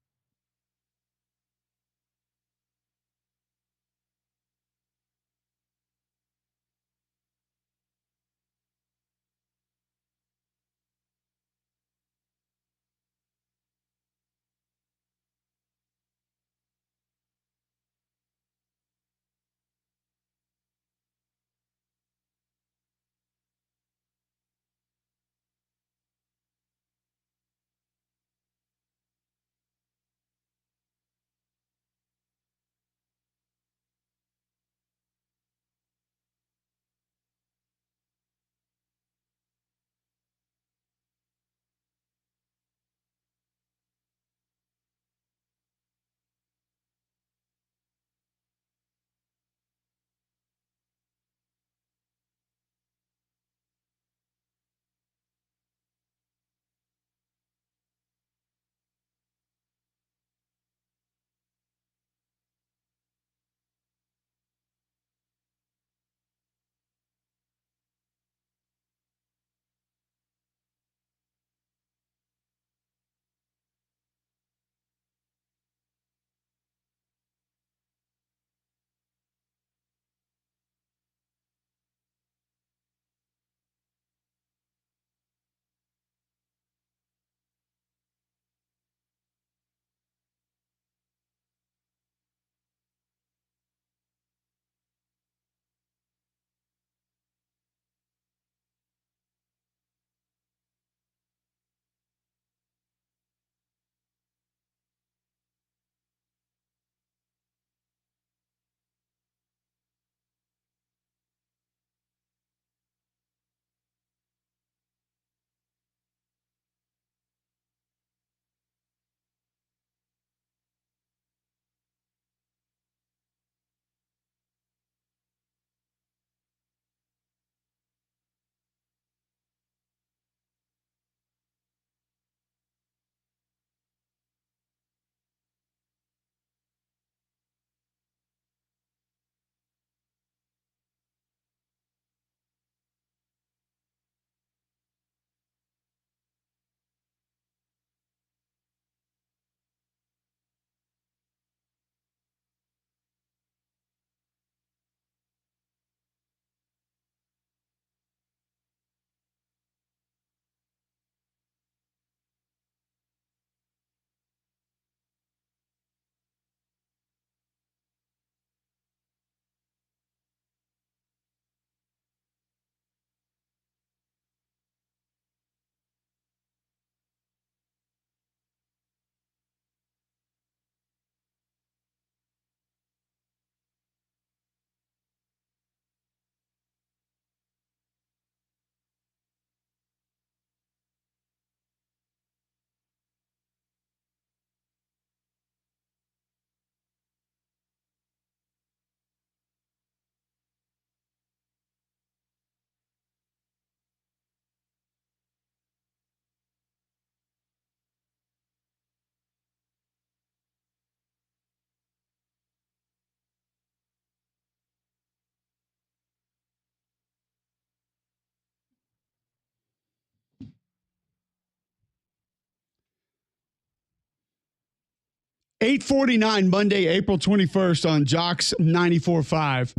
[SPEAKER 1] 8:49 Monday, April 21st on Jocks 94.5.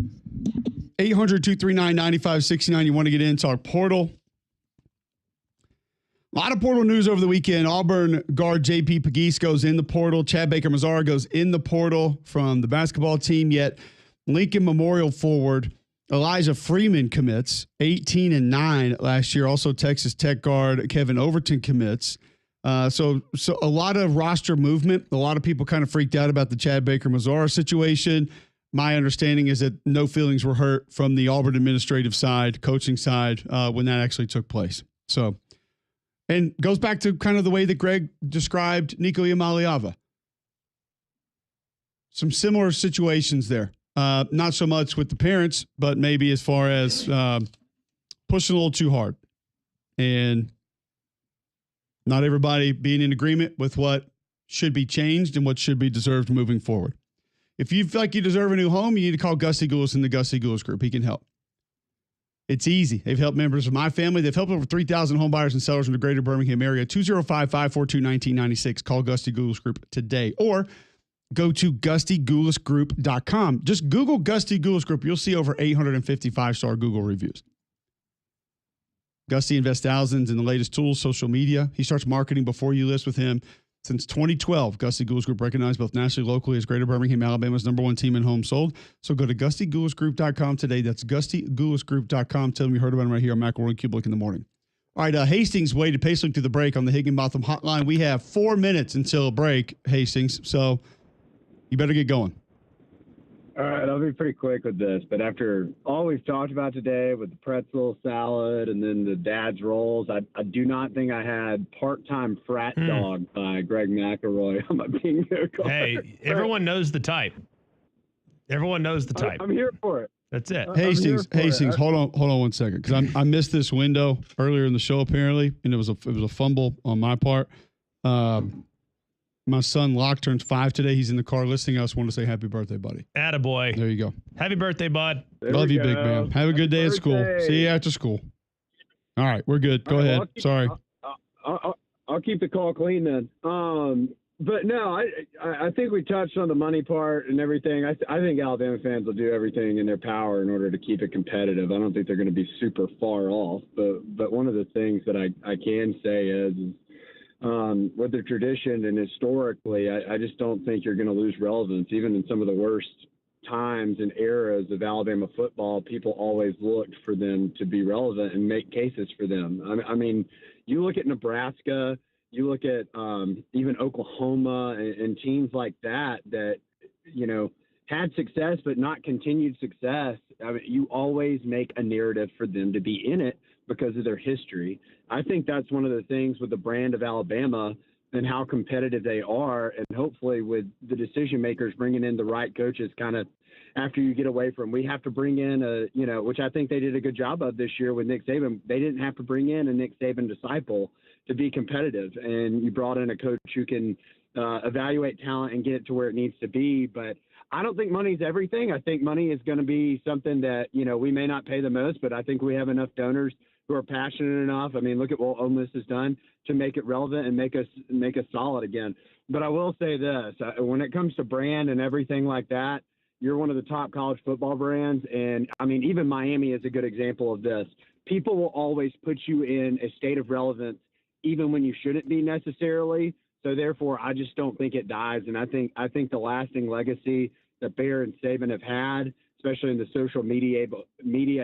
[SPEAKER 1] 800-239-9569. You want to get into our portal. A lot of portal news over the weekend. Auburn guard J.P. Pegues goes in the portal. Chad Baker-Mazara goes in the portal from the basketball team. Yet Lincoln Memorial forward Elijah Freeman commits, 18-9 last year. Also Texas Tech guard Kevin Overton commits. So a lot of roster movement. A lot of people kind of freaked out about the Chad Baker-Mazara situation. My understanding is that no feelings were hurt from the Auburn administrative side, coaching side, when that actually took place. So, and goes back to kind of the way that Greg described Nico Iamaleava. Some similar situations there. Not so much with the parents, but maybe as far as pushing a little too hard. And not everybody being in agreement with what should be changed and what should be deserved moving forward. If you feel like you deserve a new home, you need to call Gusty Goulis in the Gusty Goulis Group. He can help. It's easy. They've helped members of my family. They've helped over 3,000 home buyers and sellers in the greater Birmingham area. 205-542-1996. Call Gusty Goulis Group today. Or go to GustyGoulisGroup.com. Just Google Gusty Goulis Group. You'll see over 850 5-star Google reviews. Gusty invests thousands in the latest tools, social media. He starts marketing before you list with him. Since 2012, Gusty Goulis Group recognized both nationally and locally as Greater Birmingham, Alabama's #1 team in homes sold. So go to GustyGoulisGroup.com today. That's GustyGoulisGroup.com. Tell them you heard about him right here on McElroy and Cubelic in the morning. All right, Hastings waited patiently through the break on the Higginbotham hotline. We have 4 minutes until break, Hastings. So you better get going.
[SPEAKER 7] All right, I'll be pretty quick with this, but after all we've talked about today with the pretzel salad and then the dad's rolls, I do not think I had part-time frat dog by Greg McElroy on my bingo card.
[SPEAKER 2] Hey, everyone knows the type. Everyone knows the type.
[SPEAKER 7] I'm here for it.
[SPEAKER 2] That's it.
[SPEAKER 1] Hastings, hold on 1 second, because I missed this window earlier in the show apparently, and it was a fumble on my part. My son Locke turns 5 today. He's in the car listening. I just want to say happy birthday, buddy.
[SPEAKER 2] Attaboy.
[SPEAKER 1] There you go.
[SPEAKER 2] Happy birthday, bud.
[SPEAKER 1] Love you, big man. Have a good day at school. See you after school. All right, we're good. Go ahead. Sorry.
[SPEAKER 7] I'll keep the call clean then. But no, I think we touched on the money part and everything. I think Alabama fans will do everything in their power in order to keep it competitive. I don't think they're going to be super far off. But one of the things that I can say is with their tradition and historically, I just don't think you're going to lose relevance. Even in some of the worst times and eras of Alabama football, people always looked for them to be relevant and make cases for them. I mean, you look at Nebraska, you look at even Oklahoma and teams like that, you know, had success but not continued success. I mean, you always make a narrative for them to be in it because of their history. I think that's one of the things with the brand of Alabama and how competitive they are, and hopefully with the decision makers bringing in the right coaches kind of after you get away from, we have to bring in which I think they did a good job of this year with Nick Saban. They didn't have to bring in a Nick Saban disciple to be competitive, and you brought in a coach who can evaluate talent and get it to where it needs to be. But I don't think money's everything. I think money is going to be something that, we may not pay the most, but I think we have enough donors who are passionate enough. I mean, look at what Ole Miss has done to make it relevant and make us solid again. But I will say this, when it comes to brand and everything like that, you're one of the top college football brands. And I mean, even Miami is a good example of this. People will always put you in a state of relevance, even when you shouldn't be necessarily. So therefore, I just don't think it dies. And I think the lasting legacy that Bear and Saban have had, especially in the social media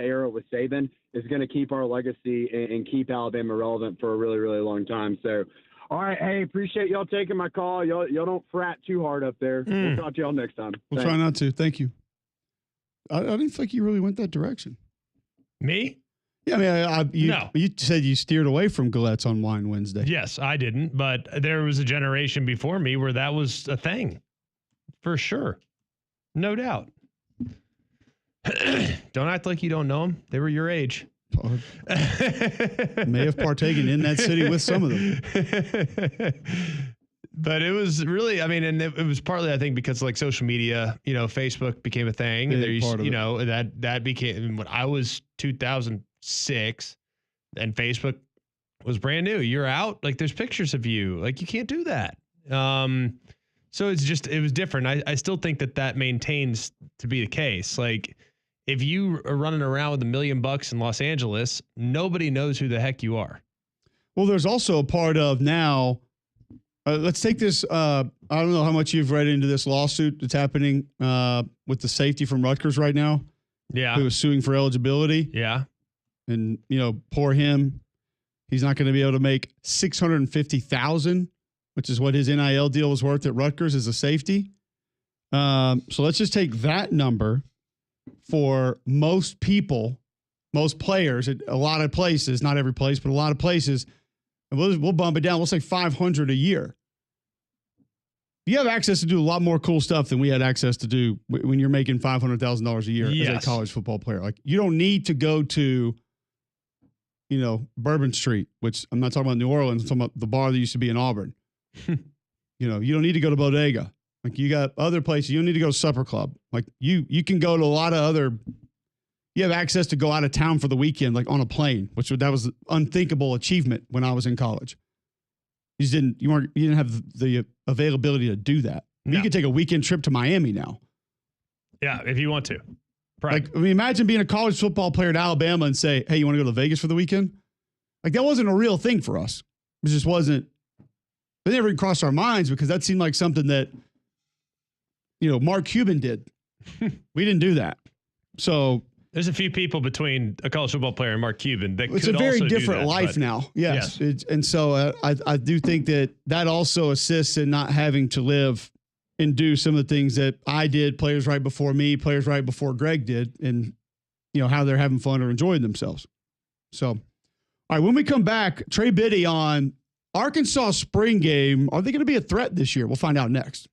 [SPEAKER 7] era with Saban, is going to keep our legacy and keep Alabama relevant for a really, really long time. So, all right, hey, appreciate y'all taking my call. Y'all don't frat too hard up there. We'll talk to y'all next time.
[SPEAKER 1] We'll try not to. Thank you. I didn't think you really went that direction.
[SPEAKER 2] Me?
[SPEAKER 1] Yeah, I mean, you said you steered away from Gillettes on Wine Wednesday.
[SPEAKER 2] Yes, I didn't, but there was a generation before me where that was a thing, for sure. No doubt. Don't act like you don't know them. They were your age.
[SPEAKER 1] May have partaken in that city with some of them.
[SPEAKER 2] But it was really, I mean, and it was partly, I think, because like social media, Facebook became a thing. And there that became, when I was 2006 and Facebook was brand new. You're out, like there's pictures of you. Like you can't do that. So it was different. I still think that maintains to be the case. Like, if you are running around with $1 million in Los Angeles, nobody knows who the heck you are.
[SPEAKER 1] Well, there's also a part of now. Let's take this. I don't know how much you've read into this lawsuit that's happening with the safety from Rutgers right now.
[SPEAKER 2] Yeah.
[SPEAKER 1] Who is suing for eligibility.
[SPEAKER 2] Yeah.
[SPEAKER 1] And, poor him. He's not going to be able to make $650,000, which is what his NIL deal was worth at Rutgers as a safety. So let's just take that number for most people, most players at a lot of places, not every place, but a lot of places. And we'll bump it down. We'll say $500 a year. You have access to do a lot more cool stuff than we had access to do when you're making $500,000 a year as a college football player. Like, you don't need to go to, Bourbon Street, which I'm not talking about New Orleans. I'm talking about the bar that used to be in Auburn. You don't need to go to Bodega. Like, you got other places. You don't need to go to Supper Club. Like, you can go to a lot of other. You have access to go out of town for the weekend, like on a plane, that was an unthinkable achievement when I was in college. You didn't have the availability to do that. No. You could take a weekend trip to Miami now.
[SPEAKER 2] Yeah, if you want to. Right.
[SPEAKER 1] Like, imagine being a college football player at Alabama and say, "Hey, you want to go to Vegas for the weekend?" Like, that wasn't a real thing for us. It just wasn't. It never even crossed our minds because that seemed like something that, Mark Cuban did. We didn't do that. So
[SPEAKER 2] there's a few people between a college football player and Mark Cuban that
[SPEAKER 1] it's
[SPEAKER 2] could
[SPEAKER 1] a very
[SPEAKER 2] also
[SPEAKER 1] different
[SPEAKER 2] do that,
[SPEAKER 1] life now. Yes. And so I do think that also assists in not having to live and do some of the things that I did, players right before me, players right before Greg did, and how they're having fun or enjoying themselves. So, all right, when we come back, Trey Biddy on Arkansas spring game. Are they going to be a threat this year? We'll find out next.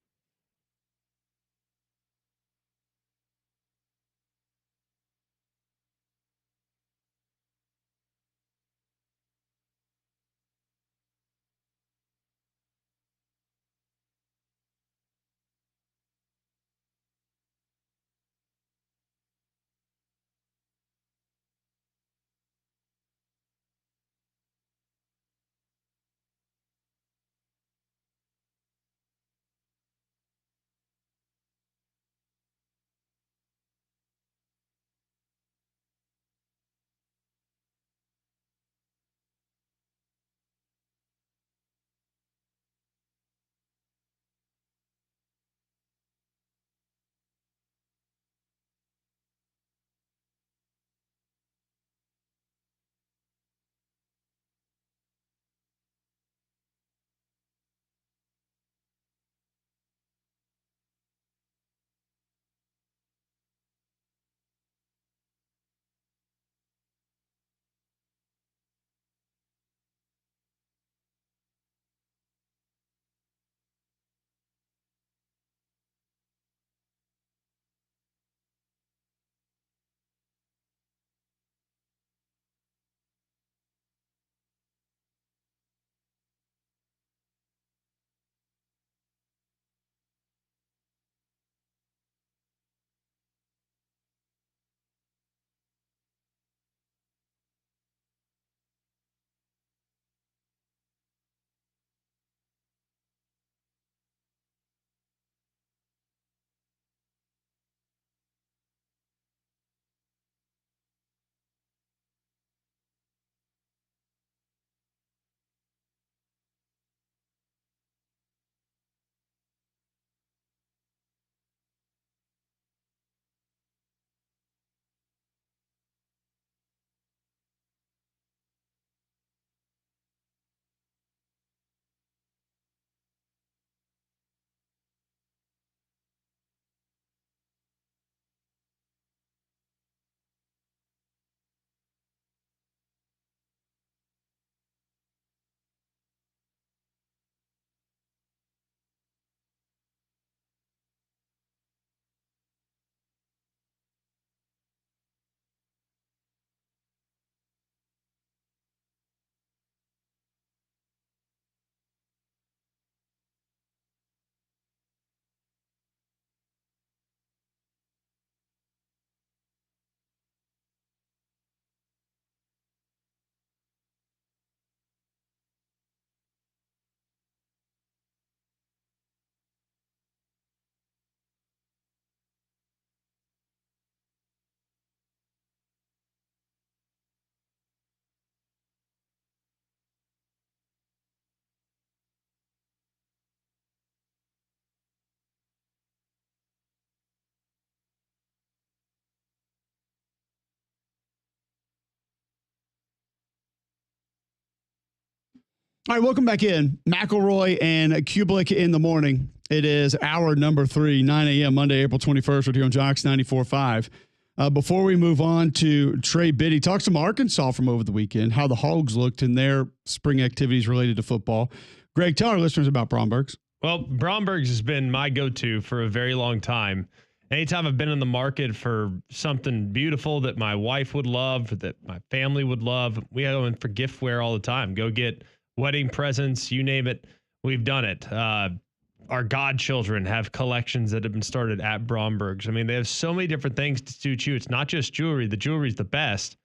[SPEAKER 1] All right, welcome back in. McElroy and Cubelic in the morning. It is hour number 3, 9 a.m., Monday, April 21st, right here on Jocks 94.5. Before we move on to Trey Biddy, talk some Arkansas from over the weekend, how the Hogs looked in their spring activities related to football. Greg, tell our listeners about Bromberg's.
[SPEAKER 2] Well, Bromberg's has been my go-to for a very long time. Anytime I've been in the market for something beautiful that my wife would love, that my family would love, we go in for giftware all the time. Go get wedding presents, you name it, we've done it. Our godchildren have collections that have been started at Bromberg's. I mean, they have so many different things to suit you. It's not just jewelry. The jewelry's the best,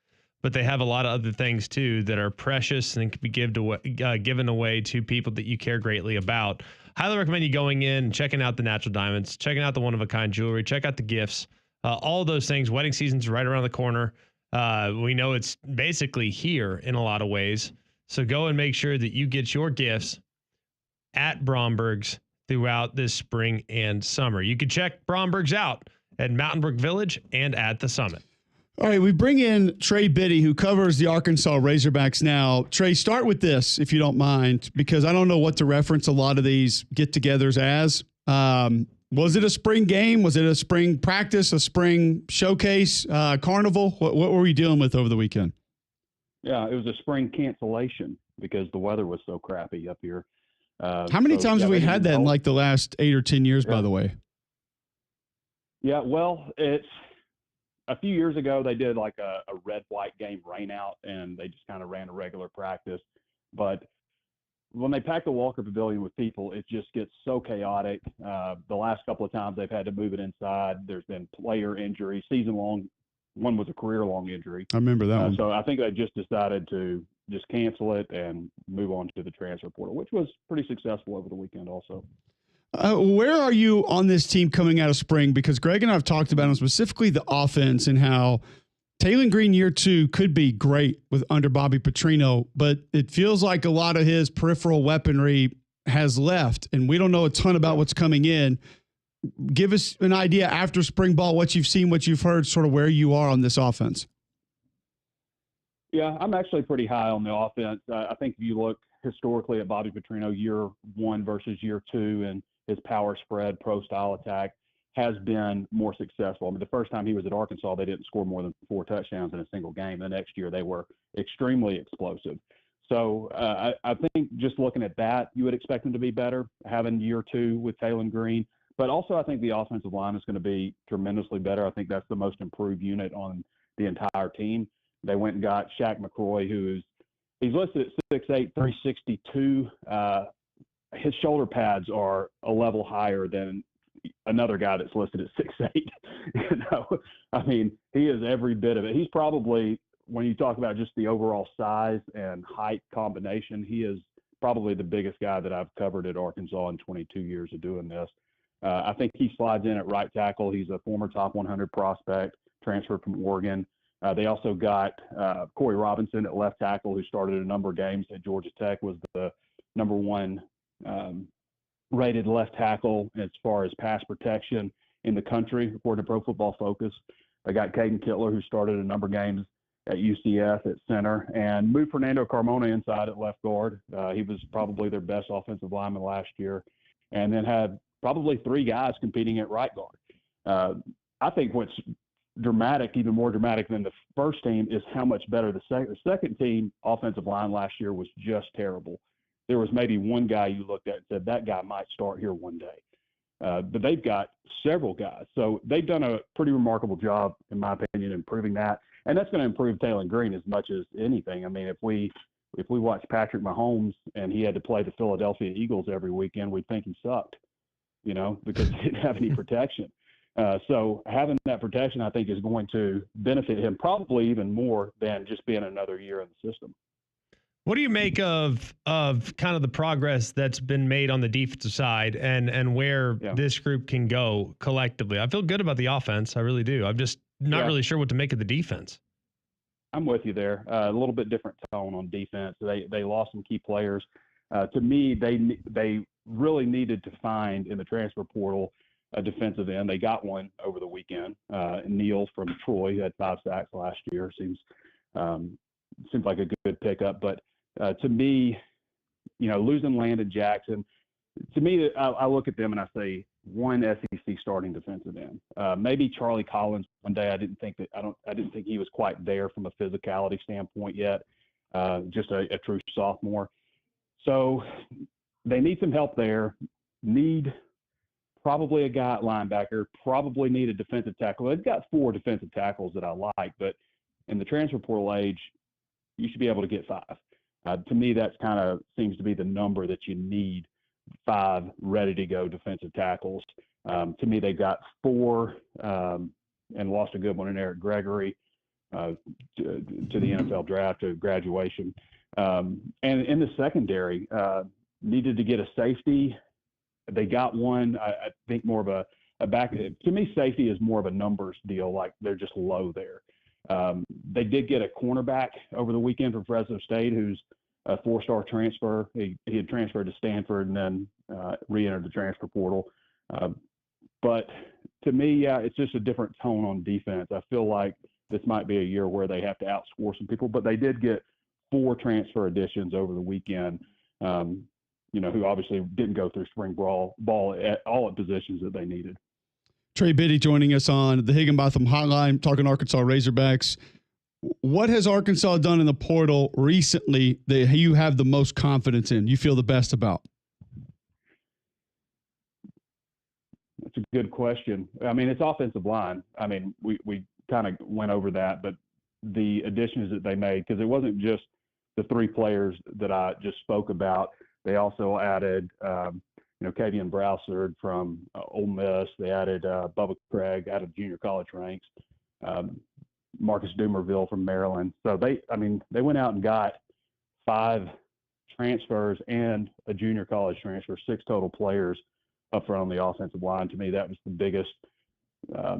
[SPEAKER 2] but they have a lot of other things too that are precious and can be given away to people that you care greatly about. Highly recommend you going in and checking out the natural diamonds, checking out the one-of-a-kind jewelry, check out the gifts, all those things. Wedding season's right around the corner. We know it's basically here in a lot of ways. So go and make sure that you get your gifts at Bromberg's throughout this spring and summer. You can check Bromberg's out at Mountain Brook Village and at the Summit.
[SPEAKER 1] All right, we bring in Trey Biddy, who covers the Arkansas Razorbacks now. Trey, start with this, if you don't mind, because I don't know what to reference a lot of these get-togethers as. Was it a spring game? Was it a spring practice, a spring showcase, carnival? What were we dealing with over the weekend?
[SPEAKER 8] Yeah, it was a spring cancellation because the weather was so crappy up here.
[SPEAKER 1] How many times have we had that in like the last 8 or 10 years, by the way?
[SPEAKER 8] Yeah, well, it's a few years ago they did like a red-white game rain out, and they just kind of ran a regular practice. But when they pack the Walker Pavilion with people, it just gets so chaotic. The last couple of times they've had to move it inside, there's been player injuries, season-long. One was a career-long injury.
[SPEAKER 1] I remember that one.
[SPEAKER 8] So I think they just decided to just cancel it and move on to the transfer portal, which was pretty successful over the weekend also.
[SPEAKER 1] Where are you on this team coming out of spring? Because Greg and I have talked about them, specifically the offense and how Taylon Green year 2 could be great with under Bobby Petrino, but it feels like a lot of his peripheral weaponry has left, and we don't know a ton about what's coming in. Give us an idea after spring ball, what you've seen, what you've heard, sort of where you are on this offense.
[SPEAKER 8] Yeah, I'm actually pretty high on the offense. I think if you look historically at Bobby Petrino, year 1 versus year 2, and his power spread, pro-style attack has been more successful. I mean, the first time he was at Arkansas, they didn't score more than 4 touchdowns in a single game. The next year, they were extremely explosive. So I think just looking at that, you would expect them to be better, having year 2 with Taylon Green. But also, I think the offensive line is going to be tremendously better. I think that's the most improved unit on the entire team. They went and got Shaq McCroy, he's listed at 6'8", 362. His shoulder pads are a level higher than another guy that's listed at 6'8". I mean, he is every bit of it. He's probably, when you talk about just the overall size and height combination, he is probably the biggest guy that I've covered at Arkansas in 22 years of doing this. I think he slides in at right tackle. He's a former top 100 prospect, transferred from Oregon. They also got Corey Robinson at left tackle, who started a number of games at Georgia Tech, was the number 1 rated left tackle as far as pass protection in the country, according to Pro Football Focus. They got Caden Kittler, who started a number of games at UCF at center, and moved Fernando Carmona inside at left guard. He was probably their best offensive lineman last year, and then had probably 3 guys competing at right guard. I think what's dramatic, even more dramatic than the first team, is how much better the second team offensive line last year was. Just terrible. There was maybe one guy you looked at and said, that guy might start here one day. But they've got several guys. So they've done a pretty remarkable job, in my opinion, improving that. And that's going to improve Taylon Green as much as anything. I mean, if we watch Patrick Mahomes and he had to play the Philadelphia Eagles every weekend, we'd think he sucked, because he didn't have any protection. So having that protection, I think, is going to benefit him probably even more than just being another year in the system.
[SPEAKER 2] What do you make of kind of the progress that's been made on the defensive side and where this group can go collectively? I feel good about the offense. I really do. I'm just not really sure what to make of the defense.
[SPEAKER 8] I'm with you there. A little bit different tone on defense. They lost some key players. To me, they really needed to find in the transfer portal a defensive end. They got one over the weekend. Neal from Troy, who had 5 sacks last year, seems like a good pickup. But to me, losing Landon Jackson, to me, I look at them and I say one SEC starting defensive end. Maybe Charlie Collins one day. I didn't think he was quite there from a physicality standpoint yet. Just a true sophomore. So they need some help there. Need probably a guy at linebacker. Probably need a defensive tackle. They've got 4 defensive tackles that I like, but in the transfer portal age, you should be able to get 5. To me, that's kind of seems to be the number that you need. 5 ready-to-go defensive tackles. To me, they've got 4 and lost a good one in Eric Gregory to the NFL draft, to graduation. And in the secondary, needed to get a safety. They got one. I think more of a back. To me, safety is more of a numbers deal. Like they're just low there. They did get a cornerback over the weekend from Fresno State, who's a 4-star transfer. He had transferred to Stanford and then re-entered the transfer portal. But to me, it's just a different tone on defense. I feel like this might be a year where they have to outscore some people, but they did get 4 transfer additions over the weekend, who obviously didn't go through spring ball at all at positions that they needed.
[SPEAKER 1] Trey Biddy joining us on the Higginbotham Hotline, talking Arkansas Razorbacks. What has Arkansas done in the portal recently that you have the most confidence in, you feel the best about?
[SPEAKER 8] That's a good question. I mean, it's offensive line. I mean, we kind of went over that, but the additions that they made, because it wasn't just the 3 players that I just spoke about. They also added, Kavian Browsard from Ole Miss. They added Bubba Craig out of junior college ranks. Marcus Dumerville from Maryland. So they went out and got 5 transfers and a junior college transfer, 6 total players up front on the offensive line. To me, that was the biggest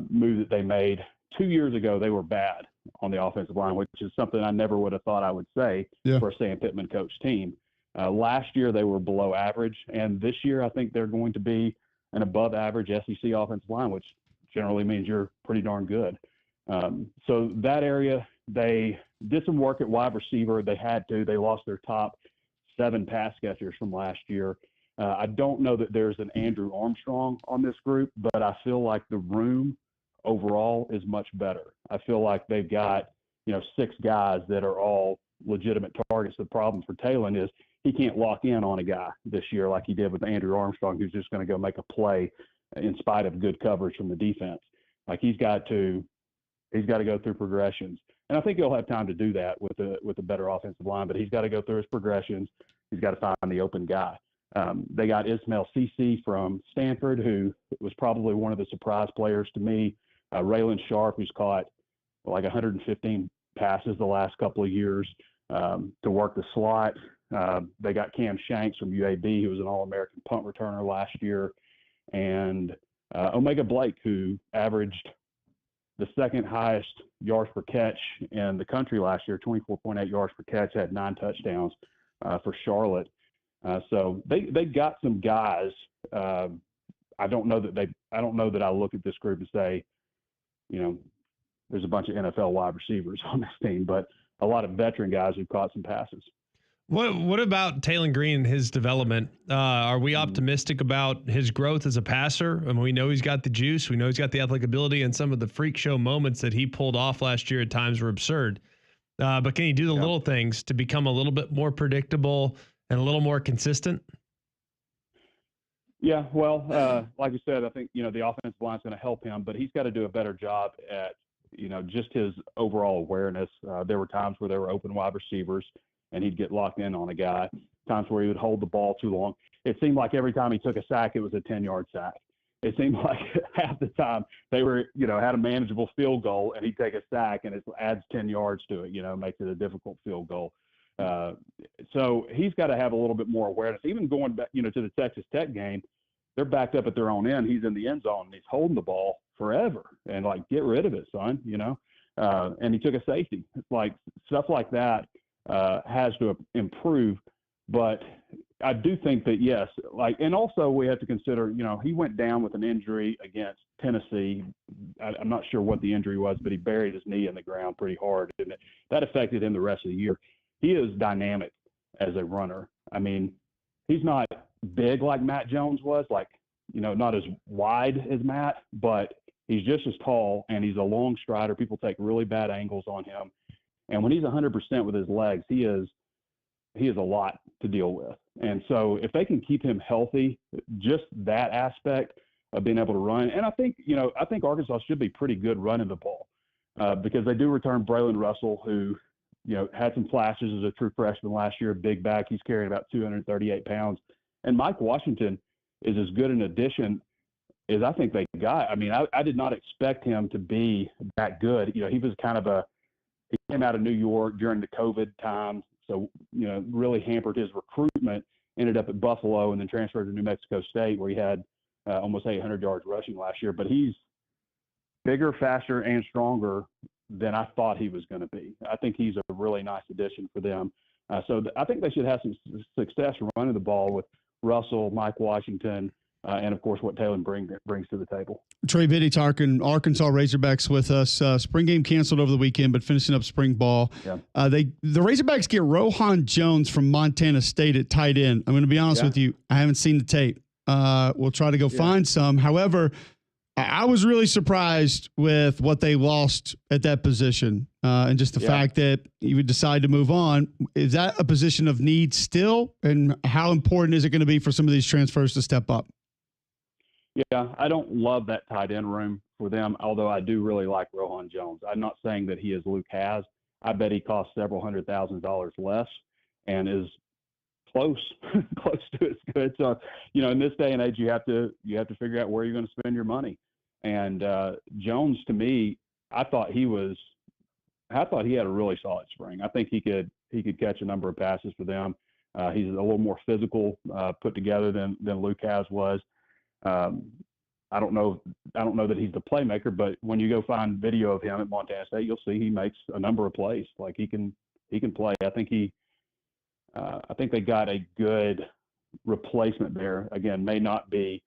[SPEAKER 8] move that they made. 2 years ago, they were bad on the offensive line, which is something I never would have thought I would say for a Sam Pittman coach team. Last year, they were below average, and this year I think they're going to be an above average SEC offensive line, which generally means you're pretty darn good. So that area, they did some work at wide receiver. They had to. They lost their top 7 pass catchers from last year. I don't know that there's an Andrew Armstrong on this group, but I feel like the room overall is much better. I feel like they've got, 6 guys that are all legitimate targets. The problem for Talon is he can't lock in on a guy this year like he did with Andrew Armstrong, who's just going to go make a play in spite of good coverage from the defense. Like he's got to go through progressions. And I think he'll have time to do that with a better offensive line, but he's got to go through his progressions. He's got to find the open guy. They got Ismail Cece from Stanford, who was probably one of the surprise players to me. Raylan Sharp, who's caught like 115 passes the last couple of years to work the slot. They got Cam Shanks from UAB, who was an All-American punt returner last year. And Omega Blake, who averaged the 2nd highest yards per catch in the country last year, 24.8 yards per catch, had 9 touchdowns for Charlotte. So they got some guys. I don't know that I look at this group and say, there's a bunch of NFL wide receivers on this team, but a lot of veteran guys who caught some passes.
[SPEAKER 2] What about Talon Green and his development? Are we optimistic about his growth as a passer? I mean, we know he's got the juice. We know he's got the athletic ability, and some of the freak show moments that he pulled off last year at times were absurd. But can he do the little things to become a little bit more predictable and a little more consistent?
[SPEAKER 8] Yeah, well, like you said, I think, the offensive line is going to help him, but he's got to do a better job at, just his overall awareness. There were times where there were open wide receivers and he'd get locked in on a guy, times where he would hold the ball too long. It seemed like every time he took a sack, it was a 10-yard sack. It seemed like half the time they were, had a manageable field goal and he'd take a sack and it adds 10 yards to it, makes it a difficult field goal. So he's got to have a little bit more awareness. Even going back, to the Texas Tech game, they're backed up at their own end. He's in the end zone and he's holding the ball forever and get rid of it, son, and he took a safety. Like stuff like that has to improve, but I do think that, yes, and also we have to consider, he went down with an injury against Tennessee. I'm not sure what the injury was, but he buried his knee in the ground pretty hard, and that affected him the rest of the year. He is dynamic as a runner. I mean, he's not big like Matt Jones was, like, not as wide as Matt, but he's just as tall, and he's a long strider. People take really bad angles on him. And when he's 100% with his legs, he is a lot to deal with. And so if they can keep him healthy, just that aspect of being able to run. And I think Arkansas should be pretty good running the ball because they do return Braylon Russell, who, had some flashes as a true freshman last year, big back. He's carrying about 238 pounds. And Mike Washington is as good an addition as I think they got. I mean, I did not expect him to be that good. He was he came out of New York during the COVID time. So, really hampered his recruitment, ended up at Buffalo and then transferred to New Mexico State where he had almost 800 yards rushing last year. But he's bigger, faster, and stronger than I thought he was going to be. I think he's a really nice addition for them. So I think they should have some success running the ball with Russell, Mike Washington, and, of course, what Taylor brings to the table.
[SPEAKER 1] Trey Biddy talking Arkansas Razorbacks with us. Spring game canceled over the weekend, but finishing up spring ball.
[SPEAKER 8] Yeah.
[SPEAKER 1] The Razorbacks get Rohan Jones from Montana State at tight end. I'm going to be honest with you. I haven't seen the tape. We'll try to go find some. However, I was really surprised with what they lost at that position and just the fact that you would decide to move on. Is that a position of need still? And how important is it going to be for some of these transfers to step up?
[SPEAKER 8] Yeah, I don't love that tight end room for them, although I do really like Rohan Jones. I'm not saying that he is Luke Has. I bet he costs several $100,000 less and is close to as good. So, in this day and age, you have to figure out where you're going to spend your money. And Jones, to me, I thought he had a really solid spring. I think he could catch a number of passes for them. He's a little more physical, put together than Luke Has was. I don't know that he's the playmaker, but when you go find video of him at Montana State, you'll see he makes a number of plays. Like he can play. I think they got a good replacement there. Again, may not be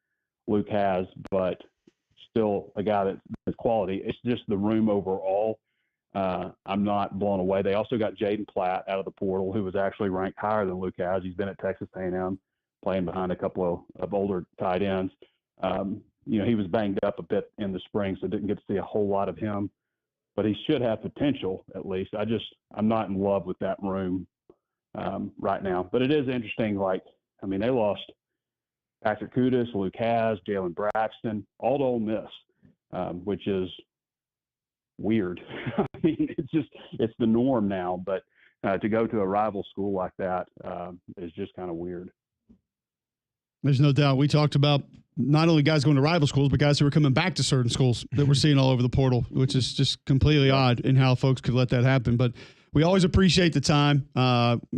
[SPEAKER 8] Luke Has, but still a guy that's quality. It's just the room overall. I'm not blown away. They also got Jaden Platt out of the portal, who was actually ranked higher than Luke Has. He's been at Texas A&M, playing behind a couple of older tight ends. He was banged up a bit in the spring, so didn't get to see a whole lot of him. But he should have potential, at least. I'm not in love with that room right now. But it is interesting. They lost Patrick Kudus, Luke Has, Jalen Braxton, all to Ole Miss, which is weird. It's the norm now. But to go to a rival school like that is just kind of weird.
[SPEAKER 1] There's no doubt. We talked about not only guys going to rival schools, but guys who are coming back to certain schools that we're seeing all over the portal, which is just completely odd in how folks could let that happen. But we always appreciate the time.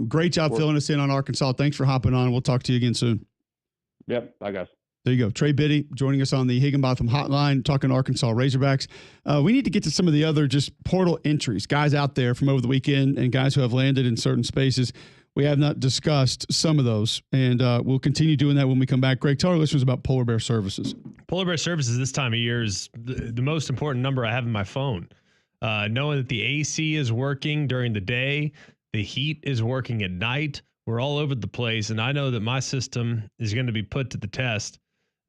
[SPEAKER 1] Great job filling us in on Arkansas. Thanks for hopping on. We'll talk to you again soon.
[SPEAKER 8] Yep. Bye, guys.
[SPEAKER 1] There you go. Trey Biddy joining us on the Higginbotham Hotline, talking Arkansas Razorbacks. We need to get to some of the other just portal entries, guys out there from over the weekend and guys who have landed in certain spaces. We have not discussed some of those, and we'll continue doing that when we come back. Greg, tell our listeners about Polar Bear Services.
[SPEAKER 2] Polar Bear Services this time of year is the most important number I have in my phone. Knowing that the AC is working during the day, the heat is working at night. We're all over the place, and I know that my system is going to be put to the test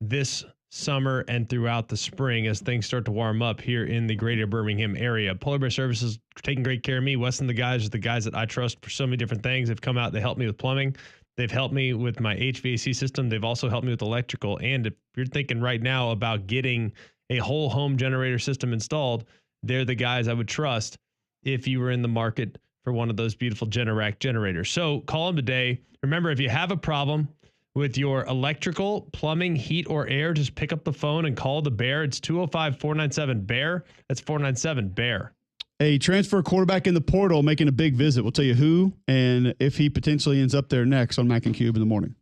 [SPEAKER 2] this summer and throughout the spring as things start to warm up here in the greater Birmingham area. Polar Bear Services taking great care of me. Weston, the guys are the guys that I trust for so many different things. They've come out, they helped me with plumbing. They've helped me with my HVAC system. They've also helped me with electrical. And if you're thinking right now about getting a whole home generator system installed, they're the guys I would trust if you were in the market for one of those beautiful Generac generators. So call them today. Remember, if you have a problem with your electrical, plumbing, heat, or air, just pick up the phone and call the Bear. It's 205-497-BEAR. That's 497-BEAR.
[SPEAKER 1] A transfer quarterback in the portal making a big visit. We'll tell you who and if he potentially ends up there next on Mac and Cube in the morning.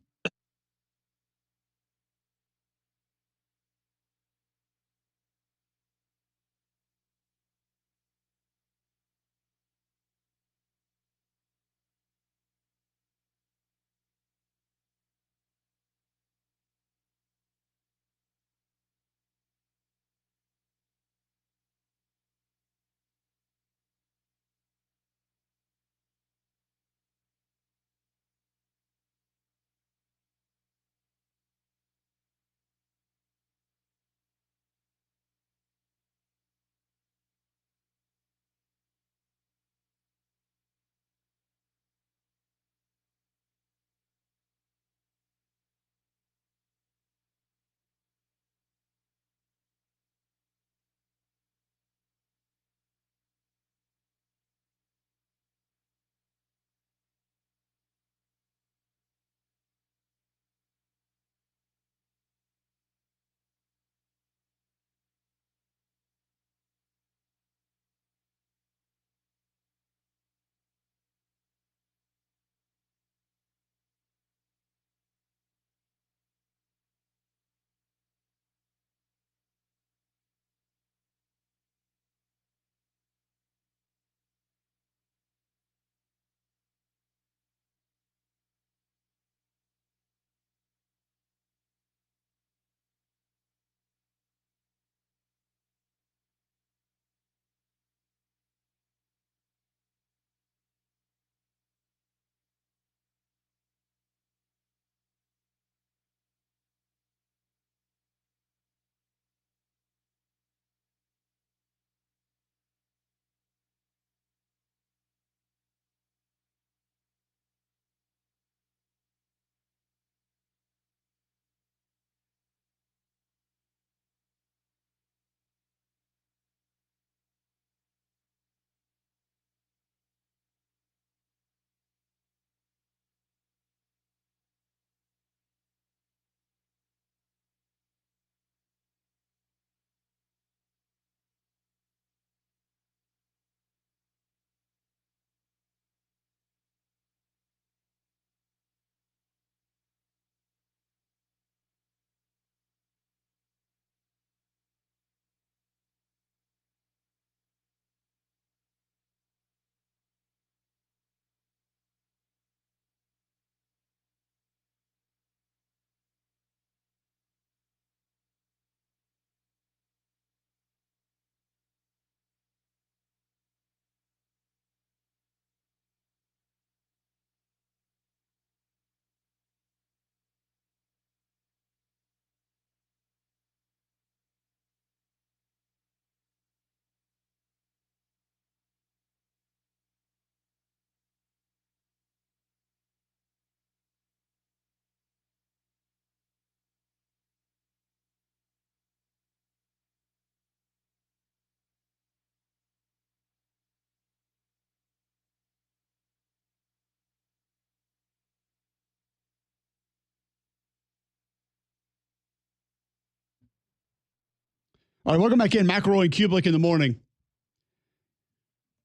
[SPEAKER 1] All right, welcome back in. McElroy and Cubelic in the morning.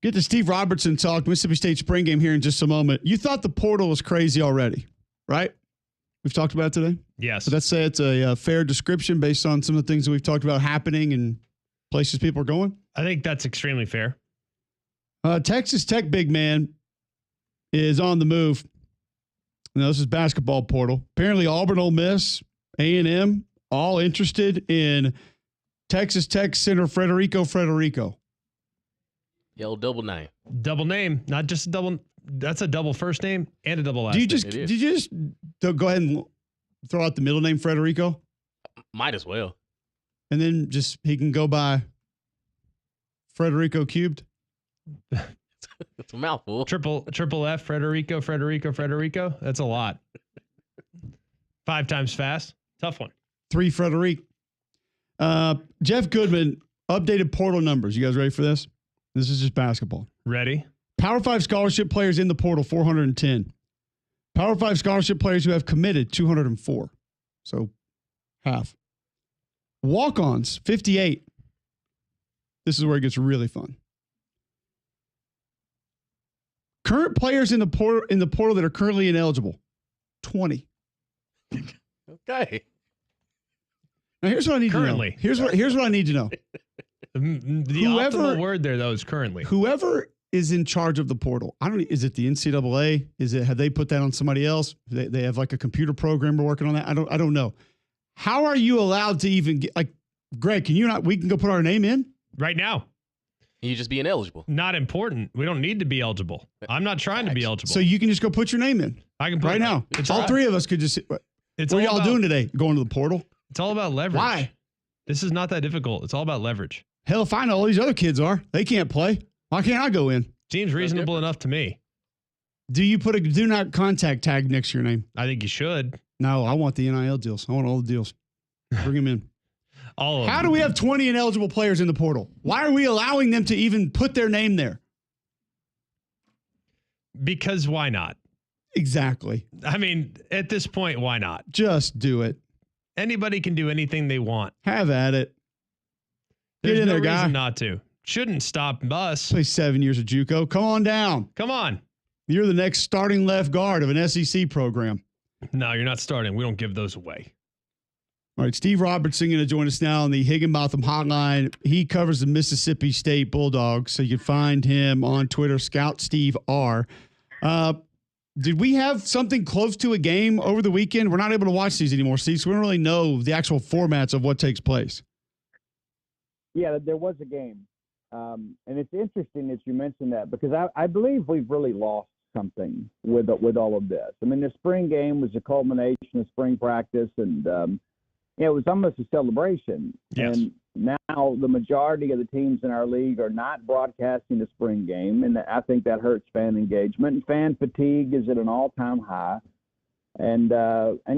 [SPEAKER 1] Get to Steve Robertson talk, Mississippi State spring game here in just a moment. You thought the portal was crazy already, right? We've talked about it today?
[SPEAKER 2] Yes.
[SPEAKER 1] So let's say it's a fair description based on some of the things that we've talked about happening and places people are going?
[SPEAKER 2] I think that's extremely fair.
[SPEAKER 1] Texas Tech big man is on the move. Now, this is basketball portal. Apparently, Auburn, Ole Miss, A&M, all interested in Texas Tech center Frederico.
[SPEAKER 3] Yeah, old double name.
[SPEAKER 2] Double name, not just a double. That's a double first name and a double last name.
[SPEAKER 1] Did you just go ahead and throw out the middle name Frederico?
[SPEAKER 3] Might as well.
[SPEAKER 1] And then just he can go by Frederico cubed?
[SPEAKER 3] It's a mouthful.
[SPEAKER 2] Triple F, Frederico. That's a lot. 5 times fast. Tough one.
[SPEAKER 1] 3 Frederic. Jeff Goodman, updated portal numbers. You guys ready for this? This is just basketball.
[SPEAKER 2] Ready?
[SPEAKER 1] Power 5 scholarship players in the portal, 410. Power 5 scholarship players who have committed, 204. So half. Walk-ons, 58. This is where it gets really fun. Current players in the portal that are currently ineligible, 20.
[SPEAKER 3] Okay.
[SPEAKER 1] Now here's what I need
[SPEAKER 2] Currently.
[SPEAKER 1] to know. Here's what I need to know.
[SPEAKER 2] The optimal word there, though, is currently.
[SPEAKER 1] Whoever is in charge of the portal, is it the NCAA? Have they put that on somebody else? They have like a computer programmer working on that? I don't know. How are you allowed to even get, like, Greg, we can go put our name in?
[SPEAKER 2] Right now.
[SPEAKER 3] You just be ineligible.
[SPEAKER 2] Not important. We don't need to be eligible. I'm not trying to be eligible.
[SPEAKER 1] So you can just go put your name in.
[SPEAKER 2] I can put
[SPEAKER 1] right now. All 3 of us could just. What are y'all doing today? Going to the portal?
[SPEAKER 2] It's all about leverage.
[SPEAKER 1] Why? This
[SPEAKER 2] is not that difficult. It's all about leverage.
[SPEAKER 1] Hell, if I know all these other kids are, they can't play. Why can't I go in?
[SPEAKER 2] Seems reasonable enough to me.
[SPEAKER 1] Do you put a do not contact tag next to your name?
[SPEAKER 2] I think you should.
[SPEAKER 1] No, I want the NIL deals. I want all the deals. Bring them in.
[SPEAKER 2] All of them.
[SPEAKER 1] How do we have 20 ineligible players in the portal? Why are we allowing them to even put their name there?
[SPEAKER 2] Because why not?
[SPEAKER 1] Exactly.
[SPEAKER 2] I mean, at this point, why not?
[SPEAKER 1] Just do it.
[SPEAKER 2] Anybody can do anything they want.
[SPEAKER 1] Have at it.
[SPEAKER 2] There's
[SPEAKER 1] Get in
[SPEAKER 2] no
[SPEAKER 1] there,
[SPEAKER 2] reason
[SPEAKER 1] guy.
[SPEAKER 2] not to. Shouldn't stop us.
[SPEAKER 1] Play 7 years of JUCO. Come on down.
[SPEAKER 2] Come on.
[SPEAKER 1] You're the next starting left guard of an SEC program.
[SPEAKER 2] No, you're not starting. We don't give those away.
[SPEAKER 1] All right, Steve Robertson going to join us now on the Higginbotham hotline. He covers the Mississippi State Bulldogs, so you can find him on Twitter, Scout Steve R. Did we have something close to a game over the weekend? We're not able to watch these anymore, Steve, so we don't really know the actual formats of what takes place.
[SPEAKER 9] Yeah, there was a game. And it's interesting that you mentioned that because I believe we've really lost something with all of this. I mean, the spring game was a culmination of spring practice, and it was almost a celebration.
[SPEAKER 2] Yes.
[SPEAKER 9] And now the majority of the teams in our league are not broadcasting the spring game, and I think that hurts fan engagement. And fan fatigue is at an all-time high. And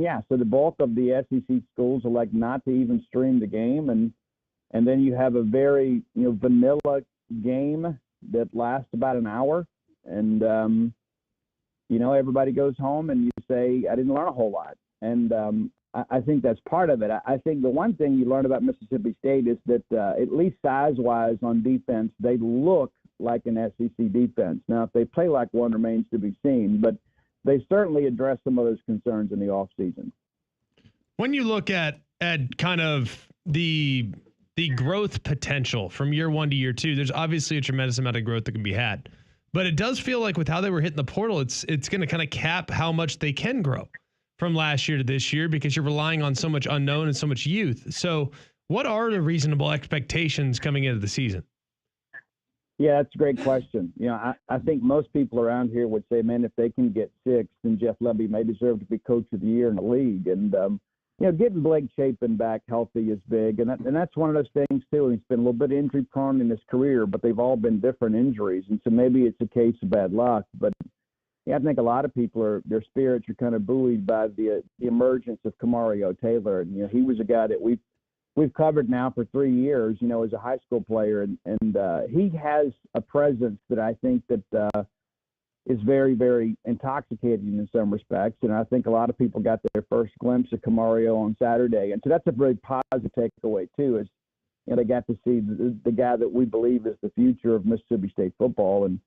[SPEAKER 9] yeah, so the bulk of the SEC schools elect not to even stream the game, and then you have a very vanilla game that lasts about an hour, and everybody goes home and you say, I didn't learn a whole lot. And I think that's part of it. I think the one thing you learn about Mississippi State is that at least size-wise on defense, they look like an SEC defense. Now, if they play like one remains to be seen, but they certainly address some of those concerns in the offseason.
[SPEAKER 2] When you look at kind of the growth potential from year 1 to year 2, there's obviously a tremendous amount of growth that can be had. But it does feel like with how they were hitting the portal, it's going to kind of cap how much they can grow from last year to this year because you're relying on so much unknown and so much youth. So what are the reasonable expectations coming into the season?
[SPEAKER 9] Yeah, that's a great question. I think most people around here would say, man, if they can get 6, then Jeff Lebby may deserve to be coach of the year in the league. And, getting Blake Chapin back healthy is big. And that's one of those things, too. He's been a little bit injury prone in his career, but they've all been different injuries. And so maybe it's a case of bad luck. But yeah, I think a lot of people their spirits are kind of buoyed by the emergence of Camario Taylor. And, he was a guy that we've covered now for 3 years, as a high school player. And he has a presence that I think that is very, very intoxicating in some respects. And I think a lot of people got their first glimpse of Camario on Saturday. And so that's a very positive takeaway, too, is they got to see the guy that we believe is the future of Mississippi State football, and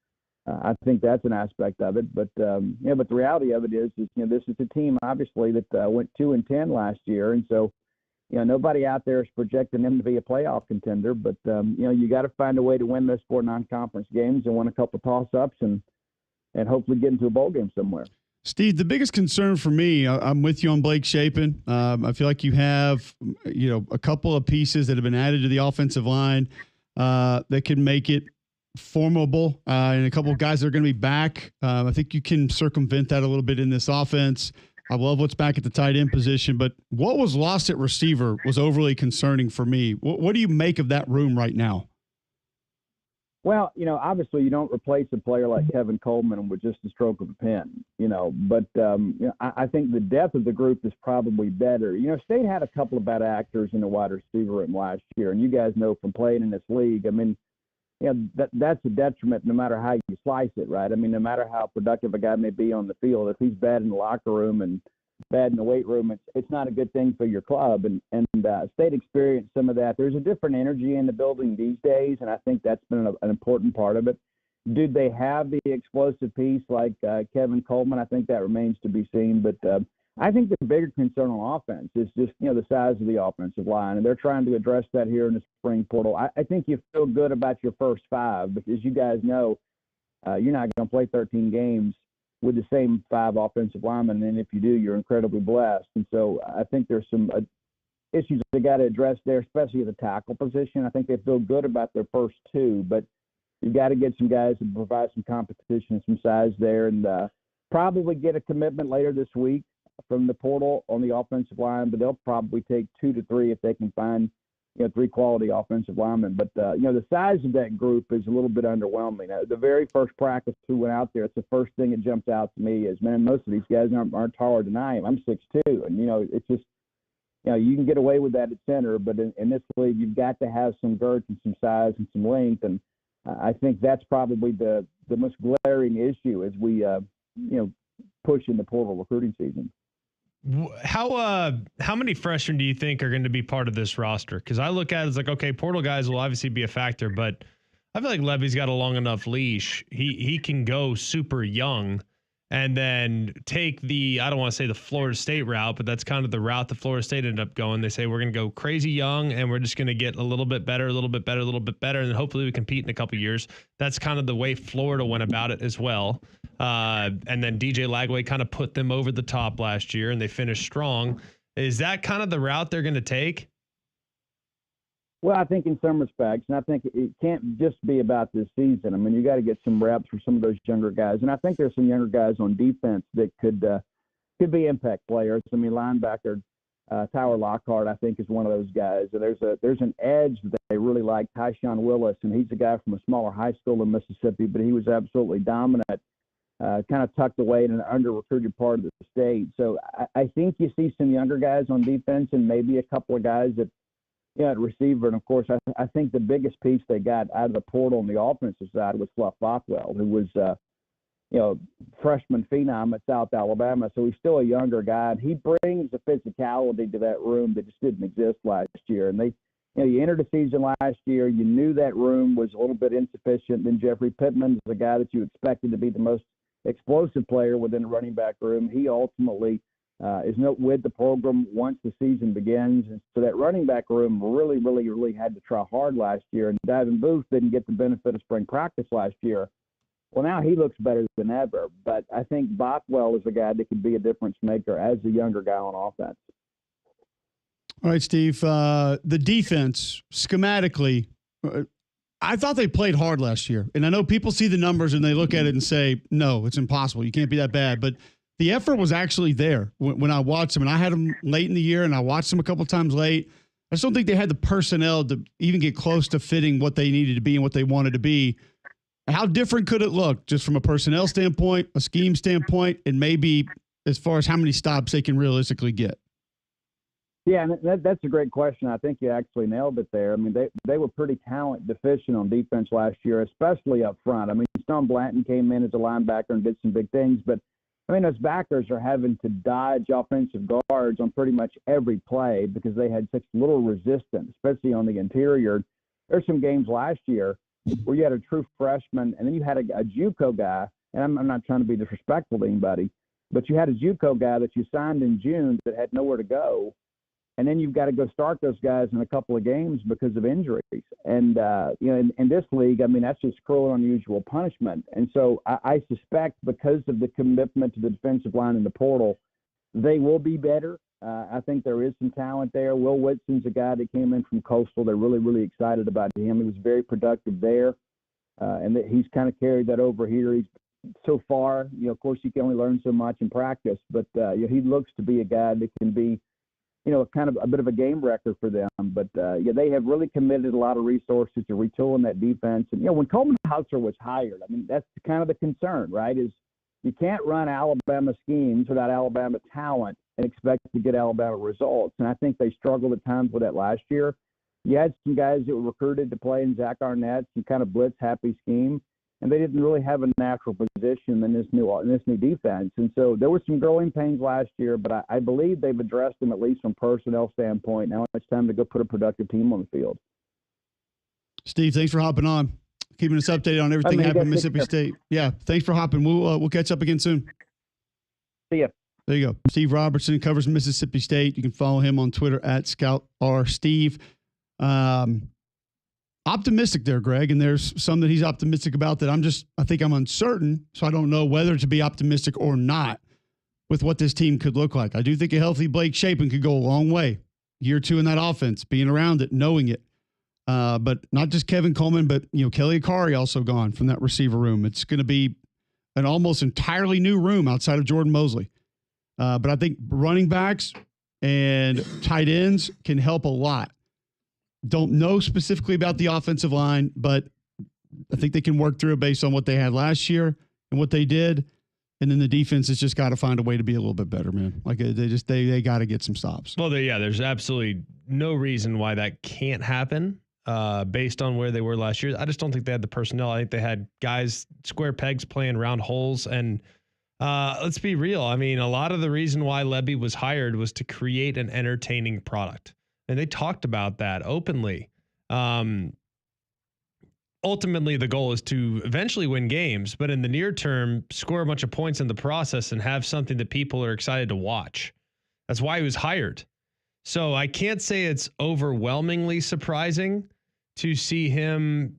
[SPEAKER 9] I think that's an aspect of it. But but the reality of it is this is a team obviously that went 2-10 last year, and so nobody out there is projecting them to be a playoff contender. But you got to find a way to win those 4 non-conference games and win a couple toss-ups and hopefully get into a bowl game somewhere.
[SPEAKER 1] Steve, the biggest concern for me, I'm with you on Blake Shapen. I feel like you have, a couple of pieces that have been added to the offensive line that can make it formidable, and a couple of guys that are going to be back. I think you can circumvent that a little bit in this offense. I love what's back at the tight end position, but what was lost at receiver was overly concerning for me. What do you make of that room right now?
[SPEAKER 9] Well, obviously you don't replace a player like Kevin Coleman with just a stroke of a pen, but I think the depth of the group is probably better. State had a couple of bad actors in the wide receiver room last year, and you guys know from playing in this league, I mean, that's a detriment no matter how you slice it, right? I mean, no matter how productive a guy may be on the field, if he's bad in the locker room and bad in the weight room, it's not a good thing for your club. And State experienced some of that. There's a different energy in the building these days, and I think that's been an important part of it. Did they have the explosive piece like Kevin Coleman? I think that remains to be seen. But I think the bigger concern on offense is just, the size of the offensive line, and they're trying to address that here in the spring portal. I think you feel good about your first 5 because you guys know you're not going to play 13 games with the same 5 offensive linemen, and if you do, you're incredibly blessed. And so I think there's some issues they got to address there, especially at the tackle position. I think they feel good about their first 2, but you got to get some guys to provide some competition and some size there, and probably get a commitment later this week from the portal on the offensive line, but they'll probably take 2 to 3 if they can find 3 quality offensive linemen. But the size of that group is a little bit underwhelming. The very first practice we went out there, it's the first thing that jumped out to me is, man, most of these guys aren't taller than I am. I'm 6'2", and it's just you can get away with that at center, but in this league you've got to have some girth and some size and some length, and I think that's probably the most glaring issue as we push in the portal recruiting season.
[SPEAKER 2] How many freshmen do you think are going to be part of this roster? Because I look at it as like, okay, portal guys will obviously be a factor, but I feel like Levy's got a long enough leash. He can go super young and then take I don't want to say the Florida State route, but that's kind of the route that Florida State ended up going. They say we're going to go crazy young and we're just going to get a little bit better, a little bit better, a little bit better, and then hopefully we compete in a couple years. That's kind of the way Florida went about it as well. And then DJ Lagway kind of put them over the top last year and they finished strong. Is that kind of the route they're going to take?
[SPEAKER 9] Well, I think in some respects, and I think it can't just be about this season. I mean, you got to get some reps for some of those younger guys, and I think there's some younger guys on defense that could be impact players. I mean, linebacker Tyler Lockhart, I think, is one of those guys. There's an edge that they really like, Tyshawn Willis, and he's a guy from a smaller high school in Mississippi, but he was absolutely dominant, kind of tucked away in an under-recruited part of the state. So I think you see some younger guys on defense and maybe a couple of guys that, at receiver. And, of course, I think the biggest piece they got out of the portal on the offensive side was Fluff Bothwell, who was, freshman phenom at South Alabama. So he's still a younger guy. And he brings a physicality to that room that just didn't exist last year. And you entered the season last year, you knew that room was a little bit insufficient. Then Jeffrey Pittman is the guy that you expected to be the most explosive player within the running back room. He ultimately is not with the program once the season begins. And so that running back room really, really, really had to try hard last year. And Davin Booth didn't get the benefit of spring practice last year. Well, now he looks better than ever. But I think Bothwell is a guy that could be a difference maker as a younger guy on offense.
[SPEAKER 1] All right, Steve. The defense, schematically, I thought they played hard last year. And I know people see the numbers and they look at it and say, no, it's impossible. You can't be that bad. But the effort was actually there when I watched them. And I had them late in the year, and I watched them a couple times late. I just don't think they had the personnel to even get close to fitting what they needed to be and what they wanted to be. How different could it look just from a personnel standpoint, a scheme standpoint, and maybe as far as how many stops they can realistically get?
[SPEAKER 9] Yeah, and that's a great question. I think you actually nailed it there. I mean, they were pretty talent deficient on defense last year, especially up front. I mean, Stone Blanton came in as a linebacker and did some big things, but I mean, those backers are having to dodge offensive guards on pretty much every play because they had such little resistance, especially on the interior. There's some games last year where you had a true freshman, and then you had a JUCO guy, and I'm not trying to be disrespectful to anybody, but you had a JUCO guy that you signed in June that had nowhere to go, and then you've got to go start those guys in a couple of games because of injuries. And, in this league, I mean, that's just cruel and unusual punishment. And so I suspect because of the commitment to the defensive line in the portal, they will be better. I think there is some talent there. Will Whitson's a guy that came in from Coastal. They're really, really excited about him. He was very productive there, and that he's kind of carried that over here. He's so far, of course, you can only learn so much in practice, but he looks to be a guy that can be, kind of a bit of a game wrecker for them. But, they have really committed a lot of resources to retooling that defense. And, when Coleman Hauser was hired, I mean, that's kind of the concern, right, is you can't run Alabama schemes without Alabama talent and expect to get Alabama results. And I think they struggled at times with that last year. You had some guys that were recruited to play in Zach Arnett's and kind of blitz-happy scheme, and they didn't really have a natural position in this new defense. And so there were some growing pains last year, but I believe they've addressed them at least from personnel standpoint. Now it's time to go put a productive team on the field.
[SPEAKER 1] Steve, thanks for hopping on, keeping us updated on everything happening in Mississippi State. Yeah, thanks for hopping. We'll catch up again soon.
[SPEAKER 9] See ya.
[SPEAKER 1] There you go. Steve Robertson covers Mississippi State. You can follow him on Twitter at ScoutRSteve. Optimistic there, Greg, and there's some that he's optimistic about that I think I'm uncertain, so I don't know whether to be optimistic or not with what this team could look like. I do think a healthy Blake Shapen could go a long way. Year 2 in that offense, being around it, knowing it. But not just Kevin Coleman, but Kelly Akari also gone from that receiver room. It's going to be an almost entirely new room outside of Jordan Mosley. But I think running backs and tight ends can help a lot. Don't know specifically about the offensive line, but I think they can work through it based on what they had last year and what they did. And then the defense has just got to find a way to be a little bit better, man. Like they got to get some stops.
[SPEAKER 2] Well, there's absolutely no reason why that can't happen based on where they were last year. I just don't think they had the personnel. I think they had guys, square pegs playing round holes. And let's be real. I mean, a lot of the reason why Lebby was hired was to create an entertaining product. And they talked about that openly. Ultimately, the goal is to eventually win games, but in the near term, score a bunch of points in the process and have something that people are excited to watch. That's why he was hired. So I can't say it's overwhelmingly surprising to see him,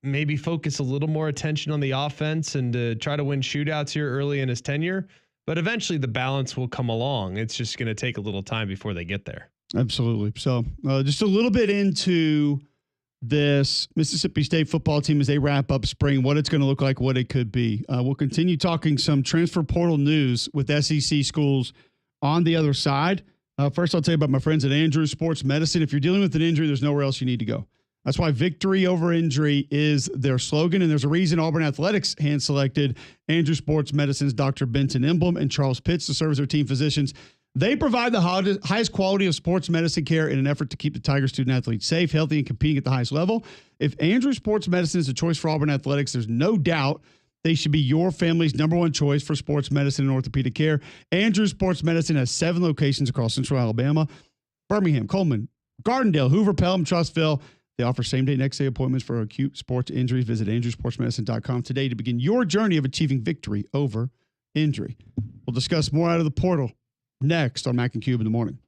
[SPEAKER 2] maybe focus a little more attention on the offense and to try to win shootouts here early in his tenure. But eventually the balance will come along. It's just going to take a little time before they get there.
[SPEAKER 1] Absolutely. So just a little bit into this Mississippi State football team as they wrap up spring, what it's going to look like, what it could be. We'll continue talking some transfer portal news with SEC schools on the other side. First, I'll tell you about my friends at Andrews Sports Medicine. If you're dealing with an injury, there's nowhere else you need to go. That's why victory over injury is their slogan. And there's a reason Auburn Athletics hand-selected Andrews Sports Medicine's Dr. Benton Emblem and Charles Pitts to serve as their team physicians. They provide the highest quality of sports medicine care in an effort to keep the Tiger student-athletes safe, healthy, and competing at the highest level. If Andrews Sports Medicine is a choice for Auburn Athletics, there's no doubt they should be your family's number one choice for sports medicine and orthopedic care. Andrews Sports Medicine has 7 locations across Central Alabama: Birmingham, Coleman, Gardendale, Hoover, Pelham, Trustville. They offer same-day, next-day appointments for acute sports injuries. Visit andrewsportsmedicine.com today to begin your journey of achieving victory over injury. We'll discuss more out of the portal next on Mac and Cube in the morning.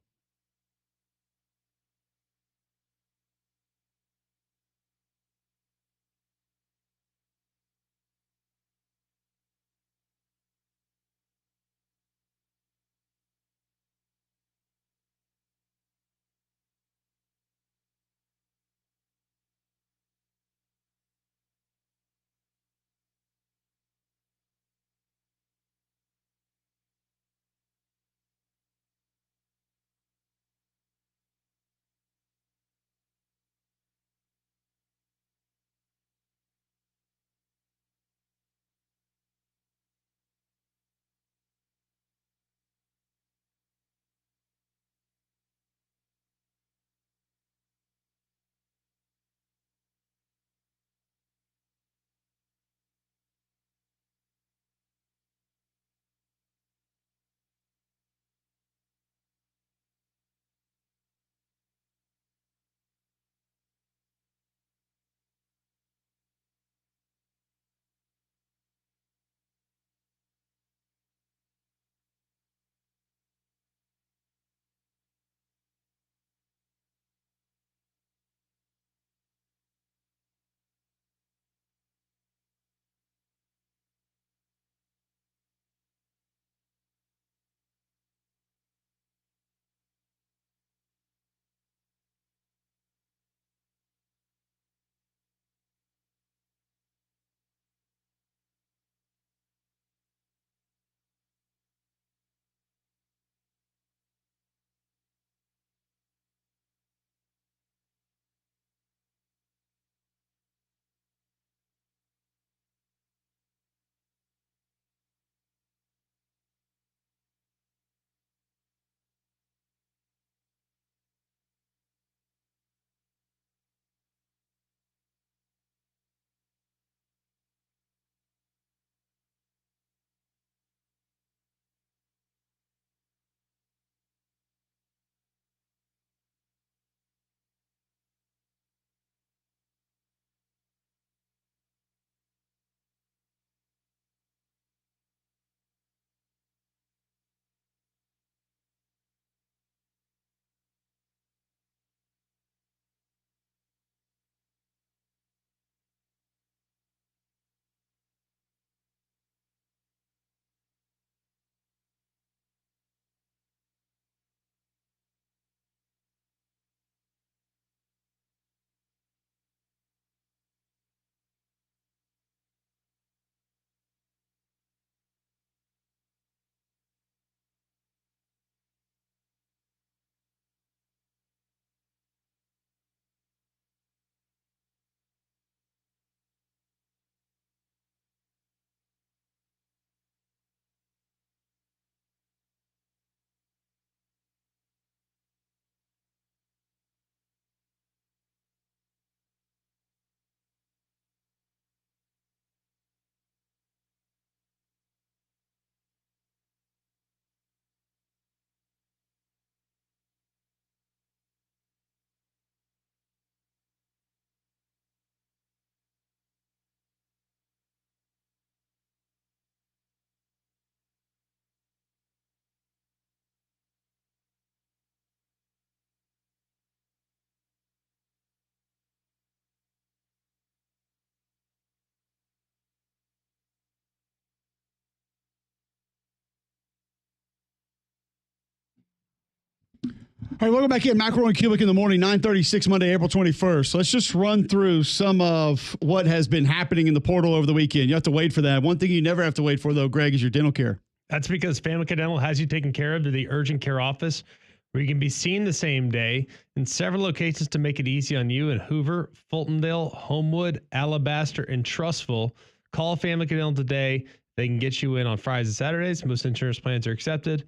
[SPEAKER 1] All right, welcome back in. McElroy and Cubelic in the morning, 9:36 Monday, April 21st. Let's just run through some of what has been happening in the portal over the weekend. You have to wait for that. One thing you never have to wait for, though, Greg, is your dental care.
[SPEAKER 2] That's because Family Dental has you taken care of to the urgent care office, where you can be seen the same day in several locations to make it easy on you in Hoover, Fultondale, Homewood, Alabaster, and Trussville. Call Family Dental today. They can get you in on Fridays and Saturdays. Most insurance plans are accepted,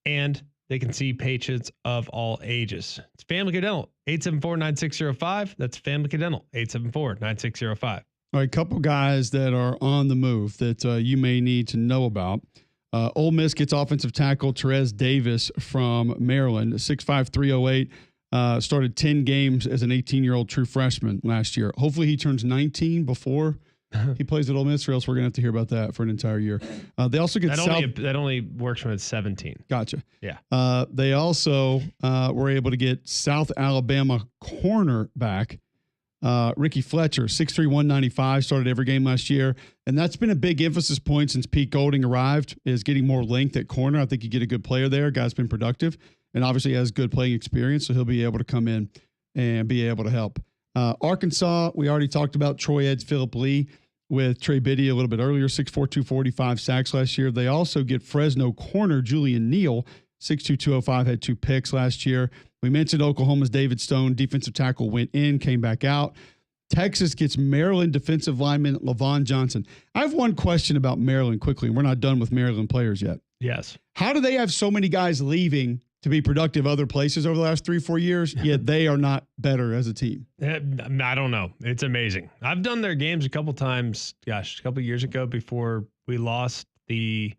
[SPEAKER 2] and they can see patients of all ages. It's Family Dental, 874-9605. That's Family Dental, 874-9605.
[SPEAKER 1] All right, a couple guys that are on the move that you may need to know about. Ole Miss gets offensive tackle Terez Davis from Maryland, 6'5", 308. Started 10 games as an 18-year-old true freshman last year. Hopefully he turns 19 before he plays at Ole Miss, or else we're going to have to hear about that for an entire year. They also get
[SPEAKER 2] that only works when it's 17.
[SPEAKER 1] Gotcha.
[SPEAKER 2] Yeah.
[SPEAKER 1] They also were able to get South Alabama cornerback Ricky Fletcher, 6'3", 195, started every game last year. And that's been a big emphasis point since Pete Golding arrived, is getting more length at corner. I think you get a good player there. Guy's been productive and obviously has good playing experience, so he'll be able to come in and be able to help. Arkansas, we already talked about Troy Ed's Phillip Lee with Trey Biddy a little bit earlier, 6'4", 245 sacks last year. They also get Fresno corner Julian Neal, 6'2", 205, had 2 picks last year. We mentioned Oklahoma's David Stone, defensive tackle, went in, came back out. Texas gets Maryland defensive lineman Lavon Johnson. I have one question about Maryland quickly, and we're not done with Maryland players yet.
[SPEAKER 2] Yes.
[SPEAKER 1] How do they have so many guys leaving to be productive other places over the last 3-4 years, yet they are not better as a team?
[SPEAKER 2] I don't know. It's amazing. I've done their games a couple times, a couple years ago before we lost the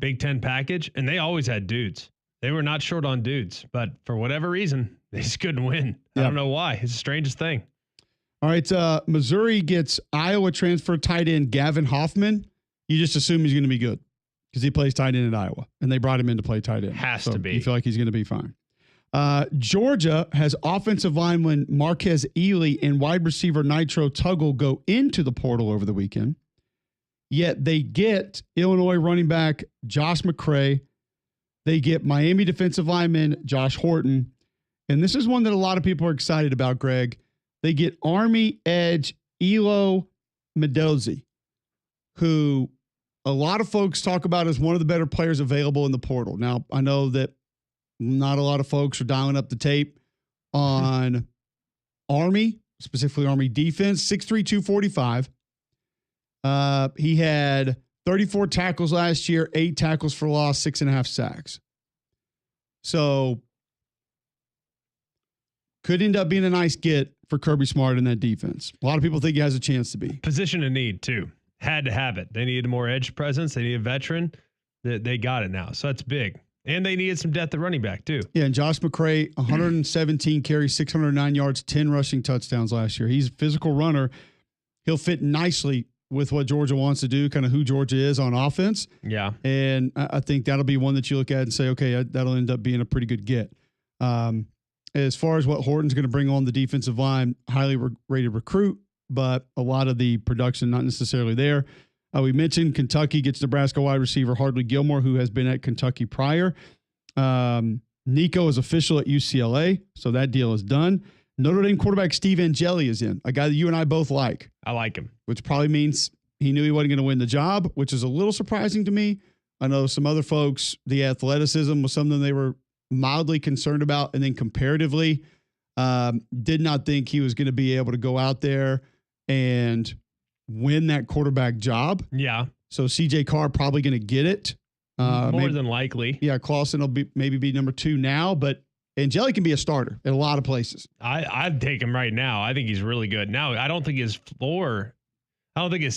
[SPEAKER 2] Big Ten package, and they always had dudes. They were not short on dudes, but for whatever reason, they just couldn't win. I don't know why. It's the strangest thing.
[SPEAKER 1] All right, Missouri gets Iowa transfer tight end Gavin Hoffman. You just assume he's going to be good because he plays tight end at Iowa, and they brought him in to play tight end.
[SPEAKER 2] Has to be.
[SPEAKER 1] You feel like he's going to be fine. Georgia has offensive lineman Marquez Ely and wide receiver Nitro Tuggle go into the portal over the weekend, yet they get Illinois running back Josh McCray. They get Miami defensive lineman Josh Horton, and this is one that a lot of people are excited about, Greg. They get Army edge Elo Medozi, who a lot of folks talk about as one of the better players available in the portal. Now, I know that not a lot of folks are dialing up the tape on Army, specifically Army defense, 6'3", 245. He had 34 tackles last year, 8 tackles for loss, 6.5 sacks. So could end up being a nice get for Kirby Smart in that defense. A lot of people think he has a chance to be.
[SPEAKER 2] Position of need, too. Had to have it. They needed more edge presence. They needed a veteran. They got it now. So that's big. And they needed some depth at running back, too.
[SPEAKER 1] Yeah, and Josh McCray, 117 carries, 609 yards, 10 rushing touchdowns last year. He's a physical runner. He'll fit nicely with what Georgia wants to do, kind of who Georgia is on offense.
[SPEAKER 2] Yeah.
[SPEAKER 1] And I think that'll be one that you look at and say, okay, that'll end up being a pretty good get. As far as what Horton's going to bring on the defensive line, highly rated recruit, but a lot of the production not necessarily there. We mentioned Kentucky gets Nebraska wide receiver Hardly Gilmore, who has been at Kentucky prior. Nico is official at UCLA, so that deal is done. Notre Dame quarterback Steve Angeli is in, a guy that you and I both like.
[SPEAKER 2] I like him.
[SPEAKER 1] Which probably means he knew he wasn't going to win the job, which is a little surprising to me. I know some other folks, the athleticism was something they were mildly concerned about, and then comparatively did not think he was going to be able to go out there and win that quarterback job.
[SPEAKER 2] Yeah.
[SPEAKER 1] So CJ Carr probably going to get it.
[SPEAKER 2] More than likely.
[SPEAKER 1] Yeah, Clausen will maybe be number 2 now, but Angeli can be a starter at a lot of places.
[SPEAKER 2] I'd take him right now. I think he's really good. Now, I don't think his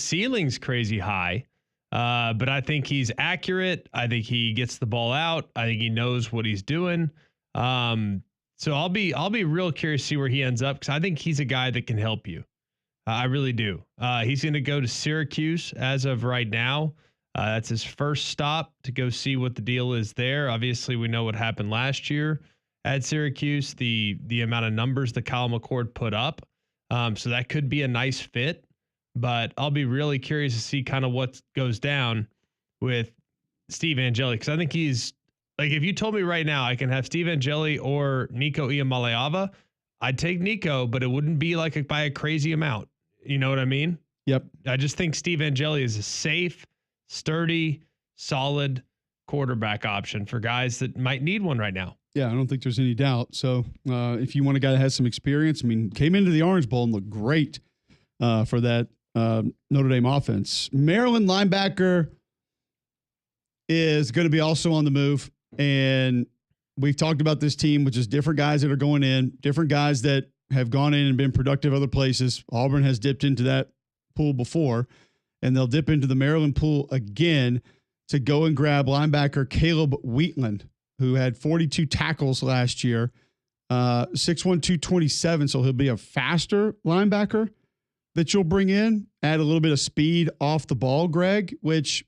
[SPEAKER 2] ceiling's crazy high, but I think he's accurate. I think he gets the ball out. I think he knows what he's doing. So I'll be real curious to see where he ends up, because I think he's a guy that can help you. I really do. He's going to go to Syracuse as of right now. That's his first stop to go see what the deal is there. Obviously, we know what happened last year at Syracuse, the amount of numbers that Kyle McCord put up. So that could be a nice fit, but I'll be really curious to see kind of what goes down with Steve Angeli, because I think he's Like if you told me right now I can have Steve Angeli or Nico Iamaleava, I'd take Nico, but it wouldn't be like by a crazy amount. You know what I mean?
[SPEAKER 1] Yep.
[SPEAKER 2] I just think Steve Angeli is a safe, sturdy, solid quarterback option for guys that might need one right now.
[SPEAKER 1] Yeah, I don't think there's any doubt. So if you want a guy that has some experience, I mean, came into the Orange Bowl and looked great for that Notre Dame offense. Maryland linebacker is going to be also on the move. And we've talked about this team, which is different guys that are going in, different guys that have gone in and been productive other places. Auburn has dipped into that pool before, and they'll dip into the Maryland pool again to go and grab linebacker Caleb Wheatland, who had 42 tackles last year, 6'1", 227. So he'll be a faster linebacker that you'll bring in, add a little bit of speed off the ball, Greg, which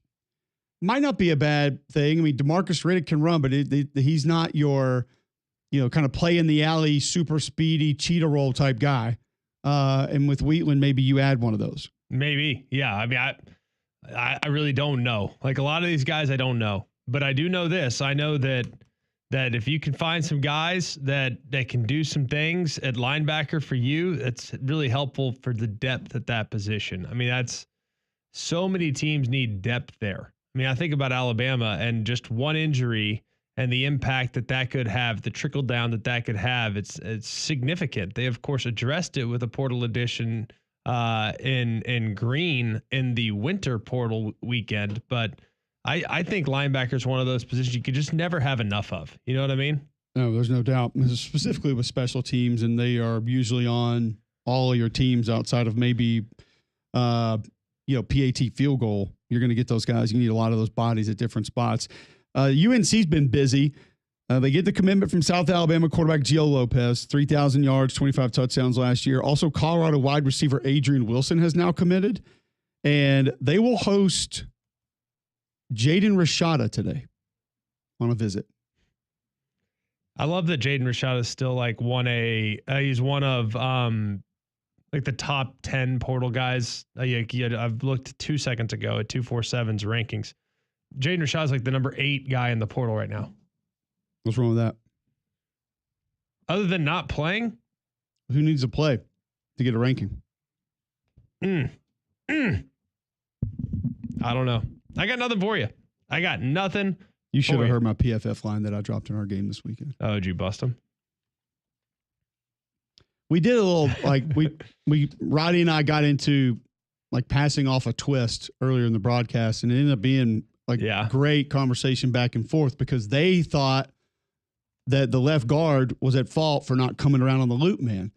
[SPEAKER 1] might not be a bad thing. I mean, DeMarcus Riddick can run, but he's not your, kind of play in the alley, super speedy cheetah roll type guy. And with Wheatland, maybe you add one of those.
[SPEAKER 2] Maybe. Yeah. I mean, I really don't know. Like a lot of these guys, I don't know, but I do know this. I know that if you can find some guys that can do some things at linebacker for you, that's really helpful for the depth at that position. I mean, that's so many teams need depth there. I mean, I think about Alabama and just one injury and the impact that could have, the trickle down that could have. It's significant. They of course addressed it with a portal addition in Green in the winter portal weekend, but I think linebacker is one of those positions you could just never have enough of. You know what I mean?
[SPEAKER 1] No, there's no doubt. Specifically with special teams, and they are usually on all of your teams outside of maybe, PAT field goal. You're going to get those guys. You need a lot of those bodies at different spots. UNC's been busy. They get the commitment from South Alabama quarterback Gio Lopez, 3,000 yards, 25 touchdowns last year. Also, Colorado wide receiver Adrian Wilson has now committed, and they will host Jaden Rashada today on a visit.
[SPEAKER 2] I love that Jaden Rashada is still like he's one of like the top 10 portal guys. I've looked 2 seconds ago at 247's rankings. Jaden Rashada is like the number 8 guy in the portal right now.
[SPEAKER 1] What's wrong with that?
[SPEAKER 2] Other than not playing?
[SPEAKER 1] Who needs to play to get a ranking?
[SPEAKER 2] I don't know. I got nothing for you. I got nothing.
[SPEAKER 1] You should have heard my PFF line that I dropped in our game this weekend.
[SPEAKER 2] Oh, did you bust him?
[SPEAKER 1] We did a little, like, Roddy and I got into, like, passing off a twist earlier in the broadcast, and it ended up being, great conversation back and forth because they thought that the left guard was at fault for not coming around on the loop man.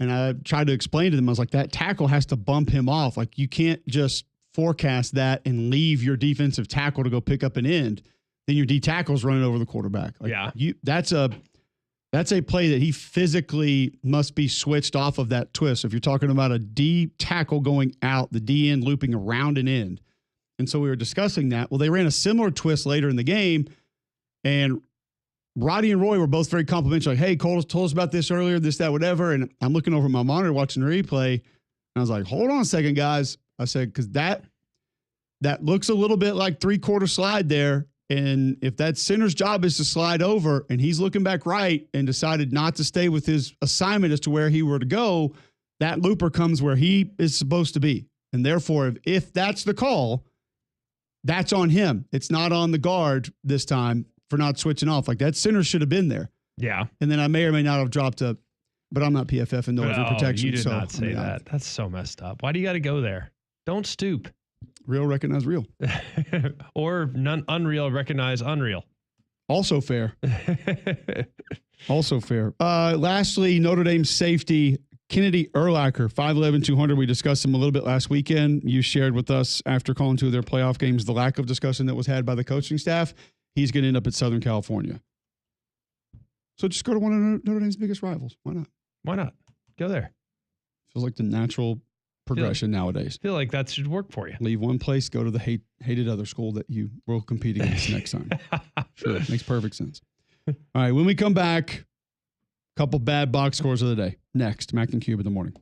[SPEAKER 1] And I tried to explain to them, I was like, that tackle has to bump him off. Like, you can't just forecast that and leave your defensive tackle to go pick up an end. Then your D tackle's running over the quarterback. Like, that's a play that he physically must be switched off of that twist. If you're talking about a D tackle going out, the D end looping around an end. And so we were discussing that. Well, they ran a similar twist later in the game, and Roddy and Roy were both very complimentary. Like, hey, Cole told us about this earlier, this, that, whatever. And I'm looking over at my monitor watching the replay, and I was like, hold on a second, guys. I said, because that looks a little bit like 3/4 slide there. And if that center's job is to slide over and he's looking back right and decided not to stay with his assignment as to where he were to go, that looper comes where he is supposed to be. And therefore, if that's the call, that's on him. It's not on the guard this time for not switching off. Like, that center should have been there.
[SPEAKER 2] Yeah.
[SPEAKER 1] And then I may or may not have dropped but I'm not PFF and no every protection.
[SPEAKER 2] You did not say that. That's so messed up. Why do you got to go there? Don't stoop.
[SPEAKER 1] Real recognize real.
[SPEAKER 2] Or unreal recognize unreal.
[SPEAKER 1] Also fair. Also fair. Lastly, Notre Dame safety Kennedy Urlacher, 5'11", 200. We discussed him a little bit last weekend. You shared with us after calling 2 of their playoff games the lack of discussion that was had by the coaching staff. He's going to end up at Southern California. So just go to one of Notre Dame's biggest rivals. Why not?
[SPEAKER 2] Why not? Go there. Feels
[SPEAKER 1] like the natural progression nowadays.
[SPEAKER 2] I feel like that should work for you.
[SPEAKER 1] Leave one place, go to the hated other school that you will compete against next time. Sure, makes perfect sense. All right, when we come back, a couple bad box scores of the day. Next, Mac and Cube in the morning.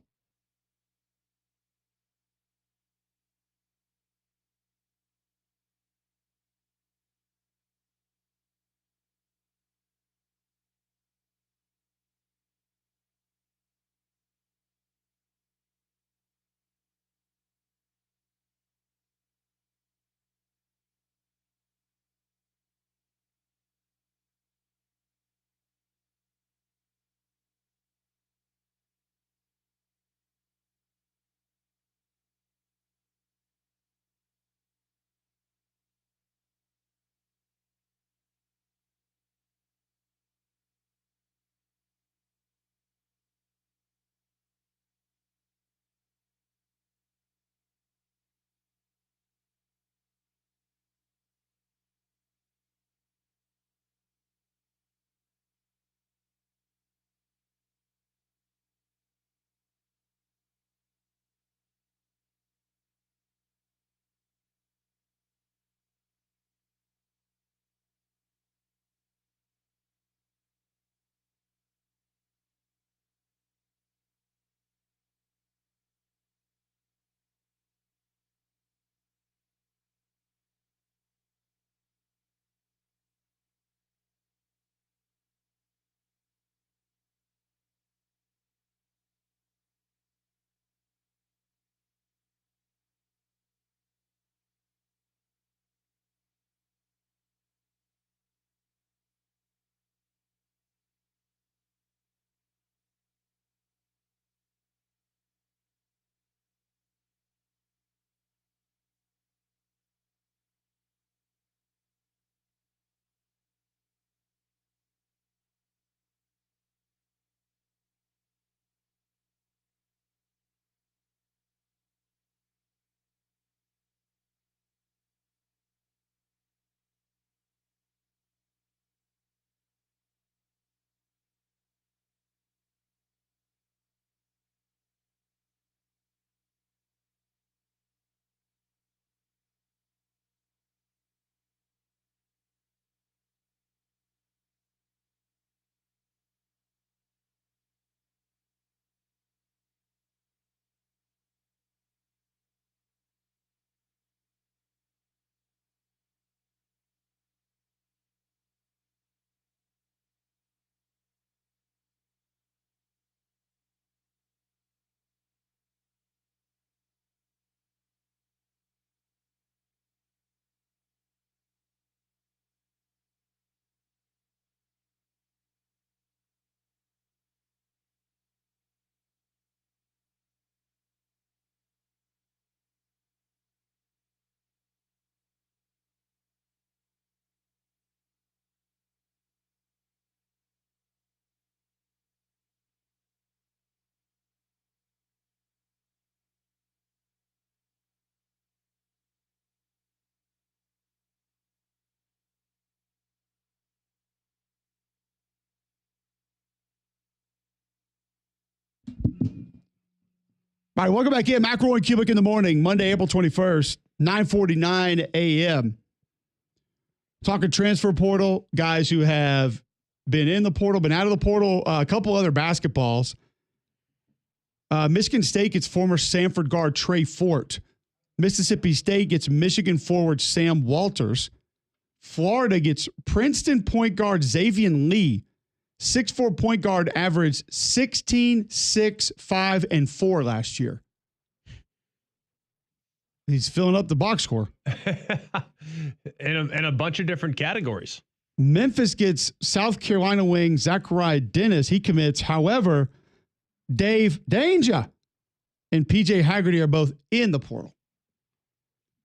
[SPEAKER 1] All right, welcome back in. McElroy and Cubelic in the morning, Monday, April 21st, 9:49 a.m. Talking transfer portal, guys who have been in the portal, been out of the portal, a couple other basketballs. Michigan State gets former Samford guard Trey Fort. Mississippi State gets Michigan forward Sam Walters. Florida gets Princeton point guard Xavier Lee. 6'4" point guard averaged 16, 6, 5, and 4 last year. He's filling up the box score.
[SPEAKER 2] in a bunch of different categories.
[SPEAKER 1] Memphis gets South Carolina wing Zachariah Dennis. He commits. However, Dave Danger and PJ Haggerty are both in the portal.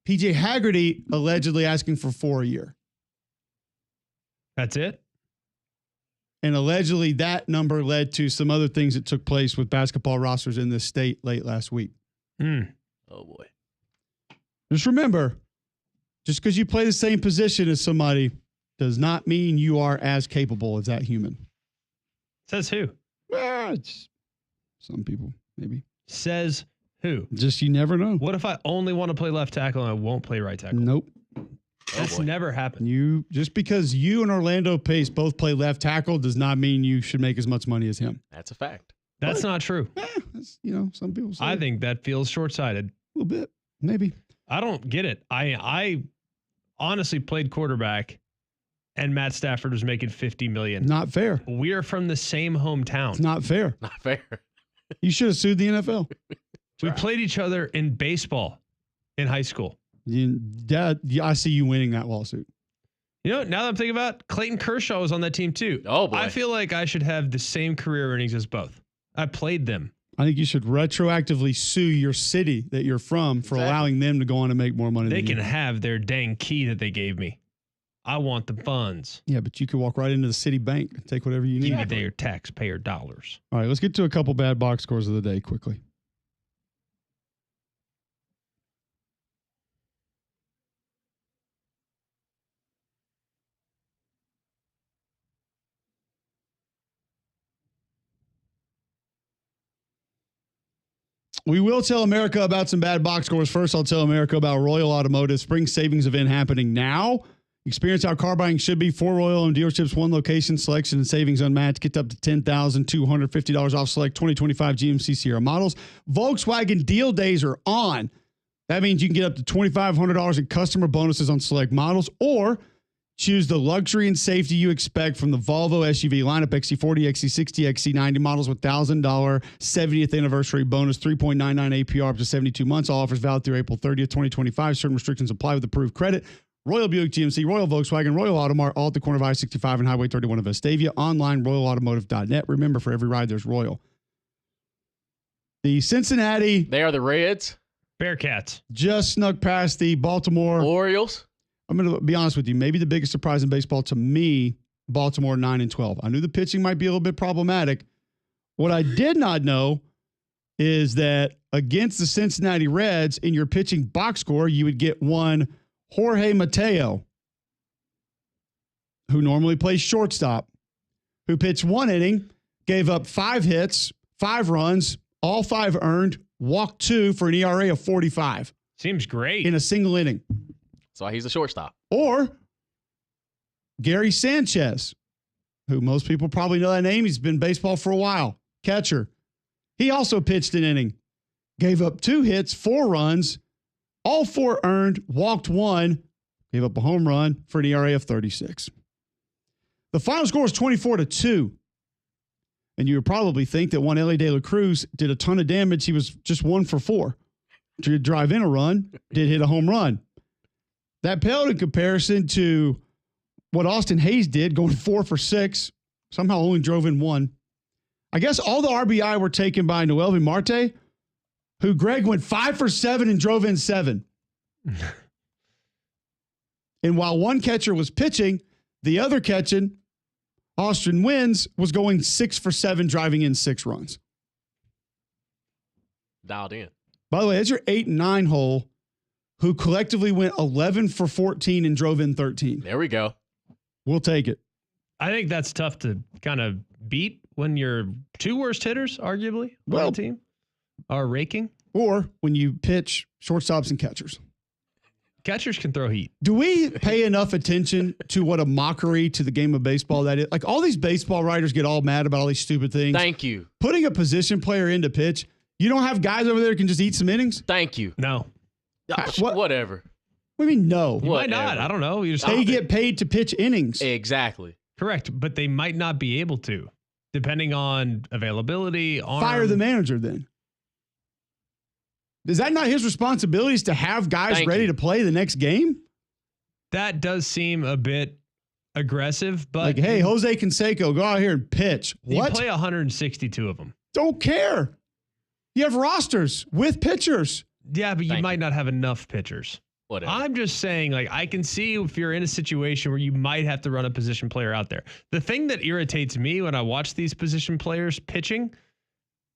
[SPEAKER 1] PJ Haggerty allegedly asking for 4 a year.
[SPEAKER 2] That's it?
[SPEAKER 1] And allegedly that number led to some other things that took place with basketball rosters in this state late last week.
[SPEAKER 3] Oh, boy.
[SPEAKER 1] Just remember, just because you play the same position as somebody does not mean you are as capable as that human.
[SPEAKER 2] Says who?
[SPEAKER 1] It's some people, maybe.
[SPEAKER 2] Says who?
[SPEAKER 1] Just you never know.
[SPEAKER 2] What if I only want to play left tackle and I won't play right tackle?
[SPEAKER 1] Nope.
[SPEAKER 2] That's never happened.
[SPEAKER 1] Just because you and Orlando Pace both play left tackle does not mean you should make as much money as him.
[SPEAKER 3] That's a fact.
[SPEAKER 2] That's not true.
[SPEAKER 1] Some people say
[SPEAKER 2] I think that feels short-sighted.
[SPEAKER 1] A little bit, maybe.
[SPEAKER 2] I don't get it. I honestly played quarterback, and Matt Stafford was making $50 million.
[SPEAKER 1] Not fair.
[SPEAKER 2] We are from the same hometown.
[SPEAKER 1] It's not fair.
[SPEAKER 3] Not fair.
[SPEAKER 1] You should have sued the NFL.
[SPEAKER 2] We played each other in baseball in high school.
[SPEAKER 1] I see you winning that lawsuit.
[SPEAKER 2] You know, now that I'm thinking about it, Clayton Kershaw was on that team too.
[SPEAKER 3] Oh, boy.
[SPEAKER 2] I feel like I should have the same career earnings as both. I played them.
[SPEAKER 1] I think you should retroactively sue your city that you're from for allowing them to go on and make more money.
[SPEAKER 2] They
[SPEAKER 1] than
[SPEAKER 2] can
[SPEAKER 1] you.
[SPEAKER 2] have their dang key that they gave me. I want the funds.
[SPEAKER 1] Yeah, but you could walk right into the city bank and take whatever you need.
[SPEAKER 2] Give me their taxpayer dollars.
[SPEAKER 1] All right, let's get to a couple bad box scores of the day quickly. We will tell America about some bad box scores. First, I'll tell America about Royal Automotive Spring Savings Event happening now. Experience how car buying should be. 4 Royal-owned dealerships, one location, selection and savings unmatched. Get up to $10,250 off select 2025 GMC Sierra models. Volkswagen deal days are on. That means you can get up to $2,500 in customer bonuses on select models, or choose the luxury and safety you expect from the Volvo SUV lineup. XC40, XC60, XC90 models with $1,000 70th anniversary bonus, 3.99 APR up to 72 months. All offers valid through April 30th, 2025. Certain restrictions apply with approved credit. Royal Buick GMC, Royal Volkswagen, Royal Automart, all at the corner of I-65 and Highway 31 of Vestavia. Online, royalautomotive.net. Remember, for every ride, there's Royal. The Cincinnati...
[SPEAKER 3] They are the Reds.
[SPEAKER 2] Bearcats.
[SPEAKER 1] Just snuck past the Baltimore...
[SPEAKER 3] Orioles.
[SPEAKER 1] I'm going to be honest with you. Maybe the biggest surprise in baseball to me, Baltimore 9-12. I knew the pitching might be a little bit problematic. What I did not know is that against the Cincinnati Reds, in your pitching box score, you would get one Jorge Mateo, who normally plays shortstop, who pitched 1 inning, gave up 5 hits, 5 runs, all 5 earned, walked 2 for an ERA of 45.
[SPEAKER 2] Seems great.
[SPEAKER 1] In a single inning.
[SPEAKER 3] That's why he's a shortstop.
[SPEAKER 1] Or Gary Sanchez, who most people probably know that name. He's been in baseball for a while. Catcher. He also pitched an inning. Gave up 2 hits, 4 runs, all 4 earned, walked 1, gave up a home run for an ERA of 36. The final score is 24-2. And you would probably think that one Ellie De La Cruz did a ton of damage. He was just 1 for 4. Did drive in a run, did hit a home run. That paled in comparison to what Austin Hayes did, going 4 for 6, somehow only drove in 1. I guess all the RBI were taken by Noelvi Marte, who Greg went 5 for 7 and drove in 7. And while one catcher was pitching, the other catching, Austin Wins, was going 6 for 7, driving in 6 runs.
[SPEAKER 3] Dialed in.
[SPEAKER 1] By the way, that's your 8 and 9 hole, who collectively went 11 for 14 and drove in 13.
[SPEAKER 3] There we go.
[SPEAKER 1] We'll take it.
[SPEAKER 2] I think that's tough to kind of beat when your 2 worst hitters, arguably, on the team are raking.
[SPEAKER 1] or when you pitch shortstops and catchers.
[SPEAKER 2] Catchers can throw heat.
[SPEAKER 1] Do we pay enough attention to what a mockery to the game of baseball that is? Like all these baseball writers get all mad about all these stupid things.
[SPEAKER 3] Thank you.
[SPEAKER 1] Putting a position player into pitch. You don't have guys over there who can just eat some innings?
[SPEAKER 3] Thank you.
[SPEAKER 2] No.
[SPEAKER 3] Whatever.
[SPEAKER 1] What do you mean no?
[SPEAKER 2] Why not? I don't know. You just
[SPEAKER 1] They get paid to pitch innings.
[SPEAKER 3] Exactly.
[SPEAKER 2] Correct, but they might not be able to, depending on availability.
[SPEAKER 1] Fire the manager then. Is that not his responsibilities to have guys ready to play the next game?
[SPEAKER 2] That does seem a bit aggressive, but
[SPEAKER 1] like, hey, Jose Canseco, go out here and pitch. What?
[SPEAKER 2] You play 162 of them.
[SPEAKER 1] Don't care. You have rosters with pitchers.
[SPEAKER 2] Yeah, but you might not have enough pitchers.
[SPEAKER 3] Whatever.
[SPEAKER 2] I'm just saying, like, I can see if you're in a situation where you might have to run a position player out there. The thing that irritates me when I watch these position players pitching,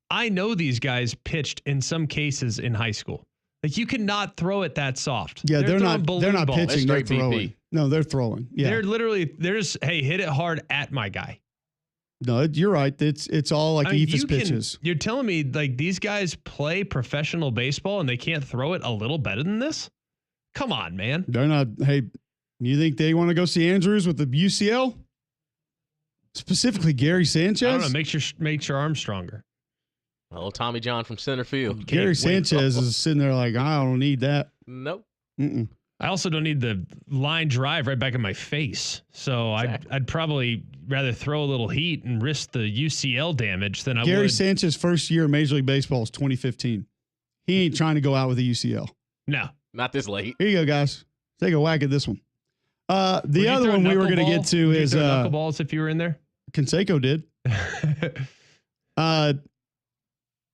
[SPEAKER 2] I know these guys pitched in some cases in high school. Like, you cannot throw it that soft.
[SPEAKER 1] Yeah, they're not
[SPEAKER 3] balls.
[SPEAKER 1] pitching, they're throwing. No, they're throwing. Yeah.
[SPEAKER 2] They're just, hey, hit it hard at my guy.
[SPEAKER 1] No, you're right. It's all like eephus pitches.
[SPEAKER 2] You're telling me like these guys play professional baseball and they can't throw it a little better than this? Come on, man.
[SPEAKER 1] They're not. Hey, you think they want to go see Andrews with the UCL? Specifically, Gary Sanchez?
[SPEAKER 2] I don't know. Makes your arm stronger.
[SPEAKER 3] Oh, Tommy John from center field.
[SPEAKER 1] Gary Sanchez is sitting there like, I don't need that.
[SPEAKER 3] Nope.
[SPEAKER 1] Mm-mm.
[SPEAKER 2] I also don't need the line drive right back in my face. So I'd probably rather throw a little heat and risk the UCL damage than I would.
[SPEAKER 1] Gary Sanchez first year in Major League Baseball is 2015. He ain't trying to go out with a UCL.
[SPEAKER 2] No.
[SPEAKER 3] Not this late.
[SPEAKER 1] Here you go, guys. Take a whack at this one. The other one we were going to get to is
[SPEAKER 2] knuckleballs if you were in there.
[SPEAKER 1] Canseco did.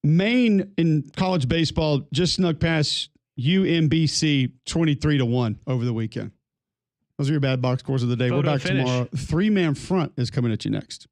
[SPEAKER 1] Maine in college baseball just snuck past UMBC 23-1 over the weekend. Those are your bad box scores of the day. We're back tomorrow. 3-man front is coming at you next.